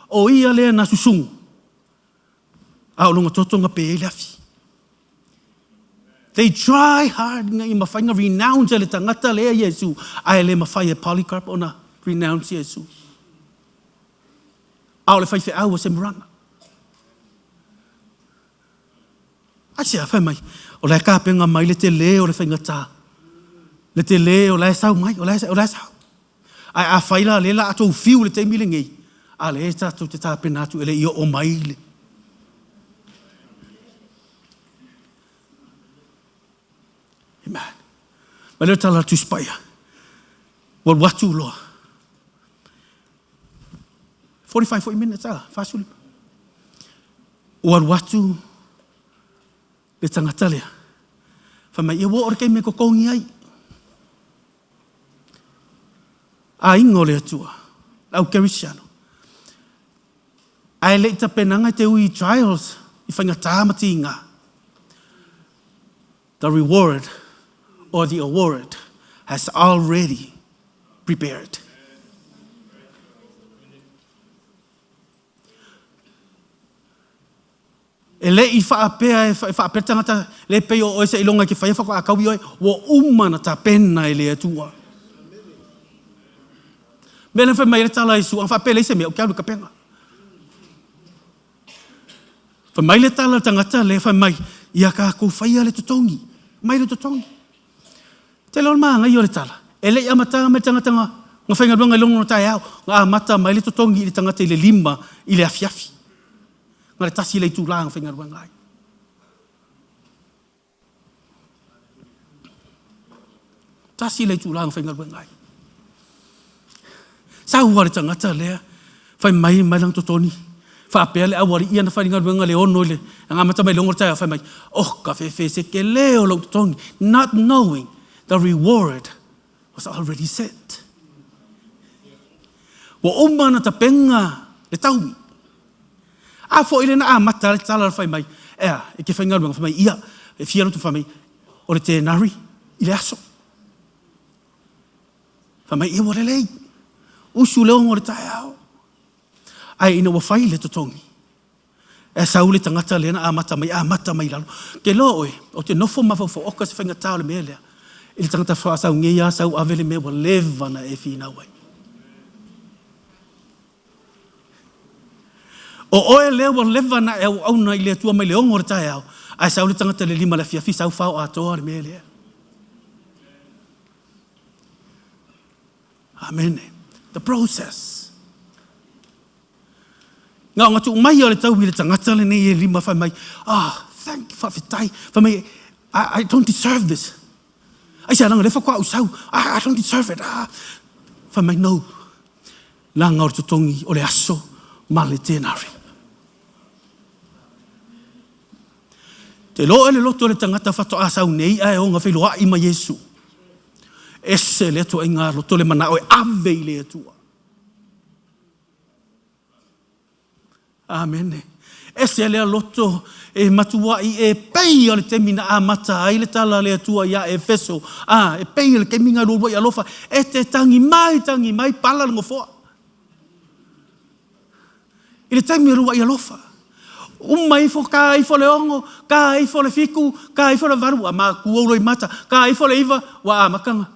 O ia lea na susungu. Au longa totonga pe ele afi. They try hard nga I mawhainga renounce le tangata lea Yesu. Ai le mawhai e Polycarp ona renounce Yesu. Au le fai au se muranga. Asia fai mai. O le kāpenga mai le te le o le whainga tā. Le te le o le sau mai, o le sau. Ai a whaila le la atou fiu le te mile ngei. A le e tātou te tāpena atu ele I o mai le. Amen. Ma leo tala tu spaya. Wal watu loa. 40 minutes ala, fasuli. Wal watu le tangata lea. Whamai ia wo ore kei me kokongi ai. A ingo le atua. Lau kerisiano. Ai le ita penanga te ui trials. I whainga tāmati ngā. The reward or the award has already prepared. E le I whaapea tangata le peo o ese ilonga ki whaia whako a kawi oi wo umana ta pena e le atua. Mena whai mai le tala Isu, ang whaapea le ise mea o kia luka penga. Whai mai le tala tangata le whai mai ia ka kou whaia le tutongi. Mai le tutongi. Te lor maa ngai o le tala. E le amata me tangata nga whainga ruanga ilonga no tai au. Nga amata mai le tutongi I le tangata I le lima I le afiafi. Nga le tasi le I tūlanga whainga ruanga ai. Tasi le I tūlanga whainga ruanga ai. Sa uare tangata lea. Whai mai lang totoni. Whaapea le awari ia na whainga ruanga le ono le. Nga amata mai longa tai au whai mai. Oh, ka whewhe se ke leo lau totongi. Not knowing the reward was already set. Wa umana ta penga le taumi. A fo ile na amata le tala whai mai. Ea, e ke whainga ruanga whai mai ia. E whiano tu whai mai. O le te nari. I le aso. Whai mai ia wale lei. Usu leo ngore tai au. Ai ina wa whai le totongi. E sau le tangata le na amata mai lalo. Ke lo oe, o te nofo mawhau oka se whainga tau le mea lea. I le tangata wha sau ngeia sau avele mea wa levana e whina wai. O oe leo wa levana e au na I le atua mai leo ngore tai au. Ai sau le tangata le lima le fiafi sau whao atoa le mea lea. Amen. The process. Ngā ngatu mai o le tau I le tangata le nei e lima whai mai. Thank you for whitai. Whai mai, I don't deserve this. Ai se ananga le whakua usau. I don't deserve it. Whai mai, no. La ngā o tutongi o le aso ma le tēnari. Te loa le loto le tangata whato asau nei ai o ngā whailoa I ma Yesu. Ese le atua I ngā loto le mana o e ave I le atua. Amen. Ese le loto e matua I e pei o le temina a mata ai le tala le atua ia e feso. E pei le keminga lua I alofa. E te tangi mai pala le ngofoa. I le taimi lua I alofa. Ifo ka ifo le ongo, ka ifo le fiku, ka ifo le varu, ma kuolo I mata, ka ifo le iwa, wa makanga.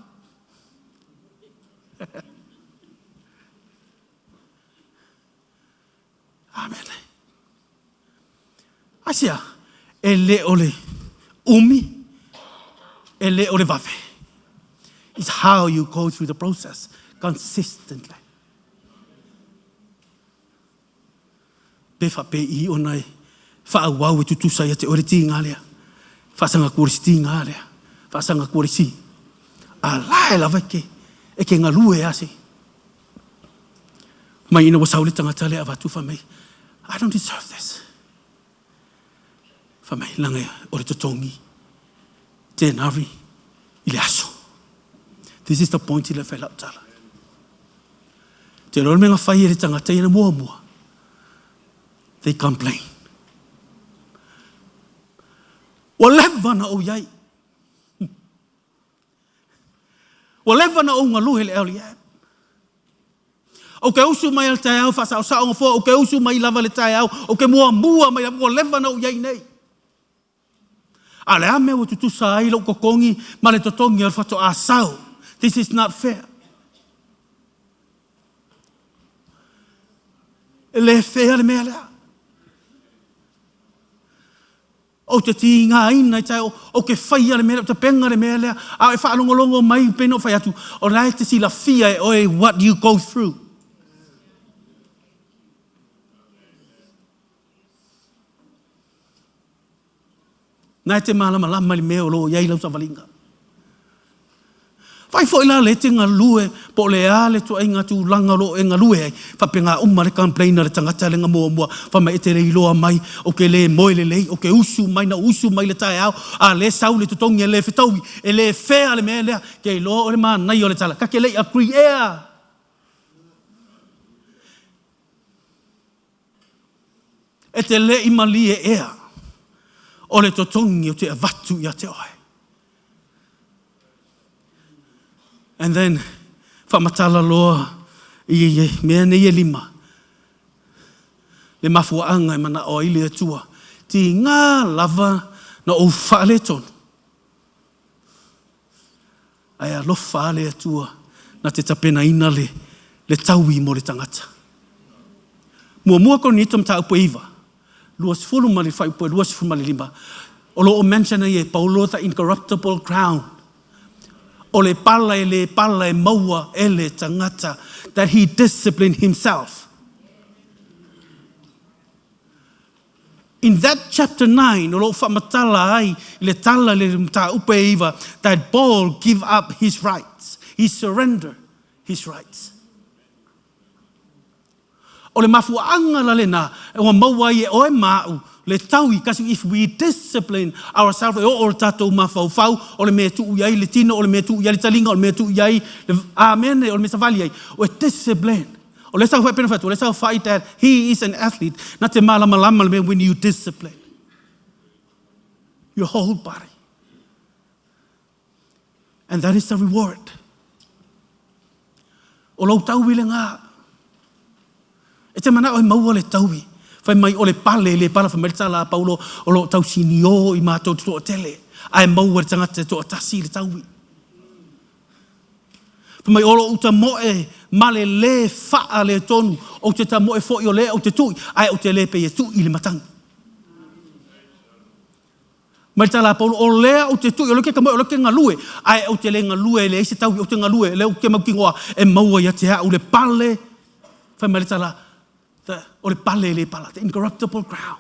Amen. Asia, ele ole umi, ele ole vave. It's how you go through the process consistently. Befa pe I onai, fa wau e tutusa ia te ore ti ngā lea, fa sanga kurisi ti ngā lea, fa sanga kurisi. A lae lava e ke ngā lue ase. Mai ina wasau le tangata lea avatu fa mai. I don't deserve this. Fa mai langa ore totongi, te nari, I le aso. This is the point I le whai lau tala. Te rol me ngā whai e le tangata ina mua. They complain. O levana o iai. Ua lewa na o ngaluhe le eoli e. O ke usu mai al tae au whasa o saonga fo, o ke usu mai lava le tae au, o ke mua mai o lewa na o iei nei. A le ame o tutusa ai lo kokongi, ma le totongi al whato a sau. This is not fair. Le fair le mea lea. O te ti ngā ina i tae o ke whaia le mea, o te penga le mea lea, a e whaalongolongo mai peno whai atu, o rai te si la fia e oe what you go through. Nai te malama lama le mea o lo iei lau savalinga. Whai fo ila le te ngā lue, po le a le tu ai ngā tu langa lo e ngā lue ai, whape ngā umare kamplaina le tangata le ngā mua mua, whama e te rei loa mai, o ke le moe le lei, o ke usu mai na usu mai le tae au, a le sau le tutongi e le whetauwi, e le whea le mea lea, ke loa o le maa nai o le tala, ka ke lei a krui ea. E te le imali e ea, o le totongi o te avatu i a te oe. And then, whamatala loa, mea nei e lima. Le mafuaanga e mana o ili atua. Ti ngā lava na o whaale tonu. Ai a lo whaale atua na te tapena ina le taui mo le tangata. Mua ko ni tom ta upo iwa. Luas fulu mali whai upo, luas fulu mali lima. O lo o mention e Paulo the incorruptible crown. O le pala e maua e le tangata, that he disciplined himself. In that chapter 9, o lo whamatala ai, le tala le ta upe iwa, that Paul give up his rights. He surrender his rights. O le mafuanga la le na, e wa maua i e oe mau, le taui, kasi if we discipline ourselves, e o le tatou mawhau, o le mea tuu iai, le tino, o le mea tuu iai, le talinga, o le mea tuu iai, amen, o le mea savali iai, o e discipline. O le sau whai pena whatu, o le sau whai that he is an athlete, na te malama lama le mea when you discipline your whole body. And that is the reward. O lau taui le ngā. E te mana o e maua le taui. Whai mai o le pala whai mai tala Paulo o lo tau sini o i mātou to tele. Ai maua le tangata to tasi le taui. Whai mai o lo uta moe male le faa le tonu o te ta moe fo i o le o te tui. Ai o te le pe e tui le matangi. Mai tala Paulo o lea o te tui o loke ka moe o loke ngalue. Ai o te le ngalue le ise taui o te ngalue le o ke maukingoa e maua ia te hau le pale. Whai mai tala o le pale le pala, the incorruptible crown.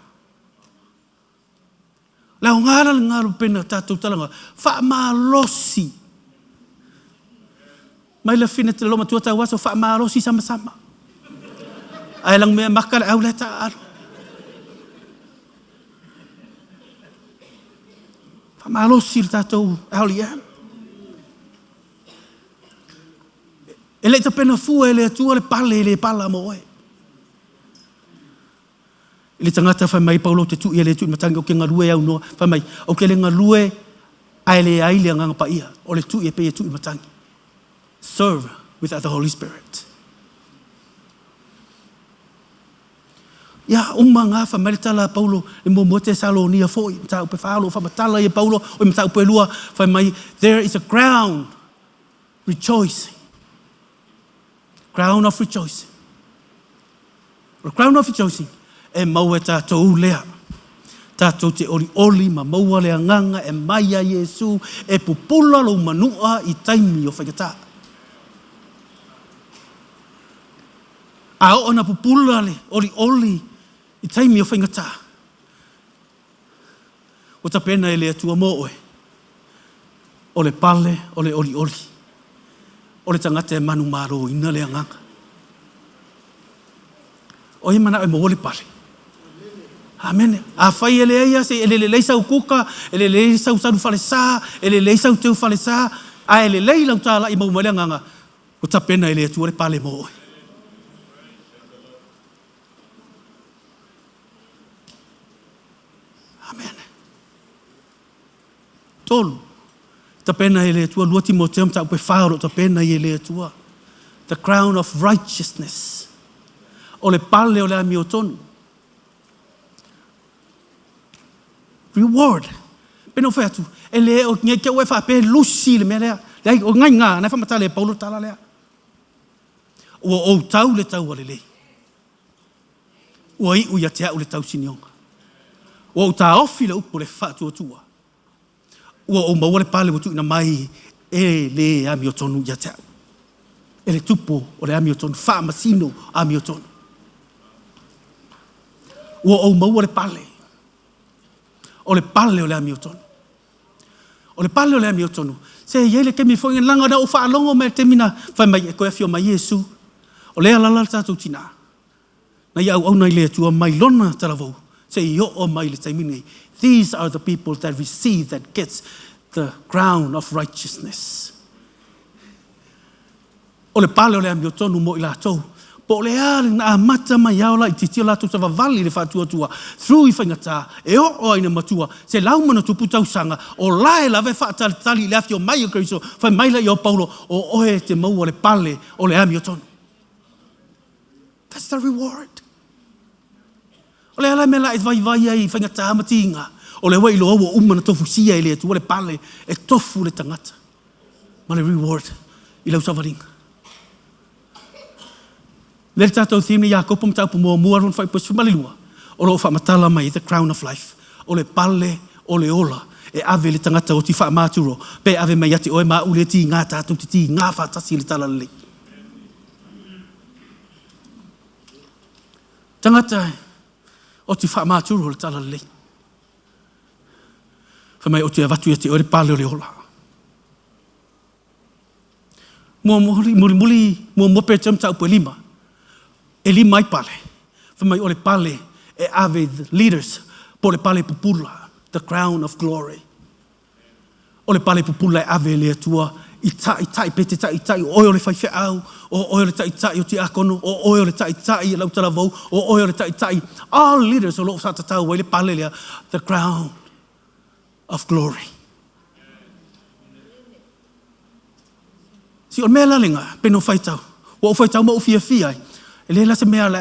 Lau ngāra pena tātou talanga, wha losi. Mai la whina te loma tuatau waso, wha losi sama-sama. Ai lang mea maka le au le ta aro. Wha losi le tātou au li am. E le ta pena fua e le atua le pale le pala mo oe. Le tangata whai mai Paulo te tui e le tui matangi o ke ngarue au noa. Whai mai, o ke le ngarue ai le aile a nganga pa ia. O le tui e pe e tui matangi. Serve without the Holy Spirit. Ia, ngā whai mai tala Paulo e mo te salo nia fōi. Mta upe whaalo, whai matala e Paulo, o mta upe lua. Whai mai, there is a crown rejoicing. Crown of rejoicing. A crown of rejoicing. E maua tātou lea. Tātou te oli ma maua lea nganga e maia Yesu e pupula lo manua i taimi o whaikata. A o ana pupula le oli i taimi o whaikata. O ta pena e lea tua mo oe. O le pale, o le oli. O le tangata e manu maro ina lea nganga. O i mana e mo le pale. Amen. A whai ele eia se ele leisa ukuka, ele leisa usaru falesa, ele leisa uteu falesa, a ele leila utala i maumale nganga. O tapena ele atu le pale mo. Amen. Tolu. Tapena ele tua lua Timoteum ta pe faro tapena ele tua. The crown of righteousness. O le pale o le ami o tonu. Reward. Peno fa tu. Ele o nge ke we fa pe lusi le mele. Lai o ngai nga na fa mata le Paulo tala le. O tau le tau o le. O i u ya te o le tau sinionga. O ta ofi le upo le fa tu tua. O ma le pale o tu na mai e le ami o tonu ya te. Ele tupo o le ami o tonu fa masino ami o tonu. O ma le pale. O le pale o le ami o tonu. O le pale o le ami o tonu. Se yele ke mi foi langa da o fa longo me temina fa mai ko e fio mai Yesu. O le ala la tatu tina. Na ia au na ile tu mai lona talavou. Se yo o mai le taimini. These are the people that receive, that gets the crown of righteousness. O le pale o le ami o tonu mo ila tau. Po le ale na mata mai aola I titio la tu sa vavali le fatua tua. Through I whaingata, e o aina matua, se laumana tupu tausanga, o lae la ve whaatali tali le afi o mai o Kristo, whai maila I o Paulo, o oe te mau o le pale o le ami o tonu. That's the reward. O le ala mela e vai ai whaingata amatinga, o le wailo o umana tofu sia I le tu o le pale, e tofu le tangata. Ma le reward, I lau savaringa. Le tātou thime Iakopo mtaupu mua ron whai pusu malilua. O lo whamatala mai, the crown of life. O le pale, o le ola. E ave le tangata o ti whamaturo. Pe ave mai ati oe maa ule ti ngā tātou ti ngā whatasi le tala le. Tangata o ti whamaturo le tala le. Whamai o ti avatu ati o le pale o le ola. Mua pe tam taupu lima. E li mai pale. Whamai o le pale e ave leaders po le pale pupula. The crown of glory. O le pale pupula e ave le atua. I tai pete tai o le whai au. O le tai o ti akono. O le tai I lau talavou. O le tai. All leaders o lo sa tatau wai le pale lea. The crown of glory. Si o mea lalenga. Peno whai tau. O whai tau ma o fia. E le la se mea le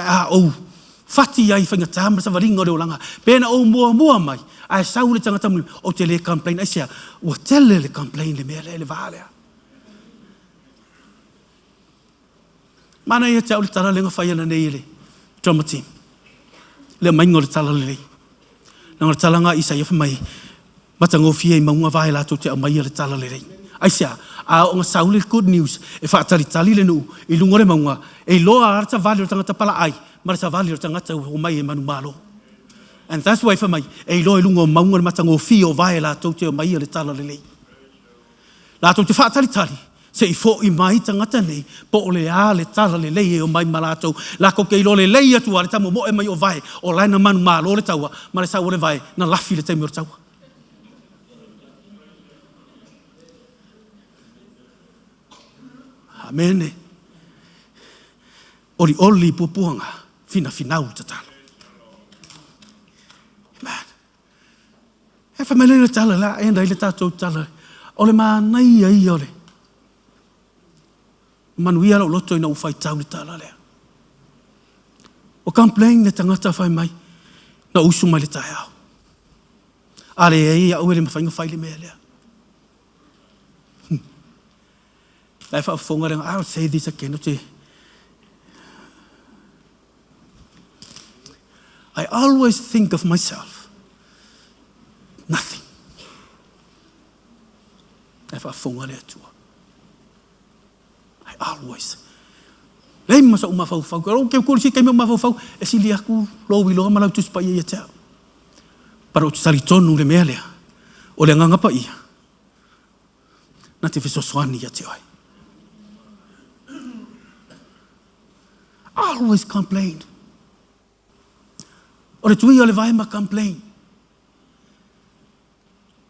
fati ai whaingata ma sa waringa o reo langa. Pena o mua mai. Ai sau le tangata muli o te le complain. Ai sea, ua tele le complain le mea le vahalea. Mana ia te au le tala lenga whaiana nei le drama team. Le maingo le tala le lei. Nanga le tala ngā isa ia whamai. Matango fia I maunga vahe lato te au mai le tala le lei. Ai sea, a o nga saule good news e whaatalitali le nu I lungo le maunga e loa arta vali o tangata pala ai mara sa vali o tangata o mai e manu malo. And that's why whamai e loa lungo maunga le matango fi o vae la tau te o mai le tala le lei. La tau te whaatalitali se I fo I mai tangata nei po o le a le tala le lei e o mai malato la ko ke ilo le lei atua le tamo mo e mai o vae o laina manu malo le taua mara sa o le vae na lafi le taimi o taua. Amene. Oli pupuanga. Finau tatalo. Amen. E whamele le tala la, e ndai le tātou tala. Ole maa nai ai ole. Manuia lo loto ina ufai tau le tala lea. O complain le tangata whai mai. Na usu mai le tae au. Ale e ia ue le mawhainga whai le mea lea. I'll say this again. I always think of myself. Nothing. I always. Lei masa uma fau. Kalau ke kursi kami uma fau. Esili aku lowi lo malau tus pa ia tau. Para tu sali tonu le mele. O le nganga pa ia. Na te fiso swani ia te oi. Always complained. O le tui o le vai ma complain.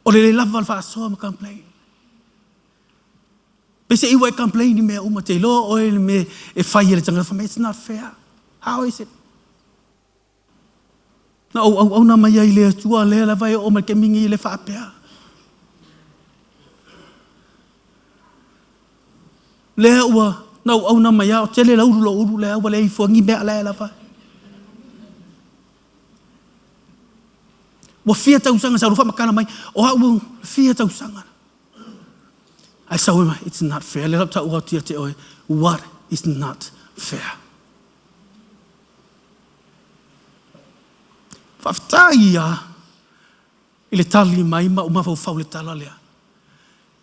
O le lava al faasoa ma complain. Pese iwa e complain I mea uma te lo o e me e whai ele tanga whamai. It's not fair. How is it? Na au na mai ai le tua le la vai o ma ke mingi le whaapea. Lea ua, nau au na mai au, tele la uru lea ua lei fuangi mea lea la fa. Wa fia tausanga sa rufa makana mai, o au fia tausanga. I saw him, it's not fair. Lea ta ua tia te oe, what is not fair? Whaftai ia, ile tali mai ma umawhau whau le tala lea.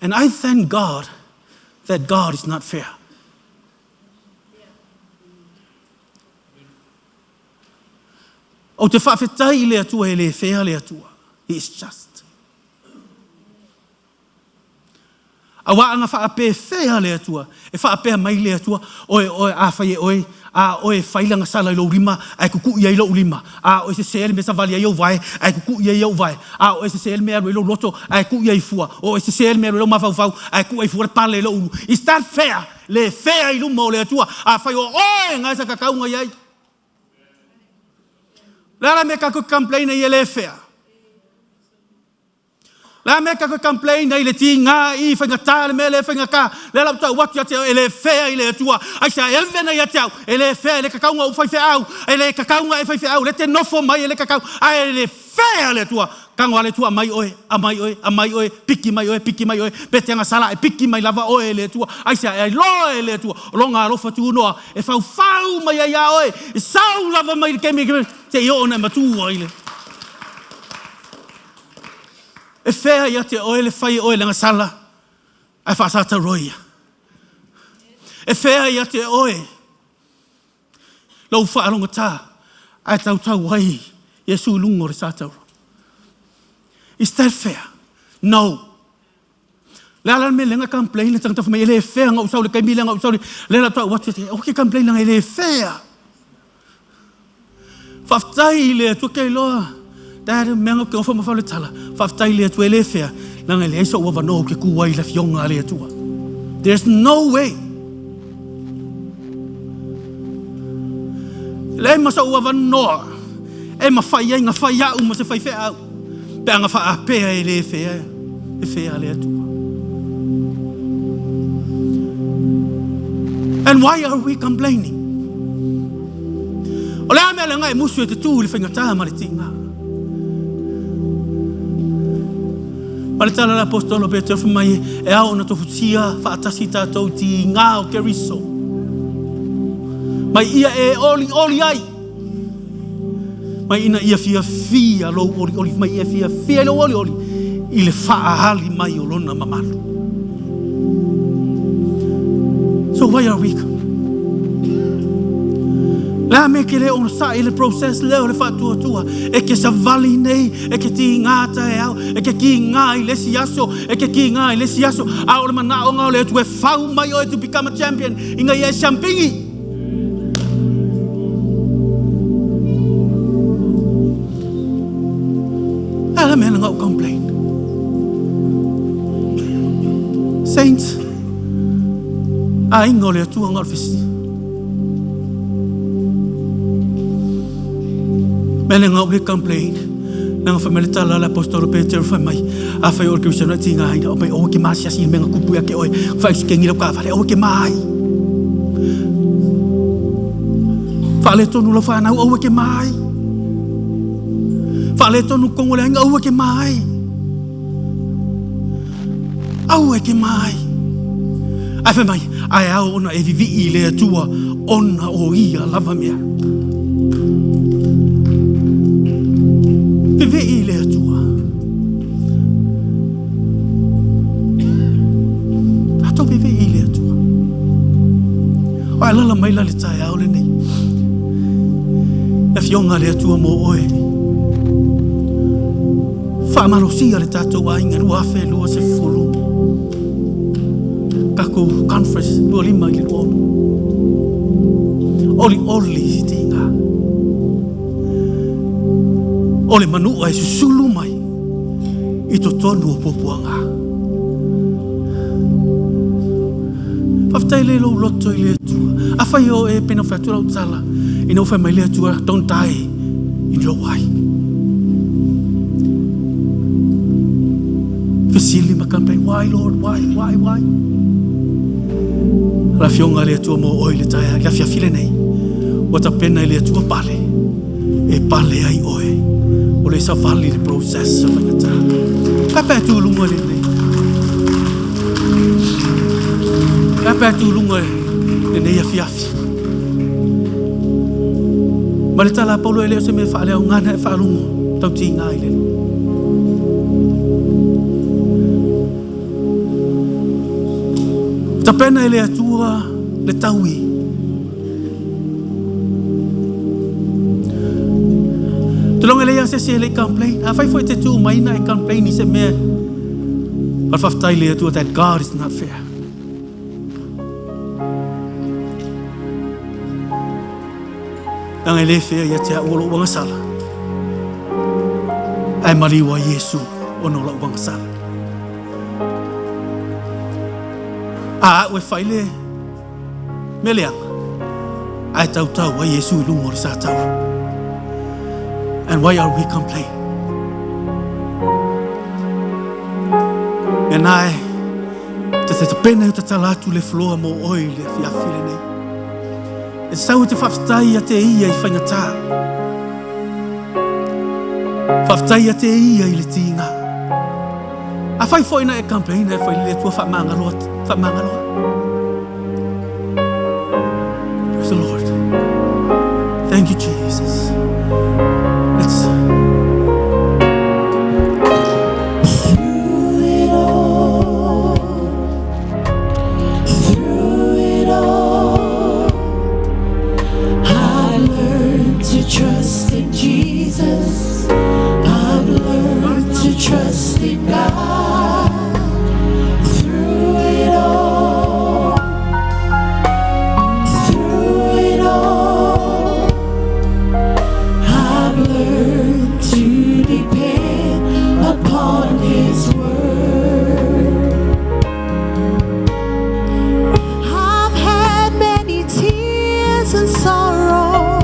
And I thank God that God is not fair. O te whawhetai lea tua e le fair lea tua. He is just. A waanga whaape fair lea tua. E whaape mai lea tua. Oe a whai e oe. A oe whailanga sala i lo rima. Ai kuku ia i lo rima. A oe se seele me sa vali ai au vai. Ai kuku ia i au vai. A oe se seele me aro i lo loto. Ai kuku ia i fua. Oe se seele me aro i lo mawhau. Ai kuku ia i fua pale i lo uru. Is that fair? Le fair i lumo lea tua. A whai o oe ngai sa kakaunga iai. Lara me kako complain i le fair. La me kako complain i le ti nga i whainga tāle me le whainga ka. Le lau tau wati ate e le fair i le tua. Ai sa elvena i ate au. E le fair le kakaunga u whaife au. E le kakaunga e whaife au. Le te nofo mai e le kakau. Ai e le fair le tua. Kango le tua mai oe. A mai oe. A mai oe. Piki mai oe. Piki mai oe. Peteanga sala e piki mai lava oe le tua. Ai sa e loe le tua. Longa rofa tu noa. E whau mai ai a oe. E sau lava mai kemi te iona matua ile. E whea ia te oe le whai oe langa sala. Ai whaasata roia. E whea ia te oe. Lau whaaronga tā. Ai tau wai. Yesu lungo re sātau. Is that fair? No. Le ala me lenga complain le tangta whamai. Ele e whea ngau sau le kaimi le ngau sau le. Le la tau watu te. Oke complain langa ele e whea. Whaftai le tu kei loa. Tāre menga ke ofa mawhau le tala. Whaftai le tu ele whea. Langa le eiso ua wano ke kuwai la fionga le tua. There's no way. Le masa ua wanoa. E mawhai ai ngā whai au ma se whai whea au. Pea ngā wha apea e le whea. E whea le tua. And why are we complaining? O le amea le ngai musu e te tū le whaingatā ma le tinga. Ma le tala la apostolo pe te whamai e au na tofutia whaatasi tātou ti ngā o keriso. Mai ia e oli ai. Mai ina ia fia lo oli. Mai ia fia lo oli. I le whaahali mai o lona mamalu. So why are we la me ke le ona sa ile process leo le fatu e ke sa vali nei e ke ti ngata e au e ke ki ngai le siaso e ke ki ngai le siaso a o mana o ngau le tu e fau mai o to become a champion inga ye champingi ala me ngau complain saints a ingo le tu ngau fisi mele ngau le complain nang family tala la apostolo Peter fa mai a fa o kristiano tinga haina o mai o ke masia si menga kupu ya ke oi fa ke ngilo ka fa le o ke mai fa le tonu la fa na o ke mai fa le tonu kongo le nga o ke mai au ke mai a fa mai ai au ona e vivi le tua ona o ia lava mea vive ile tua ato vive ile tua o ala la mai la le tai au le nei e fionga le tua mo oe fa marosia le tato wa inga lua fe lua se fulu kako conference lua lima ili lua oli tinga ole manu ai susulu mai i to tonu o popuanga paftai le lo loto ile tua afai o e pena fatura o tala i no fa mai le tua don't die in your way Vasily ma campaign why Lord why La fionga le tua mo oi le taia, la fia file nei. Wata pena le tua pale. E pale ai oi. O le sa vali le process of a ta. Kapa tu lunga le nei. Kapa tu lunga le nei a fiafi. Ma le tala paulo ele se me fa le ngana e fa lungo. Tau ti ngai le. Ta pena ele atua le taui. Tolong ele se ele complain. A fai foi te tu mai na complain ni se me. Al faftai le atua that God is not fair. Ang ele fair ya te olo wanga sala. Ai mari wa Yesu ono la wanga sala. We faile meleang ai tau wa Yesu lungo sa tau. And why are we complaining? And I te pena te talatu le floa mo oi le fiafile nei. E sau te whaftai a te ia I whaingata. Whaftai a te ia I le tinga. A whai whoina e complain e whai le tua whamangaloa. Praise the Lord. Thank you, Jesus. Let's... Trust in Jesus. I've learned to trust in God. Through it all, I've learned to depend upon His word. I've had many tears and sorrows.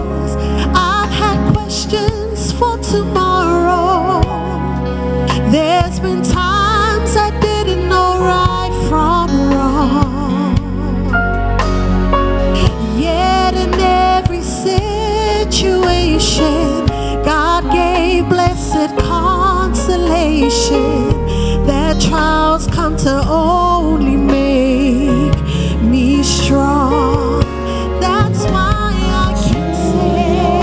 For tomorrow, there's been times I didn't know right from wrong. Yet in every situation, God gave blessed consolation. That trials come to only make me strong. That's why I can say,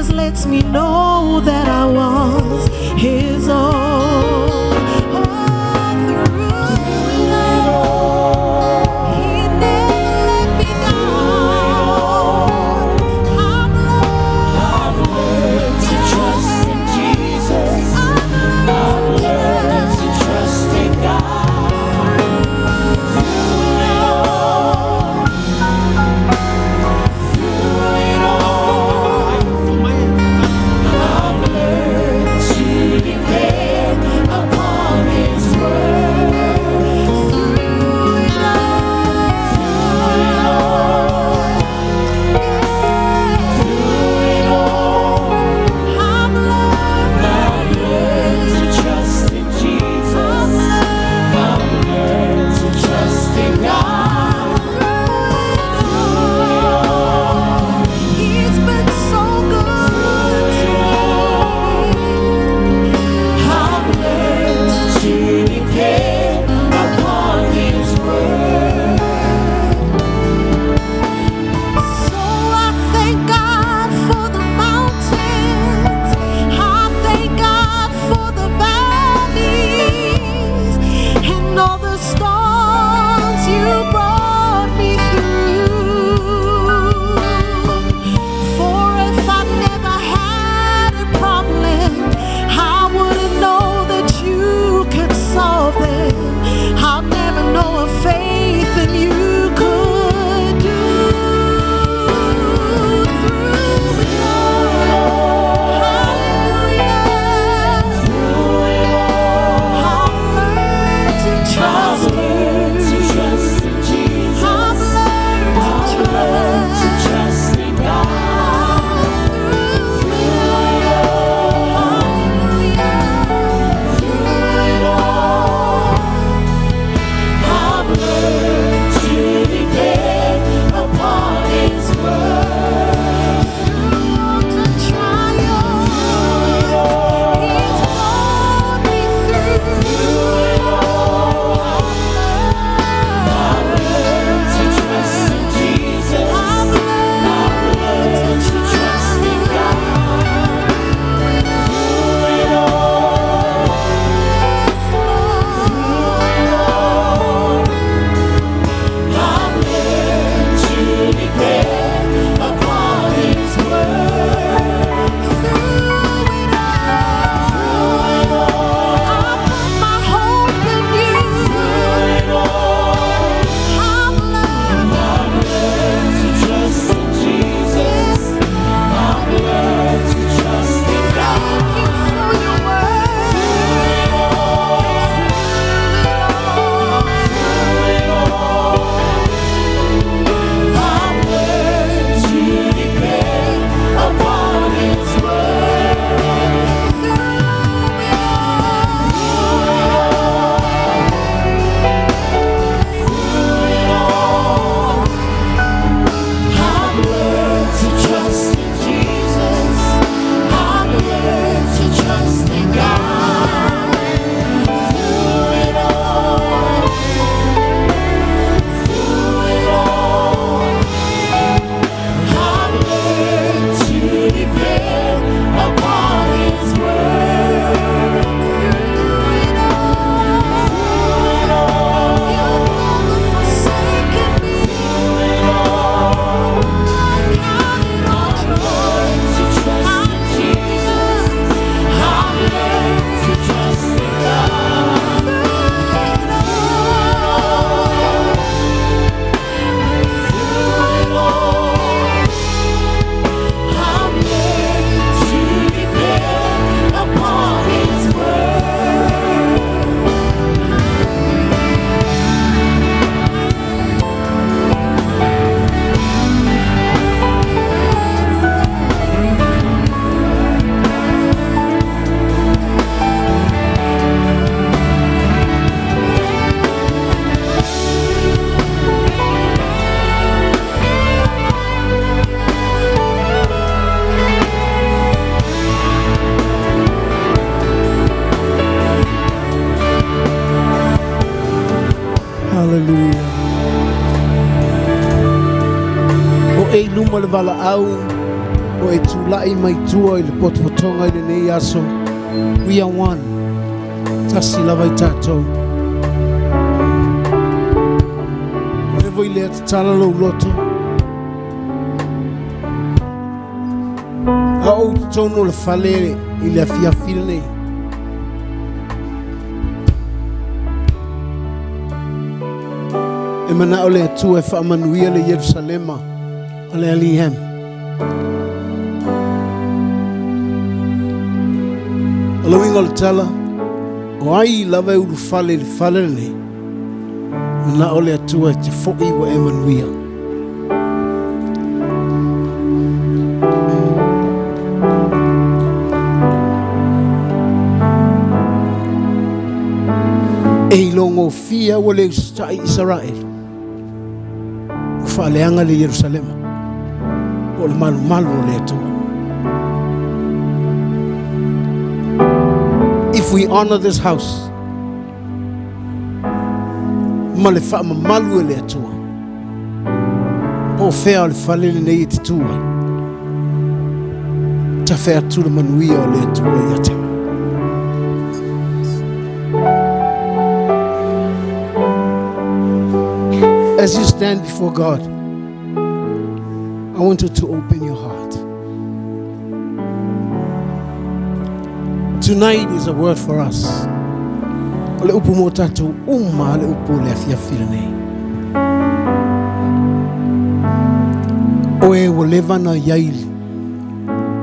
lets me know that I was His own. E luma le vala au o e tūlai mai tua i le potopotonga i le nei aso. We are one. Tasi lava i tātou. Levo i lea te tala lau loto. A o tono le fale i le afiafina nei. E mana o le atua e whaamanuia le Yerusalema a le Alihem. O le winga o le tala o ai lava e uru fale le fale nei. Mana o le atua e te fo'i wa e manuia. E longo fia wa le ustai Israel. Faleanga le Yerusalema. O le malu malu o le atua. If we honor this house, ma le whaama malu e le atua. O whea o le whalele nei te tua. Ta whea tula manuia o le atua i atua. As you stand before God, I want you to open your heart. Tonight is a word for us. Le upu mo tātou umma le upu le afiafira nei. O e wo lewa na yaili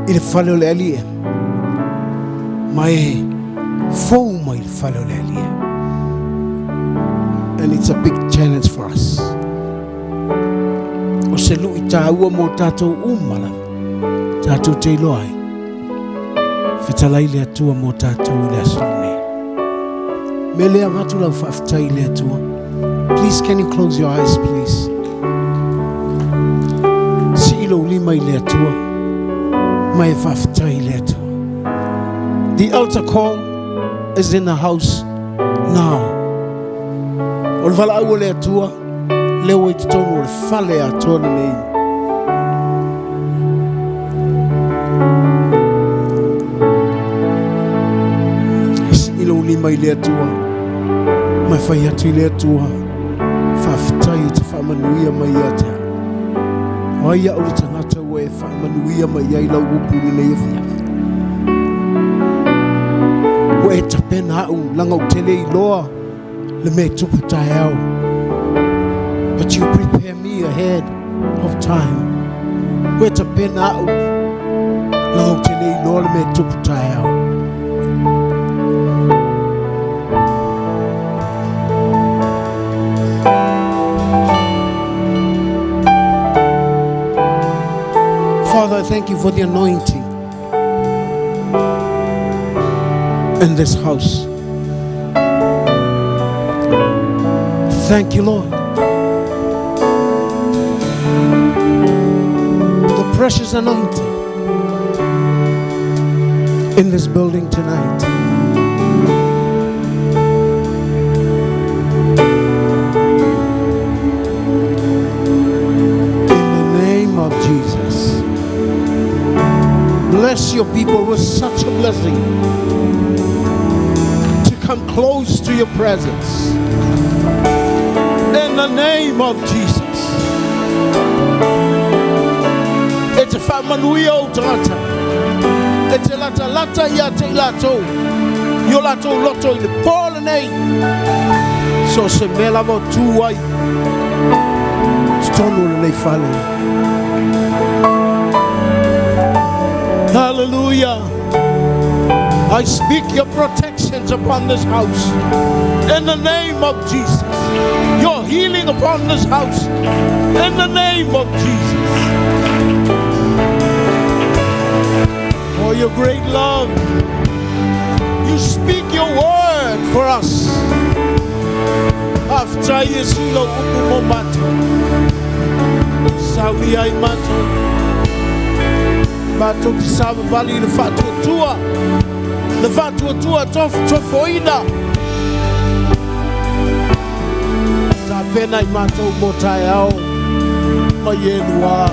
i le whale o le alie. Ma e fou mai le whale o le alie. And it's a big challenge for us. O se lui tāua mo tātou umala, tātou te iloai. Whitalai le atua mo tātou le asulune. Me lea watu lau whaftai le atua. Please, can you close your eyes, please? Si ilo lima i le atua. Mai whaftai le atua. The altar call is in the house now. O le wala au le atua, leo i te tonu o le whale a tonu nei. Ilo lima i le atua, mai whai atu i le atua, whawhitai te whamanuia mai atea. O ai au le tangata ue whamanuia mai ai lau upu ni nei awhiafi. O e tapena au langa u tele i loa, le me tupu tai au. But you prepare me ahead of time. Weta pena au. Lango tele I loa le me tupu tai au. Father, I thank you for the anointing in this house. Thank you, Lord. The precious anointing in this building tonight. In the name of Jesus. Bless your people with such a blessing to come close to your presence. In the name of Jesus. It's a whamanuia o tangata. It's a lata lata ia te lato. Yo lato loto I le pōle nei. So se me lava tū ai. Tonu le nei whale. Hallelujah. I speak your protections upon this house. In the name of Jesus. Your healing upon this house. In the name of Jesus. For your great love. You speak your word for us. After Yesilo upumo mato. Sawi ai mato. Mato ki sawa vali le fatua tua. Le fatua tua tofoina. Sa pena I mato mo tai au. Ma yenua.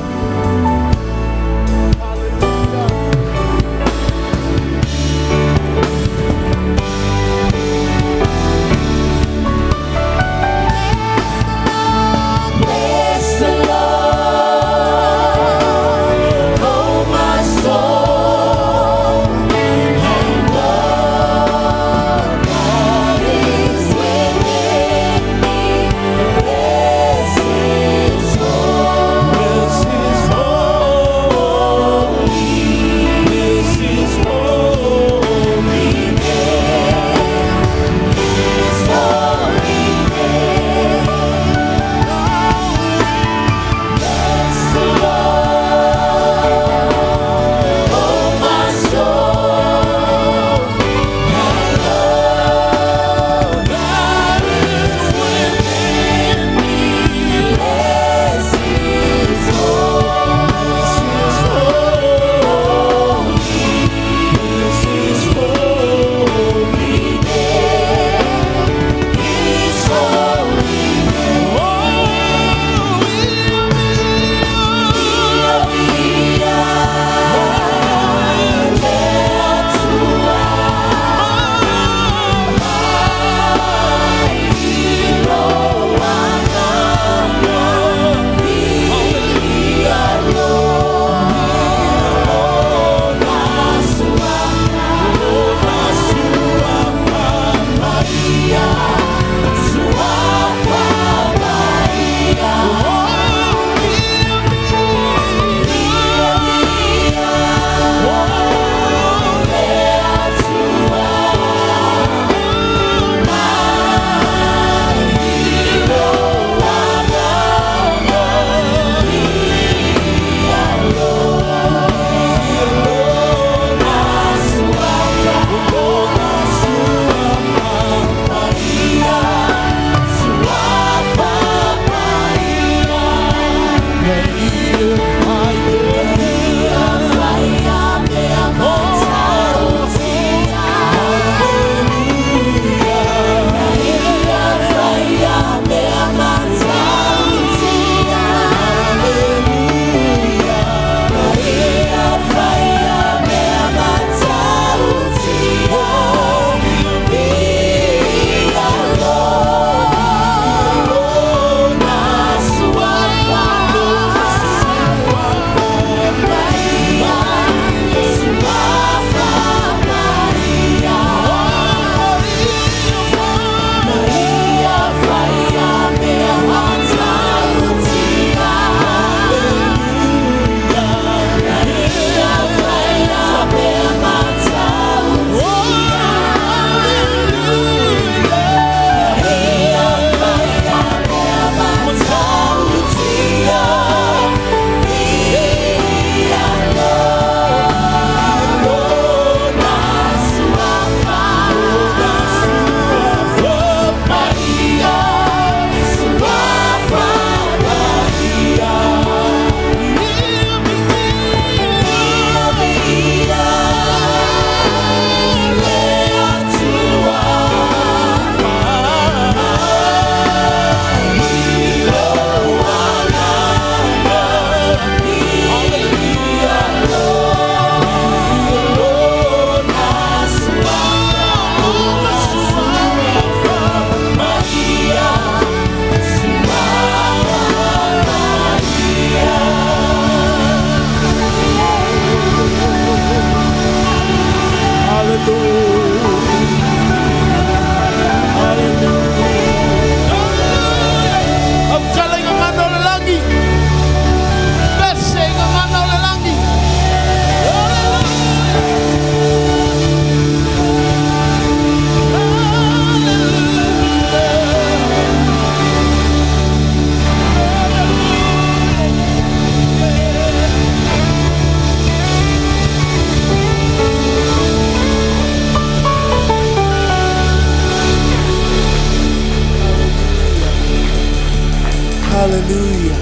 Hallelujah.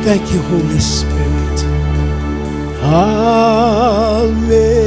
Thank you, Holy Spirit. Hallelujah.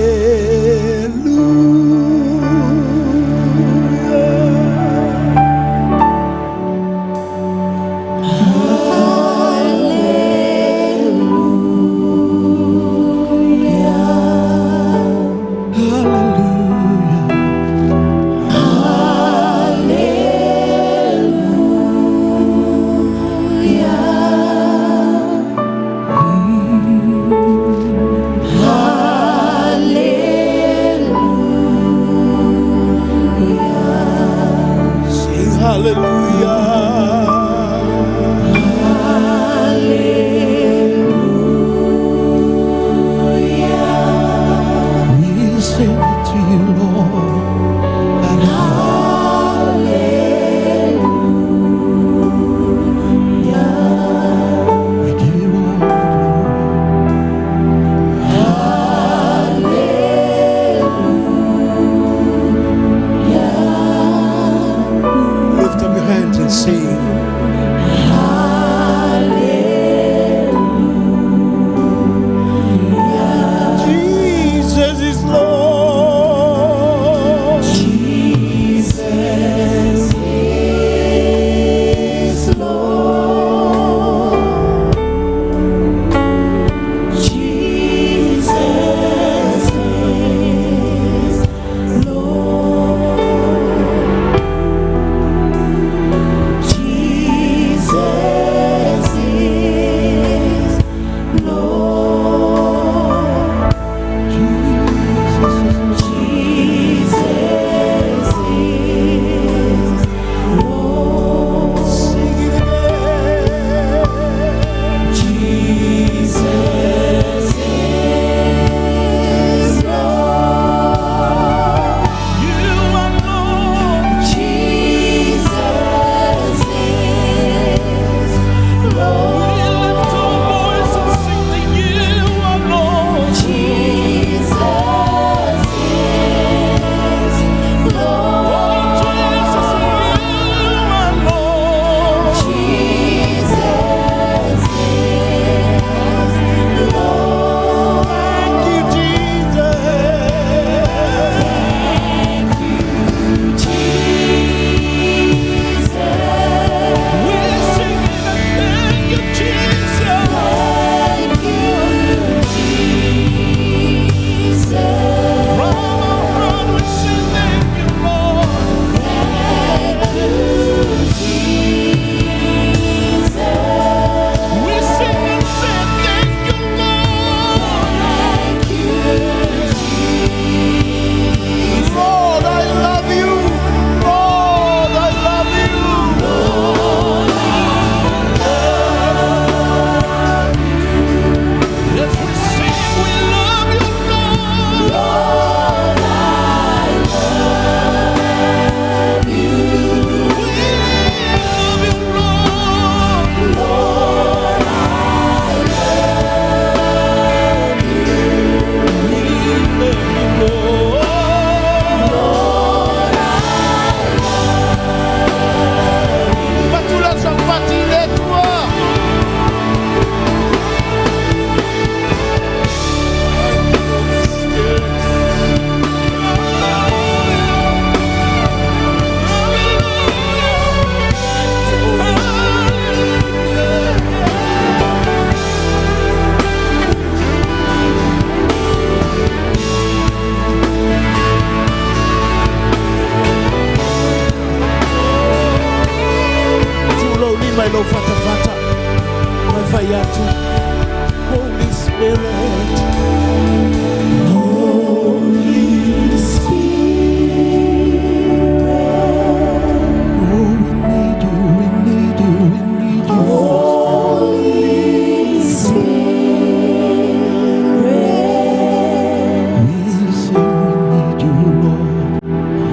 tafata. Mai fai atu. Holy Spirit. Holy Spirit. Oh, we need you, we need you, we need you. Holy Spirit. We say we need you, Lord.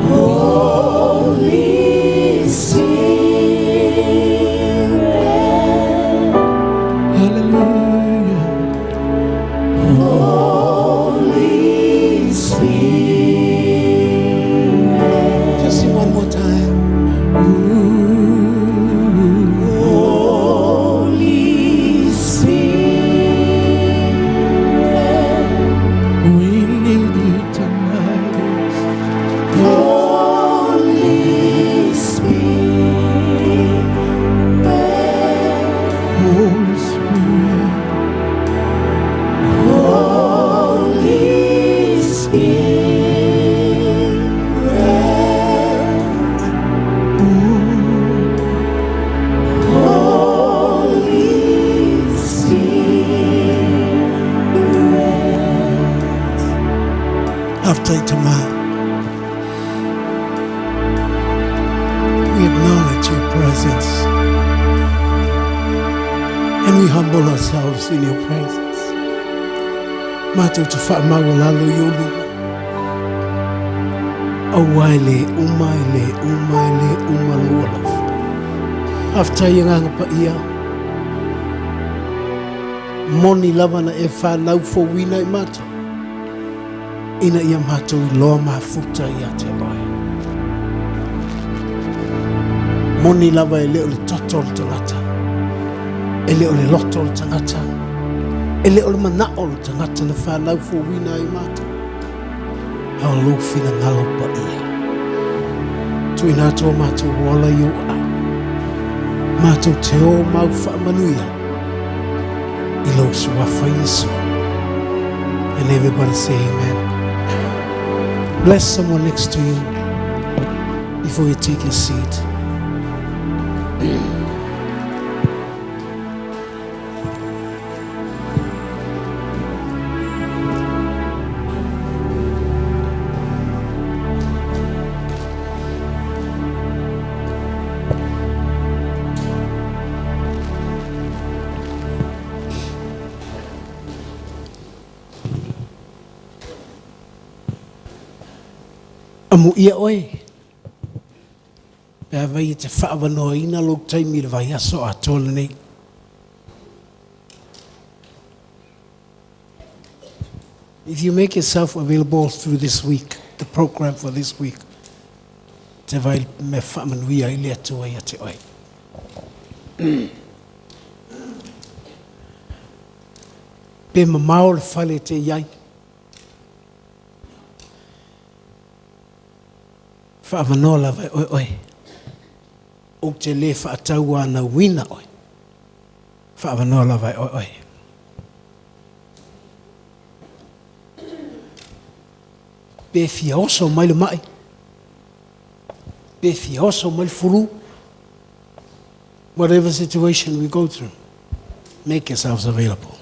Holy Spirit. Hallelujah. Holy Spirit. Just sing one more time. Holy Spirit. We need you tonight. Holy Spirit. Holy Spirit. Holy Spirit. Holy Spirit. Have Taito Ma. We acknowledge your presence and we humble ourselves in your presence. Matu tufa mawalalo yolu. Awaile, umaile, umaile, umalo wolof. After yang pa iya. Moni lava na e whanau fo wina I matu. Ina ia matu I loa mafuta ia te oi. Moni lava e leo le toto le tangata. E leo le loto le tangata. E leo le manao le tangata na whanau fo wina I matu. Hau lofi na ngalo pa ia. Tui nato matu wala yo a. Matu te o mau wha manuia. I lo suafa Yesu. And everybody say amen. Bless someone next to you before you take your seat. Amu ia oi. Pea vai te whaavanoa ina lok taimi le vai aso a tole nei. If you make yourself available through this week, the program for this week, te vai me whaamanuia I lea tua ia te oi. Pe mamao le whale te iai. Whaavanoa la vai oi oi. O te le whaatau ana wina oi. Whaavanoa la vai oi oi. Pe fia oso mai le mai. Pe fia oso mai le furu. Whatever situation we go through, make yourselves available.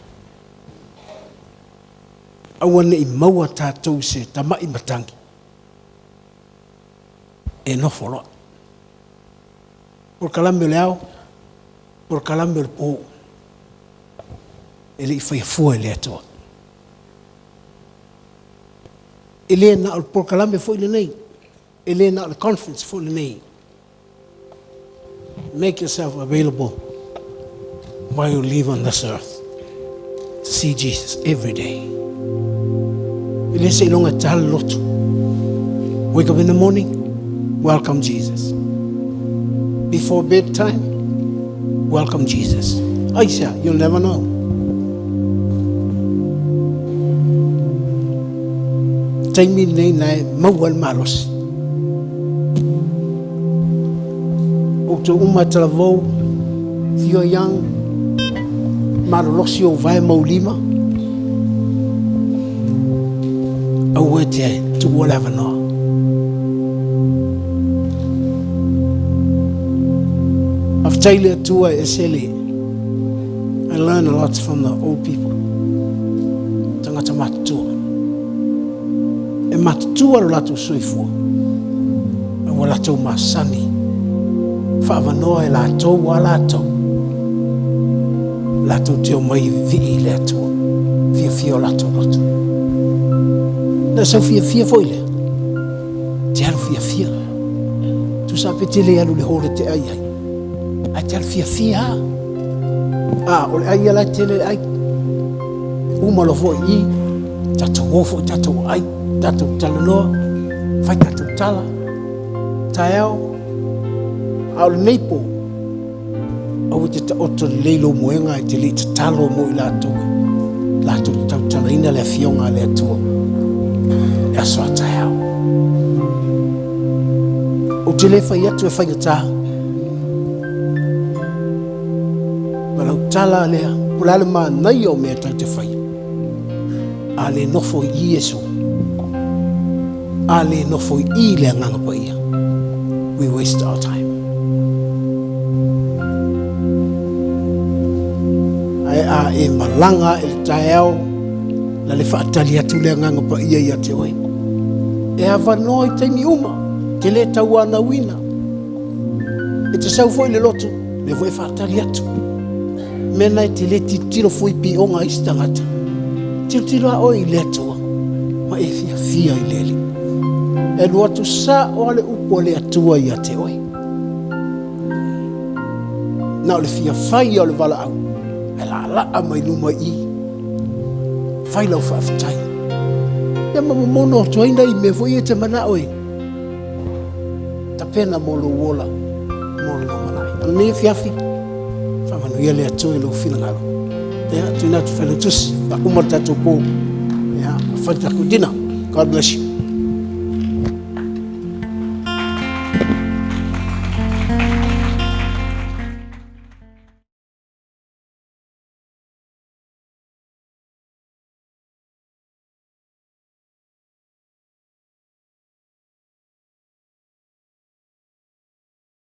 Awana I maua tātou se tamai matangi. E no folo. Por calambe le au, por calambe le po. Ele I fai fua le atoa. Ele na por calambe foi le nei. Ele na the conference foi le nei. Make yourself available while you live on this earth to see Jesus every day. Ele se longa tal lotu. Wake up in the morning, welcome Jesus. Before bedtime, welcome Jesus. Aisha, you'll never know. Taimi nei nai mawal maros. To umata vo fio yang marolosio vai maulima awete to whatever no taile atua e sele. I learn a lot from the old people. Tangata matua. E matua lo latu soifua. E wa latu masani. Whaamanoa e latu wa latu. Latu teo mai vii le atua. Fia o latu latu. Na sau fia foile. Te alu fia. Tu sa petele alu le hole te ai. Ai te alu fia. O le ai ala tele ai. Uma lo foi I. Tato wofo, tato ai. Tato talanoa. Fai tato tala. Taeo. Au le neipo. Au te oto leilo moenga te le te talo mo I lato. Lato tau tala ina le fionga le atua. E asoa taeo. O te le fai atu e fai ngata. Walau tala lea. Pulale maa nai o mea tau te fai. Ale nofo I Yesu. Ale nofo I le nganga pa ia. We waste our time. A e malanga e le taeao na le whaatali atu le nganga pa ia te oe. E hawa noi taimi uma te le tau ana wina. E te sau foi le lotu le voi whaatali atu. Mena e te le titiro foi pi o ngā istangata. Titiro a oi le atua ma e fia I leli. E lua tu sa o ale upo le atua ia te oe. Na o le fia fai o le wala au. E la mai luma I. Fai lau whaafitai. Ia mono toina I me voi e te mana oe. Ta pena molo wola. Molo no manai. Ana ne fiafi. Whamanu ia le atoe lo fina ngalo. Ia, tuina tu whelu tusi. Pakumar tato po. Ia, whai taku dina. God bless you.